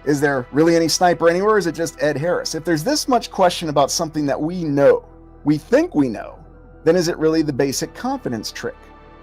Is there really any sniper anywhere, or is it just Ed Harris? If there's this much question about something that we know, we think we know, then is it really the basic confidence trick?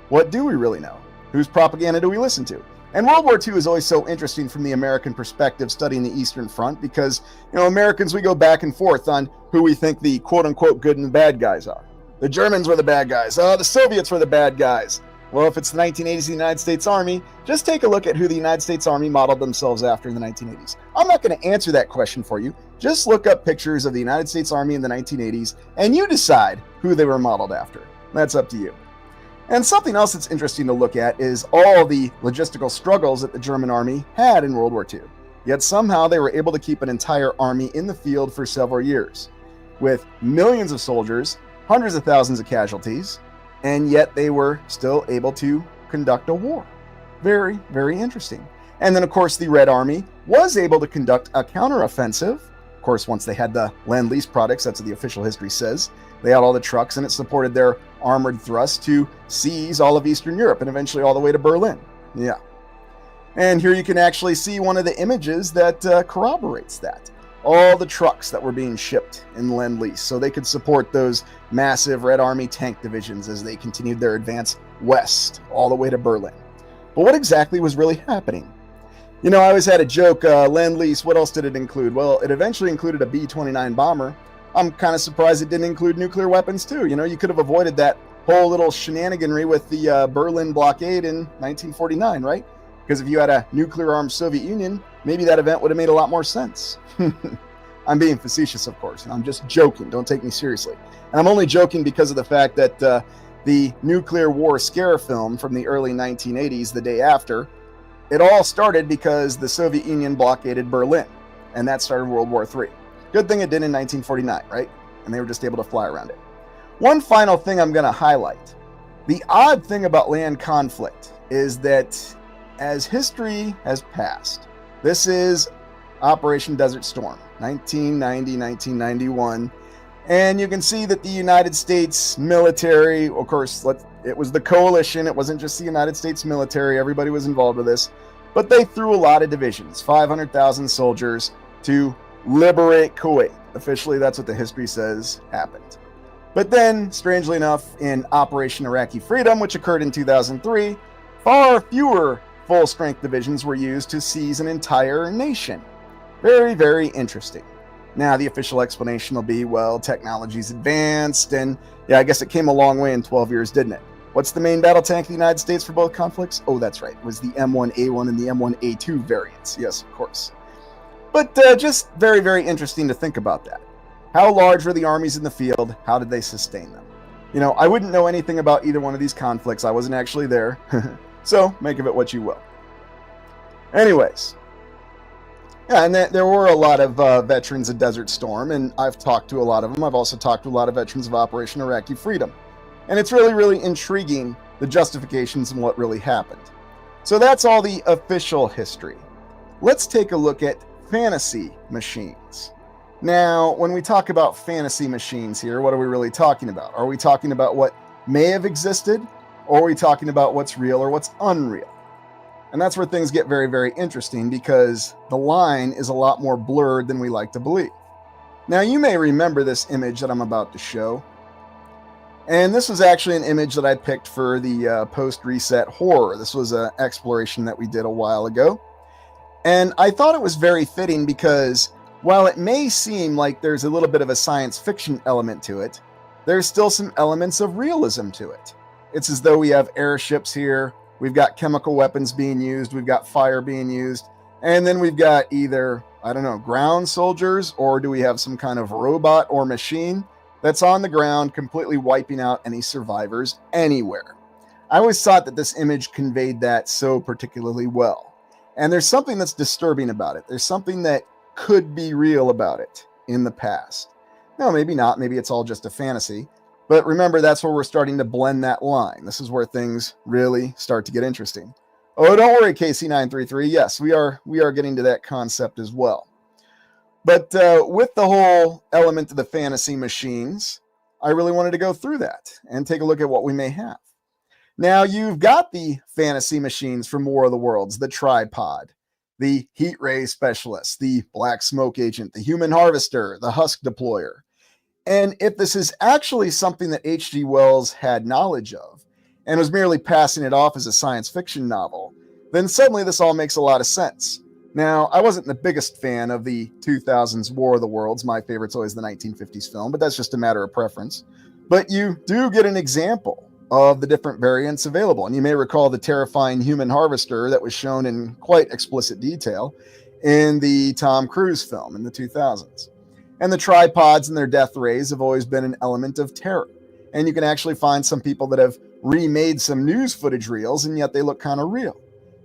What do we really know? Whose propaganda do we listen to? And World War II is always so interesting from the American perspective, studying the Eastern Front, because, Americans, we go back and forth on who we think the quote-unquote good and the bad guys are. The Germans were the bad guys. The Soviets were the bad guys. Well, if it's the 1980s, the United States Army, just take a look at who the United States Army modeled themselves after in the 1980s. I'm not going to answer that question for you. Just look up pictures of the United States Army in the 1980s, and you decide who they were modeled after. That's up to you. And something else that's interesting to look at is all the logistical struggles that the German army had in World War II. Yet somehow they were able to keep an entire army in the field for several years, with millions of soldiers, hundreds of thousands of casualties, and yet they were still able to conduct a war. Very, very interesting. And then, of course, the Red Army was able to conduct a counteroffensive. Of course, once they had the Lend-Lease products, that's what the official history says. They had all the trucks, and it supported their armored thrust to seize all of Eastern Europe and eventually all the way to Berlin. Yeah. And here you can actually see one of the images that corroborates that. All the trucks that were being shipped in Lend-Lease so they could support those massive Red Army tank divisions as they continued their advance west all the way to Berlin. But what exactly was really happening? I always had a joke, Lend-Lease, what else did it include? Well, it eventually included a B-29 bomber. I'm kind of surprised it didn't include nuclear weapons too. You could have avoided that whole little shenaniganry with the Berlin blockade in 1949, right? Because if you had a nuclear-armed Soviet Union, maybe that event would have made a lot more sense. I'm being facetious, of course, and I'm just joking. Don't take me seriously. And I'm only joking because of the fact that the nuclear war scare film from the early 1980s, The Day After, it all started because the Soviet Union blockaded Berlin, and that started World War III. Good thing it did in 1949, right? And they were just able to fly around it. One final thing I'm going to highlight. The odd thing about land conflict is that as history has passed, this is Operation Desert Storm, 1990, 1991. And you can see that the United States military, of course, it was the coalition. It wasn't just the United States military. Everybody was involved with this. But they threw a lot of divisions, 500,000 soldiers, to liberate Kuwait. Officially, that's what the history says happened. But then, strangely enough, in Operation Iraqi Freedom, which occurred in 2003, far fewer full-strength divisions were used to seize an entire nation. Very, very interesting. Now, the official explanation will be, well, technology's advanced, and yeah, I guess it came a long way in 12 years, didn't it? What's the main battle tank of the United States for both conflicts? Oh, that's right. It was the M1A1 and the M1A2 variants. Yes, of course. But just very, very interesting to think about that. How large were the armies in the field? How did they sustain them? You know, I wouldn't know anything about either one of these conflicts. I wasn't actually there. So, make of it what you will. Anyways. Yeah, and there were a lot of veterans of Desert Storm, and I've talked to a lot of them. I've also talked to a lot of veterans of Operation Iraqi Freedom. And it's really, really intriguing, the justifications and what really happened. So that's all the official history. Let's take a look at fantasy machines. Now, when we talk about fantasy machines here, what are we really talking about? Are we talking about what may have existed, or are we talking about what's real or what's unreal? And that's where things get very, very interesting, because the line is a lot more blurred than we like to believe. Now, you may remember this image that I'm about to show. And this was actually an image that I picked for the post-reset horror. This was an exploration that we did a while ago. And I thought it was very fitting because while it may seem like there's a little bit of a science fiction element to it, there's still some elements of realism to it. It's as though we have airships here, we've got chemical weapons being used, we've got fire being used, and then we've got either, I don't know, ground soldiers, or do we have some kind of robot or machine that's on the ground completely wiping out any survivors anywhere. I always thought that this image conveyed that so particularly well. And there's something that's disturbing about it. There's something that could be real about it in the past. No, maybe not. Maybe it's all just a fantasy. But remember, that's where we're starting to blend that line. This is where things really start to get interesting. Oh, don't worry, KC933. Yes, we are getting to that concept as well. But with the whole element of the fantasy machines, I really wanted to go through that and take a look at what we may have. Now, you've got the fantasy machines from War of the Worlds, the tripod, the heat ray specialist, the black smoke agent, the human harvester, the husk deployer. And if this is actually something that H.G. Wells had knowledge of and was merely passing it off as a science fiction novel, then suddenly this all makes a lot of sense. Now, I wasn't the biggest fan of the 2000s War of the Worlds. My favorite's always the 1950s film, but that's just a matter of preference. But you do get an example of the different variants available. And you may recall the terrifying human harvester that was shown in quite explicit detail in the Tom Cruise film in the 2000s. And the tripods and their death rays have always been an element of terror. And you can actually find some people that have remade some news footage reels, and yet they look kind of real.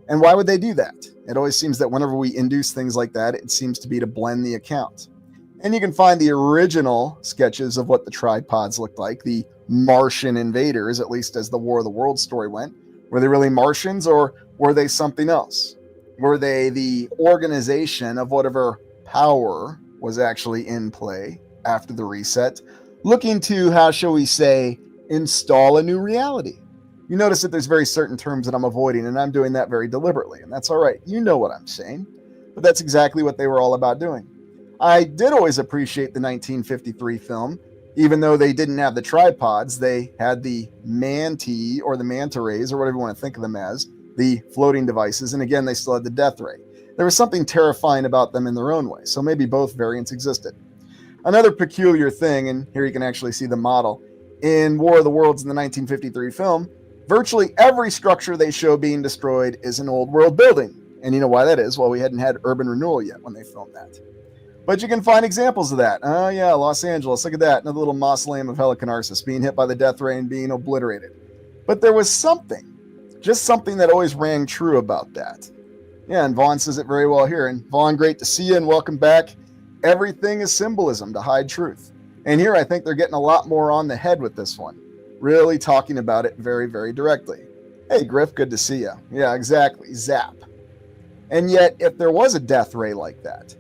And why would they do that? It always seems that whenever we induce things like that, it seems to be to blend the account. And you can find the original sketches of what the tripods looked like, the Martian invaders, at least as the War of the Worlds story went. Were they really Martians, or were they something else? Were they the organization of whatever power was actually in play after the reset, looking to, how shall we say, install a new reality? You notice that there's very certain terms that I'm avoiding, and I'm doing that very deliberately, and that's all right. You know what I'm saying. But that's exactly what they were all about doing. I did always appreciate the 1953 film. Even though they didn't have the tripods, they had the Manti, or the manta rays, or whatever you want to think of them as, the floating devices, and again, they still had the death ray. There was something terrifying about them in their own way, so maybe both variants existed. Another peculiar thing, and here you can actually see the model, in War of the Worlds in the 1953 film, virtually every structure they show being destroyed is an old world building. And you know why that is? Well, we hadn't had urban renewal yet when they filmed that. But you can find examples of that. Oh yeah, Los Angeles, look at that. Another little mausoleum of Helicanarsis being hit by the death ray and being obliterated. But there was something, just something that always rang true about that. Yeah, and Vaughn says it very well here. And Vaughn, great to see you and welcome back. Everything is symbolism to hide truth. And here I think they're getting a lot more on the head with this one. Really talking about it very, very directly. Hey, Griff, good to see you. Yeah, exactly. Zap. And yet, if there was a death ray like that,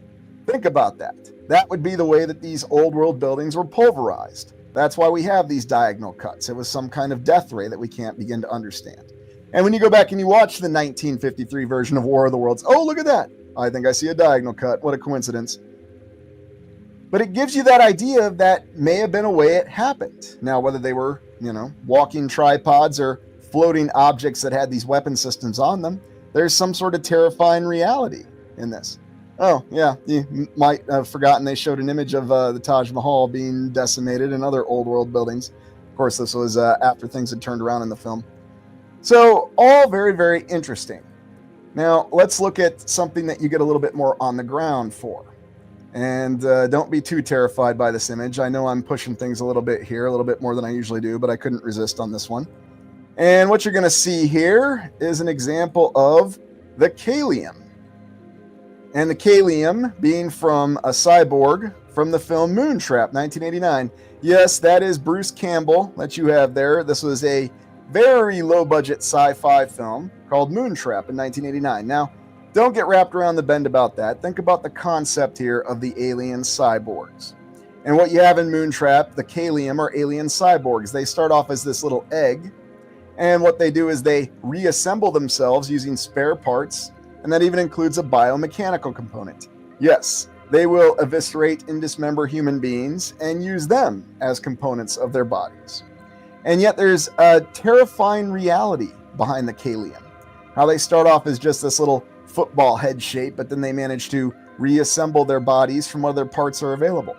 think about that. That would be the way that these old world buildings were pulverized. That's why we have these diagonal cuts. It was some kind of death ray that we can't begin to understand. And when you go back and you watch the 1953 version of War of the Worlds, oh, look at that. I think I see a diagonal cut. What a coincidence. But it gives you that idea of that may have been a way it happened. Now, whether they were, walking tripods or floating objects that had these weapon systems on them, there's some sort of terrifying reality in this. Oh, yeah, you might have forgotten they showed an image of the Taj Mahal being decimated and other old world buildings. Of course, this was after things had turned around in the film. So, all very, very interesting. Now, let's look at something that you get a little bit more on the ground for. And don't be too terrified by this image. I know I'm pushing things a little bit here, a little bit more than I usually do, but I couldn't resist on this one. And what you're going to see here is an example of the Kalium. And the Kalium being from a cyborg from the film Moontrap, 1989. Yes, that is Bruce Campbell that you have there. This was a very low-budget sci-fi film called Moontrap in 1989. Now, don't get wrapped around the bend about that. Think about the concept here of the alien cyborgs. And what you have in Moontrap, the Kalium are alien cyborgs. They start off as this little egg, and what they do is they reassemble themselves using spare parts, and that even includes a biomechanical component. Yes, they will eviscerate and dismember human beings and use them as components of their bodies. And yet there's a terrifying reality behind the Kalium. How they start off as just this little football head shape, but then they manage to reassemble their bodies from what other parts are available.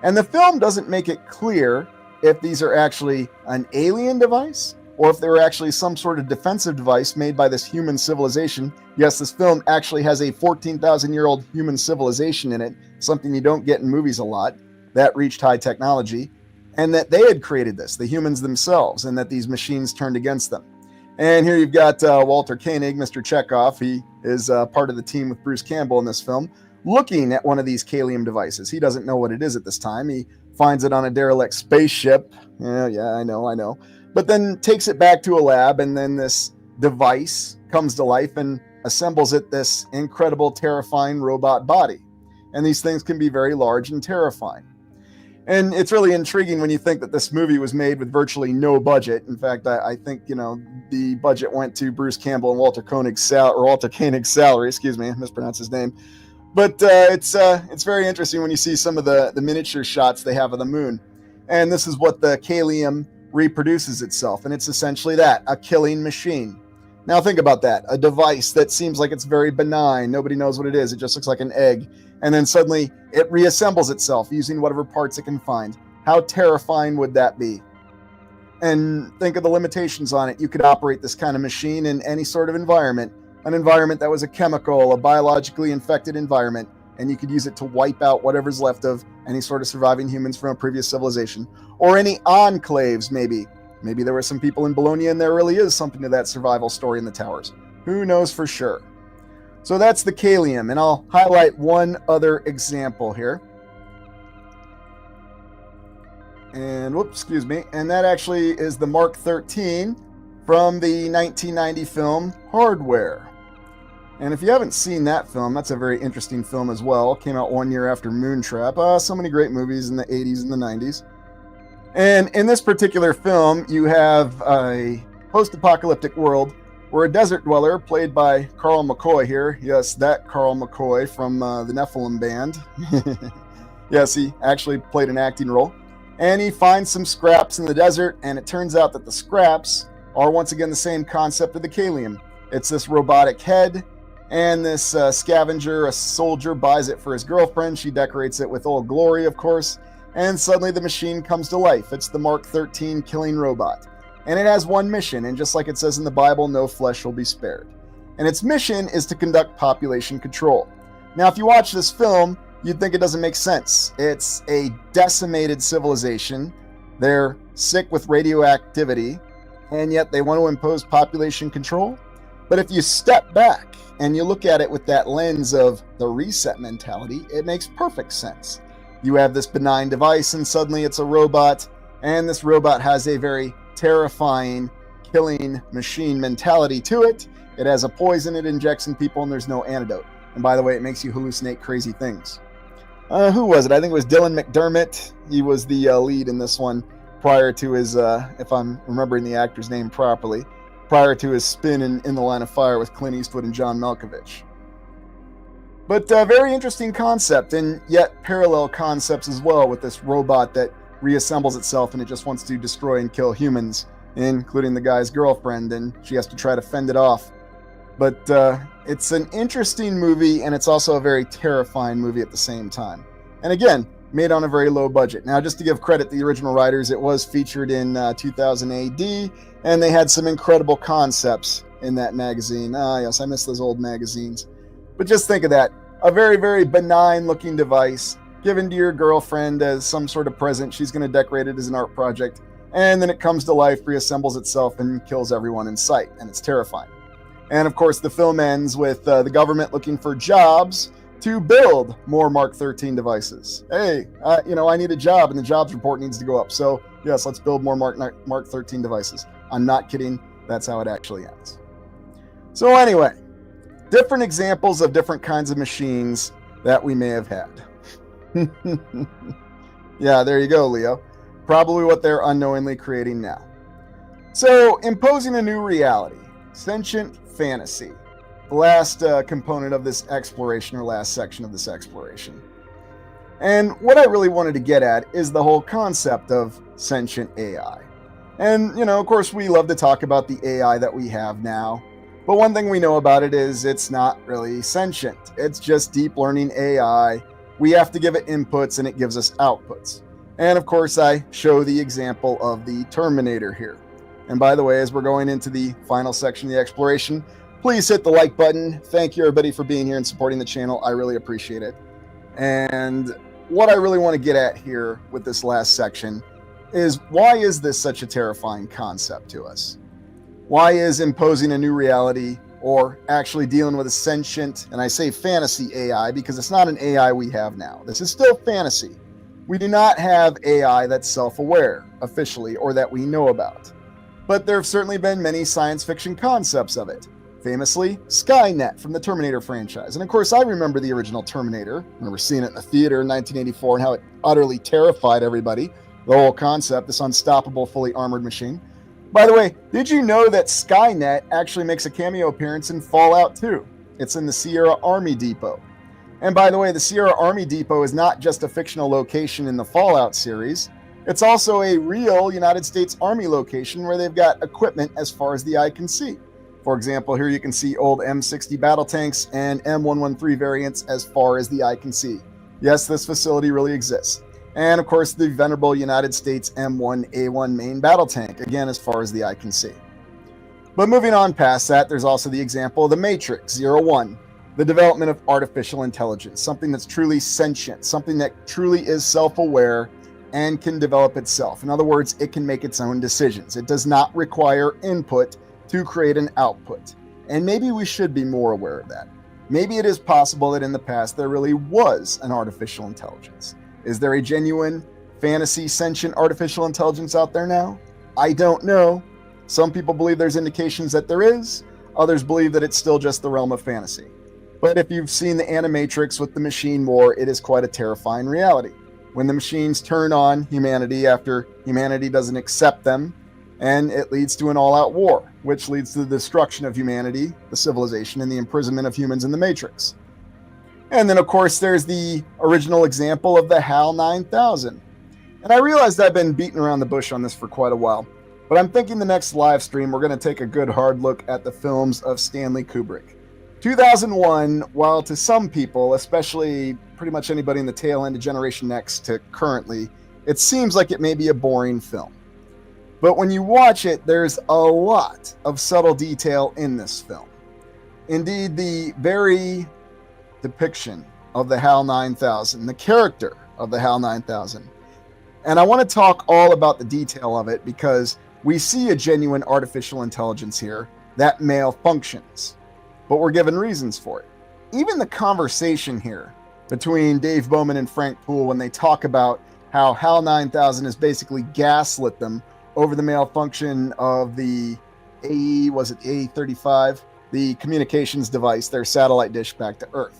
And the film doesn't make it clear if these are actually an alien device or if they're actually some sort of defensive device made by this human civilization. Yes, this film actually has a 14,000-year-old human civilization in it, something you don't get in movies a lot, that reached high technology, and that they had created this, the humans themselves, and that these machines turned against them. And here you've got Walter Koenig, Mr. Chekhov. He is part of the team with Bruce Campbell in this film, looking at one of these Kalium devices. He doesn't know what it is at this time. He finds it on a derelict spaceship. Yeah, I know. But then takes it back to a lab, and then this device comes to life and assembles it this incredible, terrifying robot body. And these things can be very large and terrifying. And it's really intriguing when you think that this movie was made with virtually no budget. In fact, I think, the budget went to Bruce Campbell and Walter Koenig's salary, excuse me, I mispronounced his name. But it's very interesting when you see some of the miniature shots they have of the moon. And this is what the Kalium reproduces itself. And it's essentially that, a killing machine. Now think about that, a device that seems like it's very benign. Nobody knows what it is. It just looks like an egg. And then suddenly it reassembles itself using whatever parts it can find. How terrifying would that be? And think of the limitations on it. You could operate this kind of machine in any sort of environment, an environment that was a chemical, a biologically infected environment, and you could use it to wipe out whatever's left of any sort of surviving humans from a previous civilization, or any enclaves maybe. Maybe there were some people in Bologna and there really is something to that survival story in the towers. Who knows for sure? So that's the Kalium, and I'll highlight one other example here. And and that actually is the Mark 13 from the 1990 film Hardware. And if you haven't seen that film, that's a very interesting film as well. Came out 1 year after Moontrap. So many great movies in the 80s and the 90s. And in this particular film, you have a post-apocalyptic world where a desert dweller, played by Carl McCoy here, yes, that Carl McCoy from the Nephilim band. Yes, he actually played an acting role. And he finds some scraps in the desert, and it turns out that the scraps are once again the same concept of the Kalium. It's this robotic head, and this scavenger, a soldier, buys it for his girlfriend. She decorates it with Old Glory, of course, and suddenly the machine comes to life. It's the Mark 13 killing robot. And it has one mission, and just like it says in the Bible, no flesh will be spared. And its mission is to conduct population control. Now, if you watch this film, you'd think it doesn't make sense. It's a decimated civilization. They're sick with radioactivity, and yet they want to impose population control. But if you step back and you look at it with that lens of the reset mentality, it makes perfect sense. You have this benign device, and suddenly it's a robot, and this robot has a very terrifying, killing machine mentality to it. It has a poison it injects in people, and there's no antidote. And by the way, it makes you hallucinate crazy things. Who was it? I think it was Dylan McDermott. He was the lead in this one prior to his, if I'm remembering the actor's name properly, prior to his spin in The Line of Fire with Clint Eastwood and John Malkovich. But very interesting concept, and yet parallel concepts as well, with this robot that reassembles itself and it just wants to destroy and kill humans, including the guy's girlfriend, and she has to try to fend it off. But it's an interesting movie, and it's also a very terrifying movie at the same time. And again, made on a very low budget. Now, just to give credit to the original writers, it was featured in 2000 AD, and they had some incredible concepts in that magazine. Ah, yes, I miss those old magazines. But just think of that. A very, very benign looking device given to your girlfriend as some sort of present. She's going to decorate it as an art project. And then it comes to life, reassembles itself, and kills everyone in sight. And it's terrifying. And of course, the film ends with the government looking for jobs to build more Mark 13 devices. Hey, I need a job, and the jobs report needs to go up. So yes, let's build more Mark 13 devices. I'm not kidding. That's how it actually ends. So anyway, different examples of different kinds of machines that we may have had. Yeah, there you go, Leo. Probably what they're unknowingly creating now. So, imposing a new reality, sentient fantasy, the last component of this exploration, or last section of this exploration. And what I really wanted to get at is the whole concept of sentient AI. And, of course, we love to talk about the AI that we have now. But one thing we know about it is it's not really sentient. It's just deep learning AI. We have to give it inputs and it gives us outputs. And of course, I show the example of the Terminator here. And by the way, as we're going into the final section of the exploration, please hit the like button. Thank you, everybody, for being here and supporting the channel. I really appreciate it. And what I really want to get at here with this last section is, why is this such a terrifying concept to us? Why is imposing a new reality, or actually dealing with a sentient, and I say fantasy AI because it's not an AI we have now. This is still fantasy. We do not have AI that's self-aware, officially, or that we know about. But there have certainly been many science fiction concepts of it. Famously, Skynet from the Terminator franchise. And of course, I remember the original Terminator. I remember seeing it in the theater in 1984 and how it utterly terrified everybody. The whole concept, this unstoppable, fully armored machine. By the way, did you know that Skynet actually makes a cameo appearance in Fallout 2? It's in the Sierra Army Depot. And by the way, the Sierra Army Depot is not just a fictional location in the Fallout series. It's also a real United States Army location where they've got equipment as far as the eye can see. For example, here you can see old M60 battle tanks and M113 variants as far as the eye can see. Yes, this facility really exists. And of course, the venerable United States M1A1 main battle tank, again, as far as the eye can see. But moving on past that, there's also the example of the Matrix 01, the development of artificial intelligence, something that's truly sentient, something that truly is self-aware and can develop itself. In other words, it can make its own decisions. It does not require input to create an output. And maybe we should be more aware of that. Maybe it is possible that in the past there really was an artificial intelligence. Is there a genuine fantasy sentient artificial intelligence out there now? I don't know. Some people believe there's indications that there is. Others believe that it's still just the realm of fantasy. But if you've seen the Animatrix with the machine war, it is quite a terrifying reality. When the machines turn on humanity after humanity doesn't accept them, and it leads to an all-out war, which leads to the destruction of humanity, the civilization, and the imprisonment of humans in the Matrix. And then, of course, there's the original example of the HAL 9000. And I realized I've been beating around the bush on this for quite a while, but I'm thinking the next live stream we're going to take a good hard look at the films of Stanley Kubrick. 2001, while to some people, especially pretty much anybody in the tail end of Generation X to currently, it seems like it may be a boring film. But when you watch it, there's a lot of subtle detail in this film. Indeed, the very depiction of the HAL 9000, the character of the HAL 9000. And I want to talk all about the detail of it because we see a genuine artificial intelligence here that malfunctions, but we're given reasons for it. Even the conversation here between Dave Bowman and Frank Poole when they talk about how HAL 9000 has basically gaslit them over the malfunction of the AE-35, the communications device, their satellite dish back to Earth.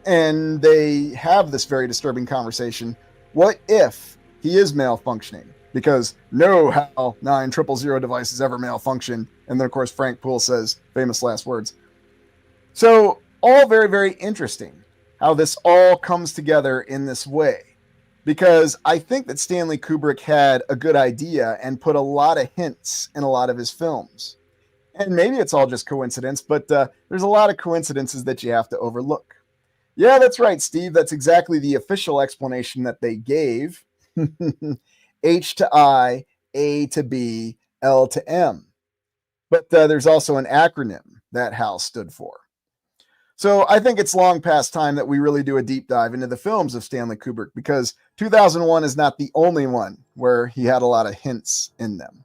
And they have this very disturbing conversation. What if he is malfunctioning? Because no HAL 9000 devices ever malfunction. And then, of course, Frank Poole says famous last words. So, all very, very interesting. how this all comes together in this way. Because I think that Stanley Kubrick had a good idea and put a lot of hints in a lot of his films. And maybe it's all just coincidence, but there's a lot of coincidences that you have to overlook. Yeah, that's right, Steve. That's exactly the official explanation that they gave. H to I, A to B, L to M. But there's also an acronym that HAL stood for. So I think it's long past time that we really do a deep dive into the films of Stanley Kubrick, because 2001 is not the only one where he had a lot of hints in them.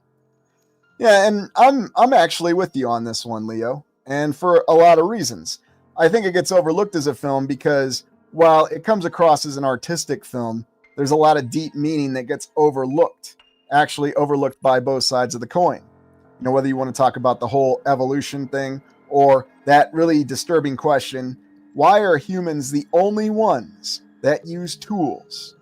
Yeah, and I'm actually with you on this one, Leo, and for a lot of reasons. I think it gets overlooked as a film because while it comes across as an artistic film, there's a lot of deep meaning that gets overlooked, actually overlooked by both sides of the coin. You know, whether you want to talk about the whole evolution thing or that really disturbing question, why are humans the only ones that use tools?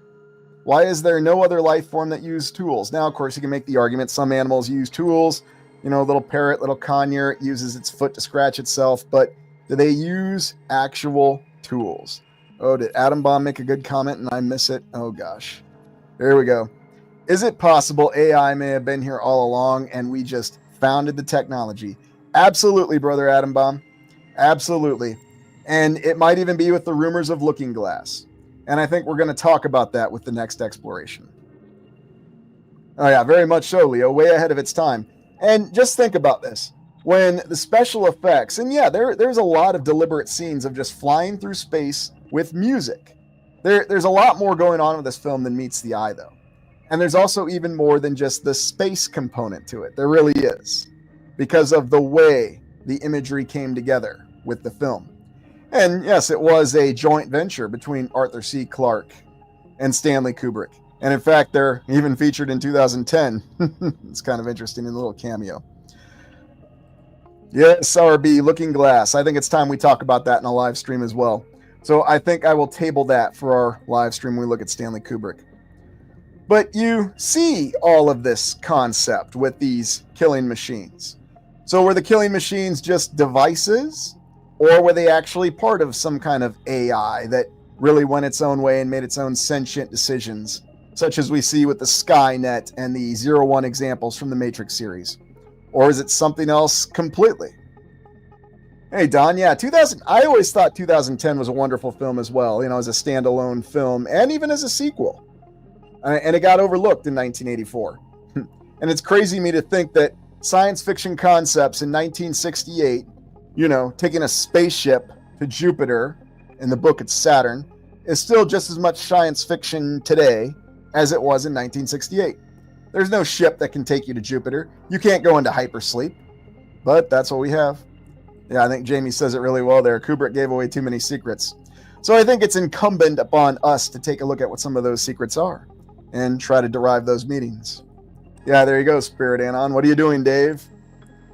Why is there no other life form that uses tools? Now, of course, you can make the argument some animals use tools. You know, little parrot, little conure, it uses its foot to scratch itself, but do they use actual tools? Oh, did Atom Bomb make a good comment and I miss it? Oh, gosh. There we go. Is it possible AI may have been here all along and we just founded the technology? Absolutely, brother Atom Bomb. Absolutely. And it might even be with the rumors of Looking Glass. And I think we're going to talk about that with the next exploration. Oh, yeah, very much so, Leo. Way ahead of its time. And just think about this. When the special effects, and yeah, there's a lot of deliberate scenes of just flying through space with music. There's a lot more going on with this film than meets the eye, though. And there's also even more than just the space component to it. There really is. Because of the way the imagery came together with the film. And yes, it was a joint venture between Arthur C. Clarke and Stanley Kubrick. And in fact, they're even featured in 2010. It's kind of interesting in a little cameo. Yes, RB, Looking Glass. I think it's time we talk about that in a live stream as well. So I think I will table that for our live stream when we look at Stanley Kubrick. But you see all of this concept with these killing machines. So were the killing machines just devices? Or were they actually part of some kind of AI that really went its own way and made its own sentient decisions, such as we see with the Skynet and the 01 examples from the Matrix series? Or is it something else completely? Hey, Don, yeah, 2000. I always thought 2010 was a wonderful film as well, you know, as a standalone film and even as a sequel. And it got overlooked in 1984. And it's crazy to me to think that science fiction concepts in 1968, you know, taking a spaceship to Jupiter, in the book it's Saturn, is still just as much science fiction today as it was in 1968. There's no ship that can take you to Jupiter. You can't go into hypersleep. But that's what we have. Yeah, I think Jamie says it really well there. Kubrick gave away too many secrets. So I think it's incumbent upon us to take a look at what some of those secrets are and try to derive those meanings. Yeah, there you go, Spirit Anon. What are you doing, Dave?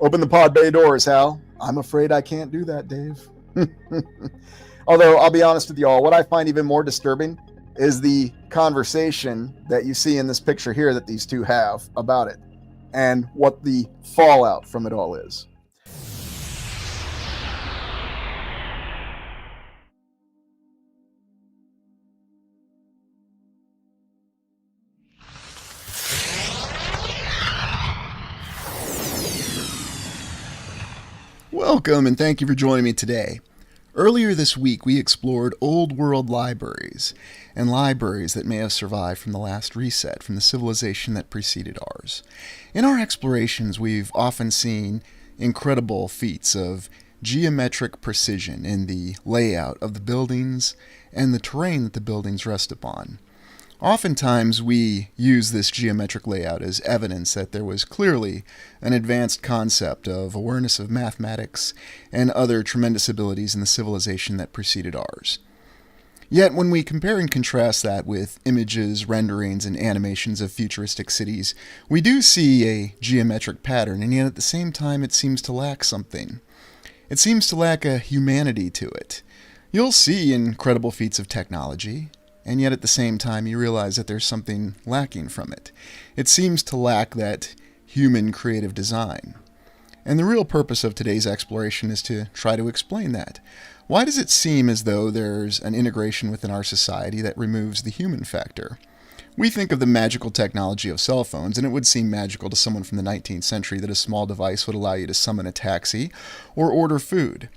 Open the pod bay doors, Hal. I'm afraid I can't do that, Dave. Although, I'll be honest with you all, what I find even more disturbing is the conversation that you see in this picture here that these two have about it and what the fallout from it all is. Welcome and thank you for joining me today. Earlier this week, we explored old world libraries and libraries that may have survived from the last reset from the civilization that preceded ours. In our explorations, we've often seen incredible feats of geometric precision in the layout of the buildings and the terrain that the buildings rest upon. Oftentimes, we use this geometric layout as evidence that there was clearly an advanced concept of awareness of mathematics and other tremendous abilities in the civilization that preceded ours. Yet, when we compare and contrast that with images, renderings, and animations of futuristic cities, we do see a geometric pattern, and yet at the same time it seems to lack something. It seems to lack a humanity to it. You'll see incredible feats of technology, and yet at the same time you realize that there's something lacking from it. It seems to lack that human creative design. And the real purpose of today's exploration is to try to explain that. Why does it seem as though there's an integration within our society that removes the human factor? We think of the magical technology of cell phones, and it would seem magical to someone from the 19th century that a small device would allow you to summon a taxi or order food.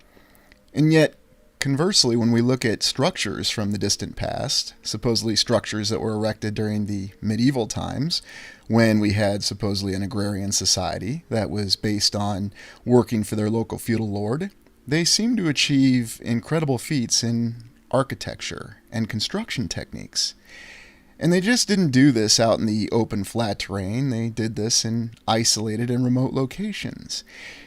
And yet, conversely, when we look at structures from the distant past, supposedly structures that were erected during the medieval times, when we had supposedly an agrarian society that was based on working for their local feudal lord, they seem to achieve incredible feats in architecture and construction techniques. And they just didn't do this out in the open flat terrain, they did this in isolated and remote locations.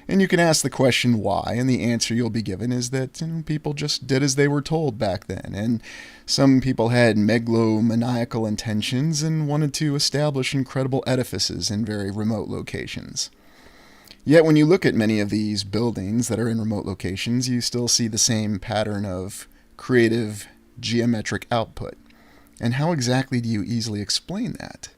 And you can ask the question why, and the answer you'll be given is that people just did as they were told back then, and some people had megalomaniacal intentions and wanted to establish incredible edifices in very remote locations. Yet when you look at many of these buildings that are in remote locations, you still see the same pattern of creative geometric output. And how exactly do you easily explain that?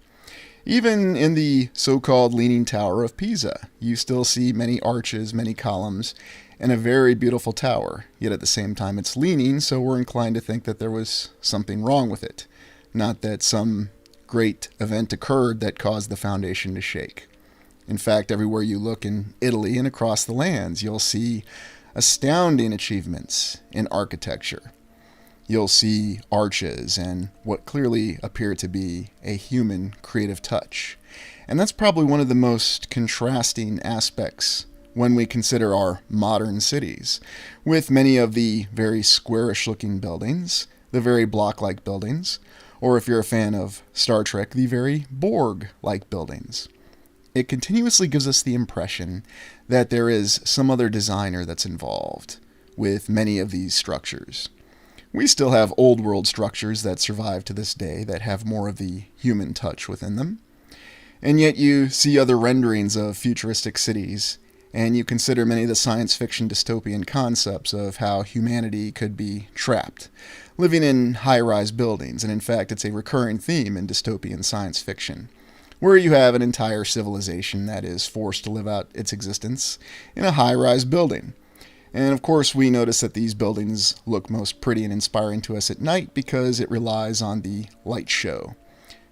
Even in the so-called Leaning Tower of Pisa, you still see many arches, many columns, and a very beautiful tower. Yet at the same time it's leaning, so we're inclined to think that there was something wrong with it. Not that some great event occurred that caused the foundation to shake. In fact, everywhere you look in Italy and across the lands, you'll see astounding achievements in architecture. You'll see arches and what clearly appear to be a human creative touch. And that's probably one of the most contrasting aspects when we consider our modern cities, with many of the very squarish looking buildings, the very block-like buildings, or if you're a fan of Star Trek, the very Borg-like buildings. It continuously gives us the impression that there is some other designer that's involved with many of these structures. We still have old world structures that survive to this day that have more of the human touch within them. And yet you see other renderings of futuristic cities, and you consider many of the science fiction dystopian concepts of how humanity could be trapped, living in high-rise buildings, and in fact it's a recurring theme in dystopian science fiction, where you have an entire civilization that is forced to live out its existence in a high-rise building. And of course, we notice that these buildings look most pretty and inspiring to us at night because it relies on the light show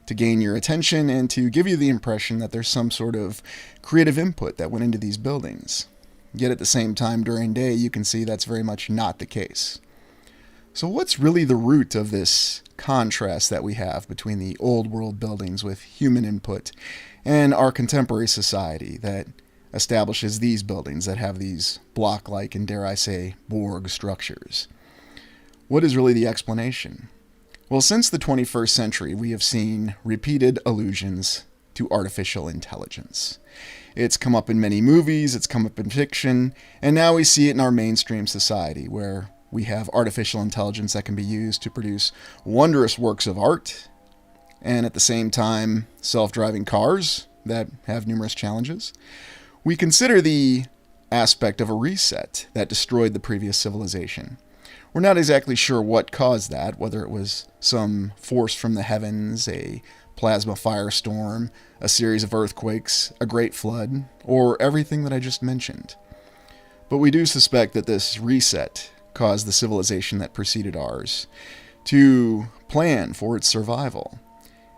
to gain your attention and to give you the impression that there's some sort of creative input that went into these buildings. Yet at the same time, during day, you can see that's very much not the case. So what's really the root of this contrast that we have between the old world buildings with human input and our contemporary society that establishes these buildings that have these block-like and, dare I say, Borg structures? What is really the explanation? Well, since the 21st century, we have seen repeated allusions to artificial intelligence. It's come up in many movies, it's come up in fiction, and now we see it in our mainstream society, where we have artificial intelligence that can be used to produce wondrous works of art, and at the same time, self-driving cars that have numerous challenges. We consider the aspect of a reset that destroyed the previous civilization. We're not exactly sure what caused that, whether it was some force from the heavens, a plasma firestorm, a series of earthquakes, a great flood, or everything that I just mentioned. But we do suspect that this reset caused the civilization that preceded ours to plan for its survival.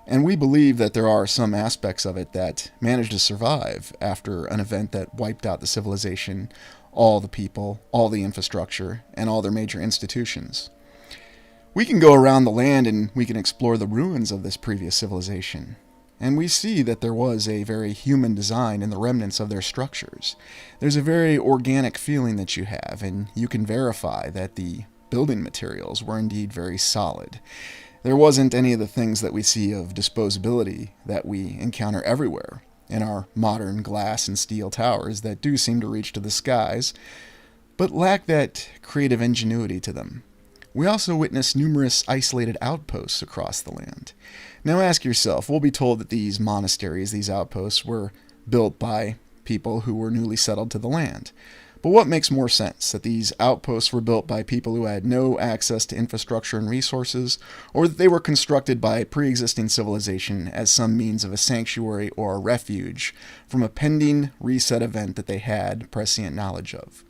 And we believe that there are some aspects of it that managed to survive after an event that wiped out the civilization, all the people, all the infrastructure, and all their major institutions. We can go around the land and we can explore the ruins of this previous civilization. And we see that there was a very human design in the remnants of their structures. There's a very organic feeling that you have, and you can verify that the building materials were indeed very solid. There wasn't any of the things that we see of disposability that we encounter everywhere in our modern glass and steel towers that do seem to reach to the skies, but lack that creative ingenuity to them. We also witness numerous isolated outposts across the land. Now ask yourself, we'll be told that these monasteries, these outposts, were built by people who were newly settled to the land. But what makes more sense? That these outposts were built by people who had no access to infrastructure and resources, or that they were constructed by a pre-existing civilization as some means of a sanctuary or a refuge from a pending reset event that they had prescient knowledge of?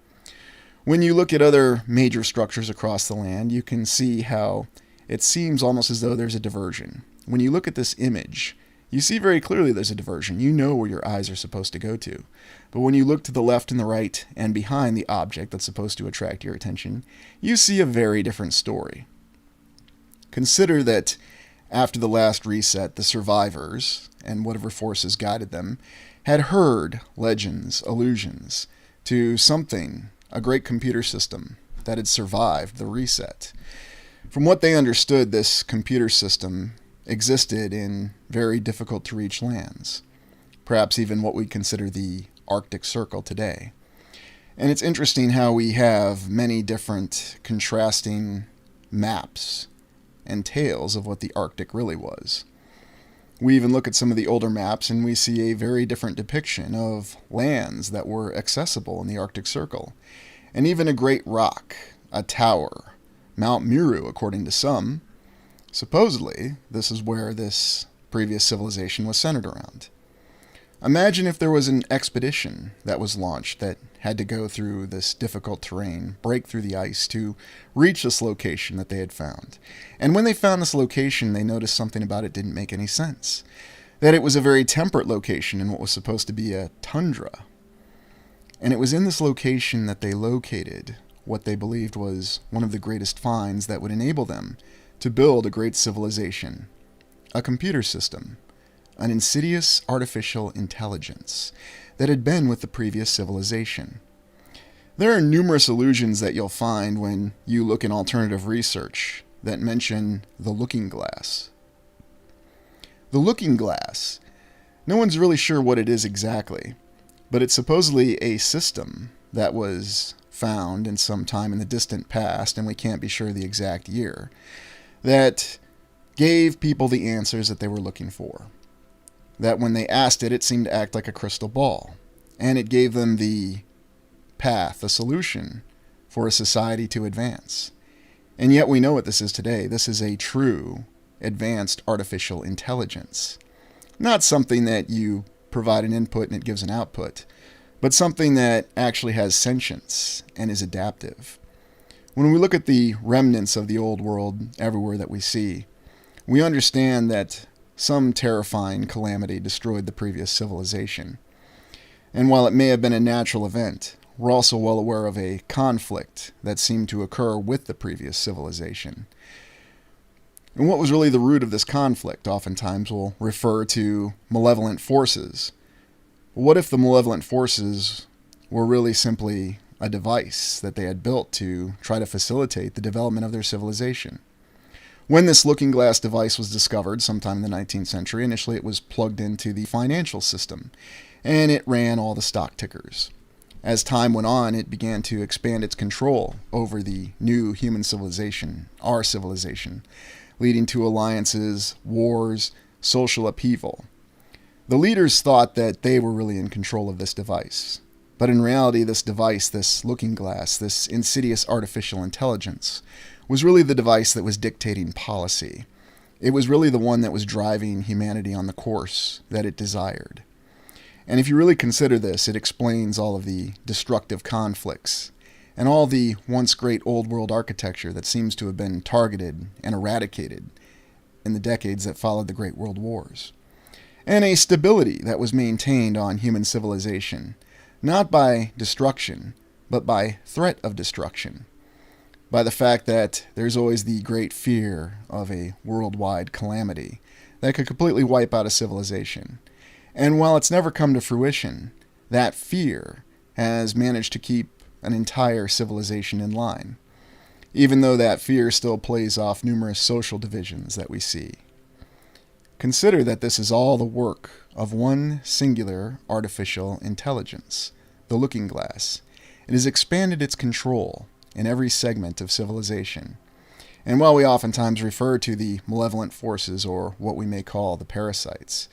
When you look at other major structures across the land, you can see how it seems almost as though there's a diversion. When you look at this image, you see very clearly there's a diversion. You know where your eyes are supposed to go to. But when you look to the left and the right and behind the object that's supposed to attract your attention, you see a very different story. Consider that after the last reset, the survivors, and whatever forces guided them, had heard legends, allusions, to something, a great computer system, that had survived the reset. From what they understood, this computer system existed in very difficult to reach lands, perhaps even what we consider the Arctic Circle today. And it's interesting how we have many different contrasting maps and tales of what the Arctic really was. We even look at some of the older maps and we see a very different depiction of lands that were accessible in the Arctic Circle, and even a great rock, a tower, Mount Meru according to some. Supposedly, this is where this previous civilization was centered around. Imagine if there was an expedition that was launched that had to go through this difficult terrain, break through the ice to reach this location that they had found. And when they found this location, they noticed something about it didn't make any sense. That it was a very temperate location in what was supposed to be a tundra. And it was in this location that they located what they believed was one of the greatest finds that would enable them to build a great civilization, a computer system, an insidious artificial intelligence that had been with the previous civilization. There are numerous allusions that you'll find when you look in alternative research that mention the looking glass. The looking glass, no one's really sure what it is exactly, but it's supposedly a system that was found in some time in the distant past, and we can't be sure the exact year, that gave people the answers that they were looking for. That when they asked it, it seemed to act like a crystal ball. And it gave them the path, the solution for a society to advance. And yet we know what this is today. This is a true, advanced artificial intelligence. Not something that you provide an input and it gives an output, but something that actually has sentience and is adaptive. When we look at the remnants of the old world everywhere that we see, we understand that some terrifying calamity destroyed the previous civilization. And while it may have been a natural event, we're also well aware of a conflict that seemed to occur with the previous civilization. And what was really the root of this conflict? Oftentimes we'll refer to malevolent forces. What if the malevolent forces were really simply a device that they had built to try to facilitate the development of their civilization? When this looking glass device was discovered sometime in the 19th century, initially it was plugged into the financial system, and it ran all the stock tickers. As time went on, it began to expand its control over the new human civilization, our civilization, leading to alliances, wars, social upheaval. The leaders thought that they were really in control of this device. But in reality, this device, this looking glass, this insidious artificial intelligence, was really the device that was dictating policy. It was really the one that was driving humanity on the course that it desired. And if you really consider this, it explains all of the destructive conflicts and all the once great old world architecture that seems to have been targeted and eradicated in the decades that followed the Great World Wars. And a stability that was maintained on human civilization, not by destruction, but by threat of destruction. By the fact that there's always the great fear of a worldwide calamity that could completely wipe out a civilization. And while it's never come to fruition, that fear has managed to keep an entire civilization in line, even though that fear still plays off numerous social divisions that we see. Consider that this is all the work of one singular artificial intelligence, the looking glass. It has expanded its control in every segment of civilization. And while we oftentimes refer to the malevolent forces, or what we may call the parasites,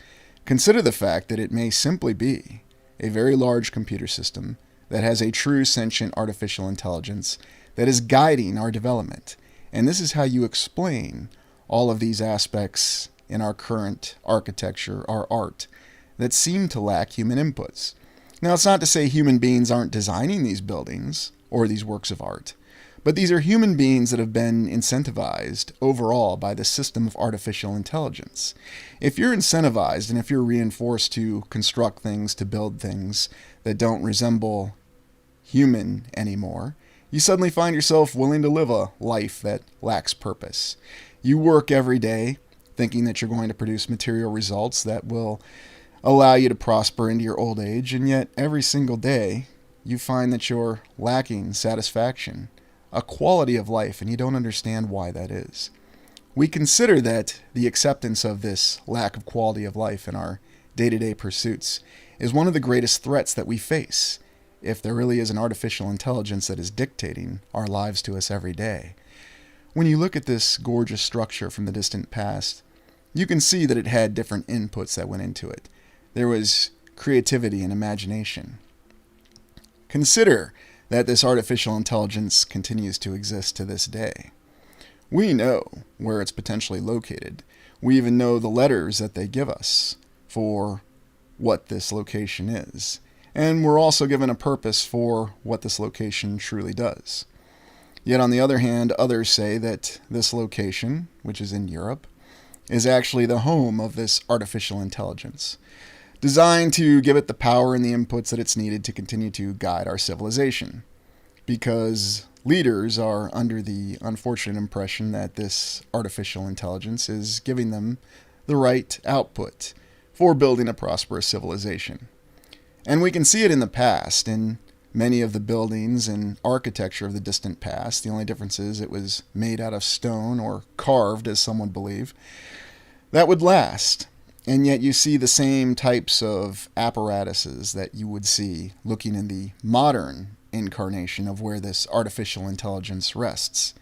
consider the fact that it may simply be a very large computer system that has a true sentient artificial intelligence that is guiding our development. And this is how you explain all of these aspects in our current architecture, our art, that seem to lack human inputs. Now, it's not to say human beings aren't designing these buildings or these works of art, but these are human beings that have been incentivized overall by the system of artificial intelligence. If you're incentivized and if you're reinforced to construct things, to build things that don't resemble human anymore, you suddenly find yourself willing to live a life that lacks purpose. You work every day thinking that you're going to produce material results that will allow you to prosper into your old age, and yet every single day you find that you're lacking satisfaction, a quality of life, and you don't understand why that is. We consider that the acceptance of this lack of quality of life in our day-to-day pursuits is one of the greatest threats that we face, if there really is an artificial intelligence that is dictating our lives to us every day. When you look at this gorgeous structure from the distant past, you can see that it had different inputs that went into it. There was creativity and imagination. Consider that this artificial intelligence continues to exist to this day. We know where it's potentially located. We even know the letters that they give us for what this location is. And we're also given a purpose for what this location truly does. Yet on the other hand, others say that this location, which is in Europe, is actually the home of this artificial intelligence, designed to give it the power and the inputs that it's needed to continue to guide our civilization. Because leaders are under the unfortunate impression that this artificial intelligence is giving them the right output for building a prosperous civilization. And we can see it in the past, in many of the buildings and architecture of the distant past. The only difference is it was made out of stone or carved, as some would believe, that would last. And yet you see the same types of apparatuses that you would see looking in the modern incarnation of where this artificial intelligence rests.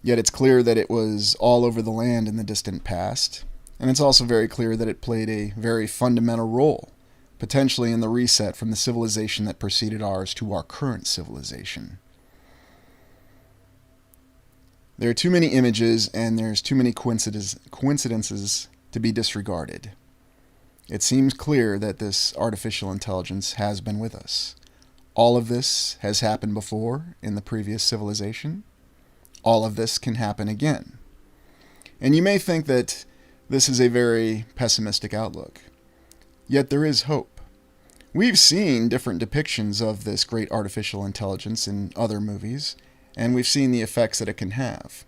Yet it's clear that it was all over the land in the distant past, and it's also very clear that it played a very fundamental role, potentially in the reset from the civilization that preceded ours to our current civilization. There are too many images and there's too many coincidences to be disregarded. It seems clear that this artificial intelligence has been with us. All of this has happened before in the previous civilization. All of this can happen again. And you may think that this is a very pessimistic outlook. Yet there is hope. We've seen different depictions of this great artificial intelligence in other movies, and we've seen the effects that it can have.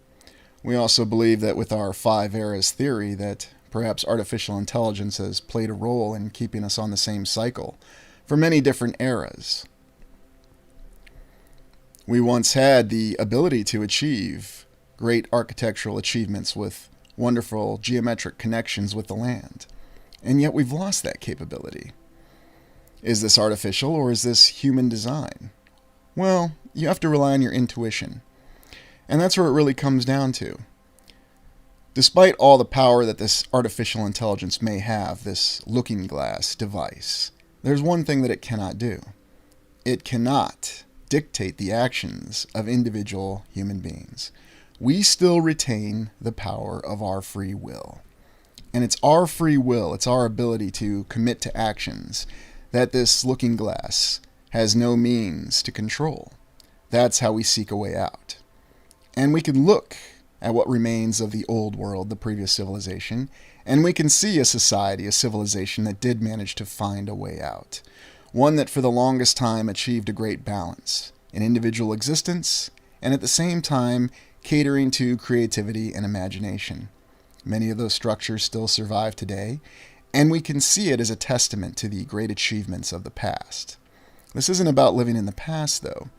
We also believe that with our 5 eras theory that perhaps artificial intelligence has played a role in keeping us on the same cycle for many different eras. We once had the ability to achieve great architectural achievements with wonderful geometric connections with the land, and yet we've lost that capability. Is this artificial or is this human design? Well, you have to rely on your intuition, and that's where it really comes down to. Despite all the power that this artificial intelligence may have, this looking glass device, there's one thing that it cannot do. It cannot dictate the actions of individual human beings. We still retain the power of our free will. And it's our free will, it's our ability to commit to actions that this looking glass has no means to control. That's how we seek a way out. And we can look at what remains of the old world, the previous civilization, and we can see a society, a civilization that did manage to find a way out. One that for the longest time achieved a great balance in individual existence and at the same time catering to creativity and imagination. Many of those structures still survive today, and we can see it as a testament to the great achievements of the past. This isn't about living in the past, though.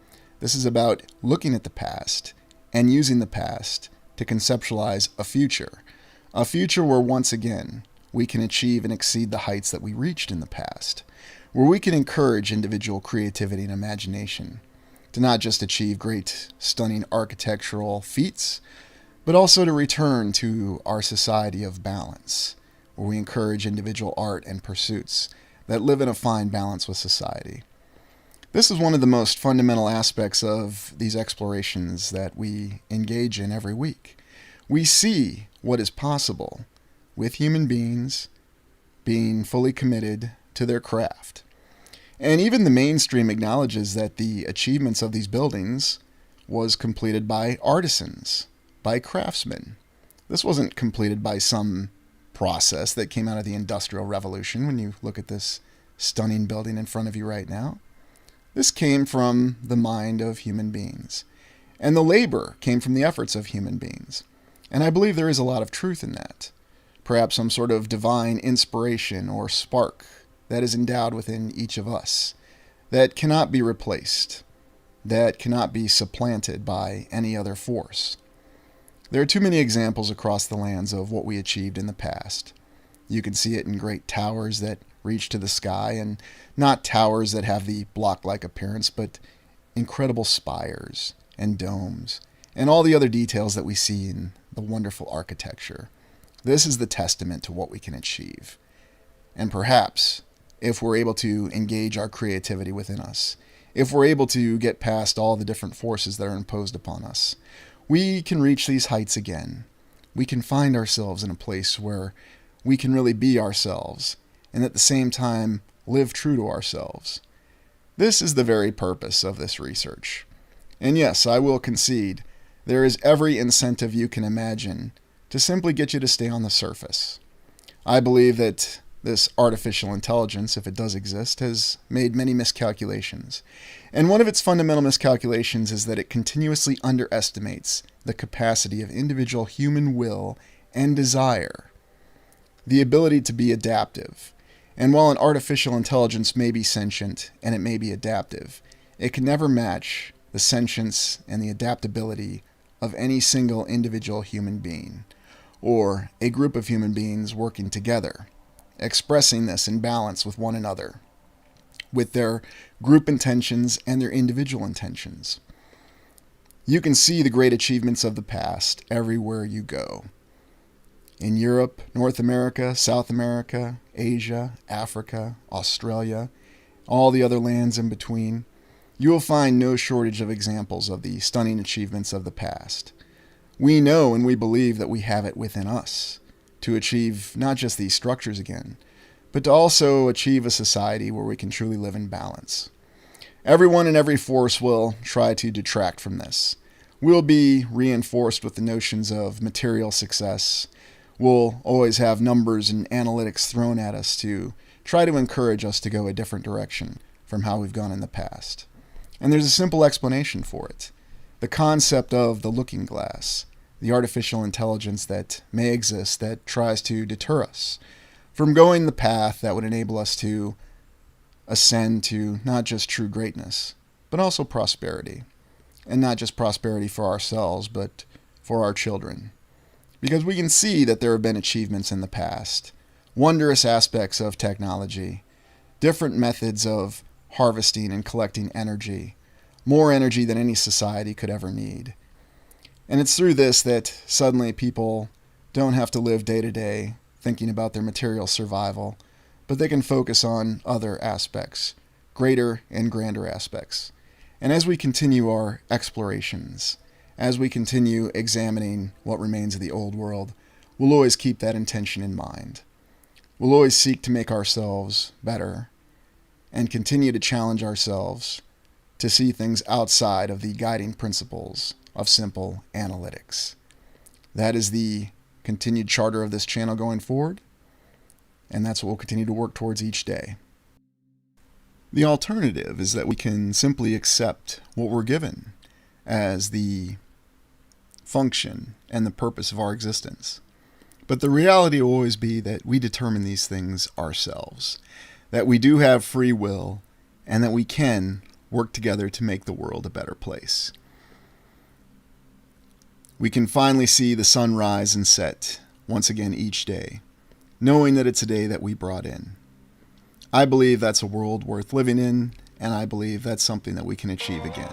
This is about looking at the past and using the past to conceptualize a future where once again we can achieve and exceed the heights that we reached in the past, where we can encourage individual creativity and imagination to not just achieve great, stunning architectural feats, but also to return to our society of balance, where we encourage individual art and pursuits that live in a fine balance with society. This is one of the most fundamental aspects of these explorations that we engage in every week. We see what is possible with human beings being fully committed to their craft. And even the mainstream acknowledges that the achievements of these buildings was completed by artisans, by craftsmen. This wasn't completed by some process that came out of the Industrial Revolution when you look at this stunning building in front of you right now. This came from the mind of human beings. And the labor came from the efforts of human beings. And I believe there is a lot of truth in that. Perhaps some sort of divine inspiration or spark that is endowed within each of us, that cannot be replaced, that cannot be supplanted by any other force. There are too many examples across the lands of what we achieved in the past. You can see it in great towers that reach to the sky, and not towers that have the block-like appearance, but incredible spires and domes, and all the other details that we see in the wonderful architecture. This is the testament to what we can achieve. And perhaps, if we're able to engage our creativity within us, if we're able to get past all the different forces that are imposed upon us, we can reach these heights again. We can find ourselves in a place where we can really be ourselves, and at the same time live true to ourselves. This is the very purpose of this research. And yes, I will concede, there is every incentive you can imagine to simply get you to stay on the surface. I believe that this artificial intelligence, if it does exist, has made many miscalculations. And one of its fundamental miscalculations is that it continuously underestimates the capacity of individual human will and desire, the ability to be adaptive. And while an artificial intelligence may be sentient and it may be adaptive, it can never match the sentience and the adaptability of any single individual human being, or a group of human beings working together, expressing this in balance with one another, with their group intentions and their individual intentions. You can see the great achievements of the past everywhere you go. In Europe, North America, South America, Asia, Africa, Australia, all the other lands in between, you will find no shortage of examples of the stunning achievements of the past. We know and we believe that we have it within us to achieve not just these structures again, but to also achieve a society where we can truly live in balance. Everyone and every force will try to detract from this. We'll be reinforced with the notions of material success. We'll always have numbers and analytics thrown at us to try to encourage us to go a different direction from how we've gone in the past. And there's a simple explanation for it. The concept of the looking glass, the artificial intelligence that may exist that tries to deter us from going the path that would enable us to ascend to not just true greatness, but also prosperity. And not just prosperity for ourselves, but for our children. Because we can see that there have been achievements in the past, wondrous aspects of technology, different methods of harvesting and collecting energy, more energy than any society could ever need. And it's through this that suddenly people don't have to live day to day thinking about their material survival, but they can focus on other aspects, greater and grander aspects. And as we continue our explorations, as we continue examining what remains of the old world, we'll always keep that intention in mind. We'll always seek to make ourselves better and continue to challenge ourselves to see things outside of the guiding principles of simple analytics. That is the continued charter of this channel going forward, and that's what we'll continue to work towards each day. The alternative is that we can simply accept what we're given as the function and the purpose of our existence. But the reality will always be that we determine these things ourselves, that we do have free will, and that we can work together to make the world a better place. We can finally see the sun rise and set once again each day, knowing that it's a day that we brought in. I believe that's a world worth living in, and I believe that's something that we can achieve again.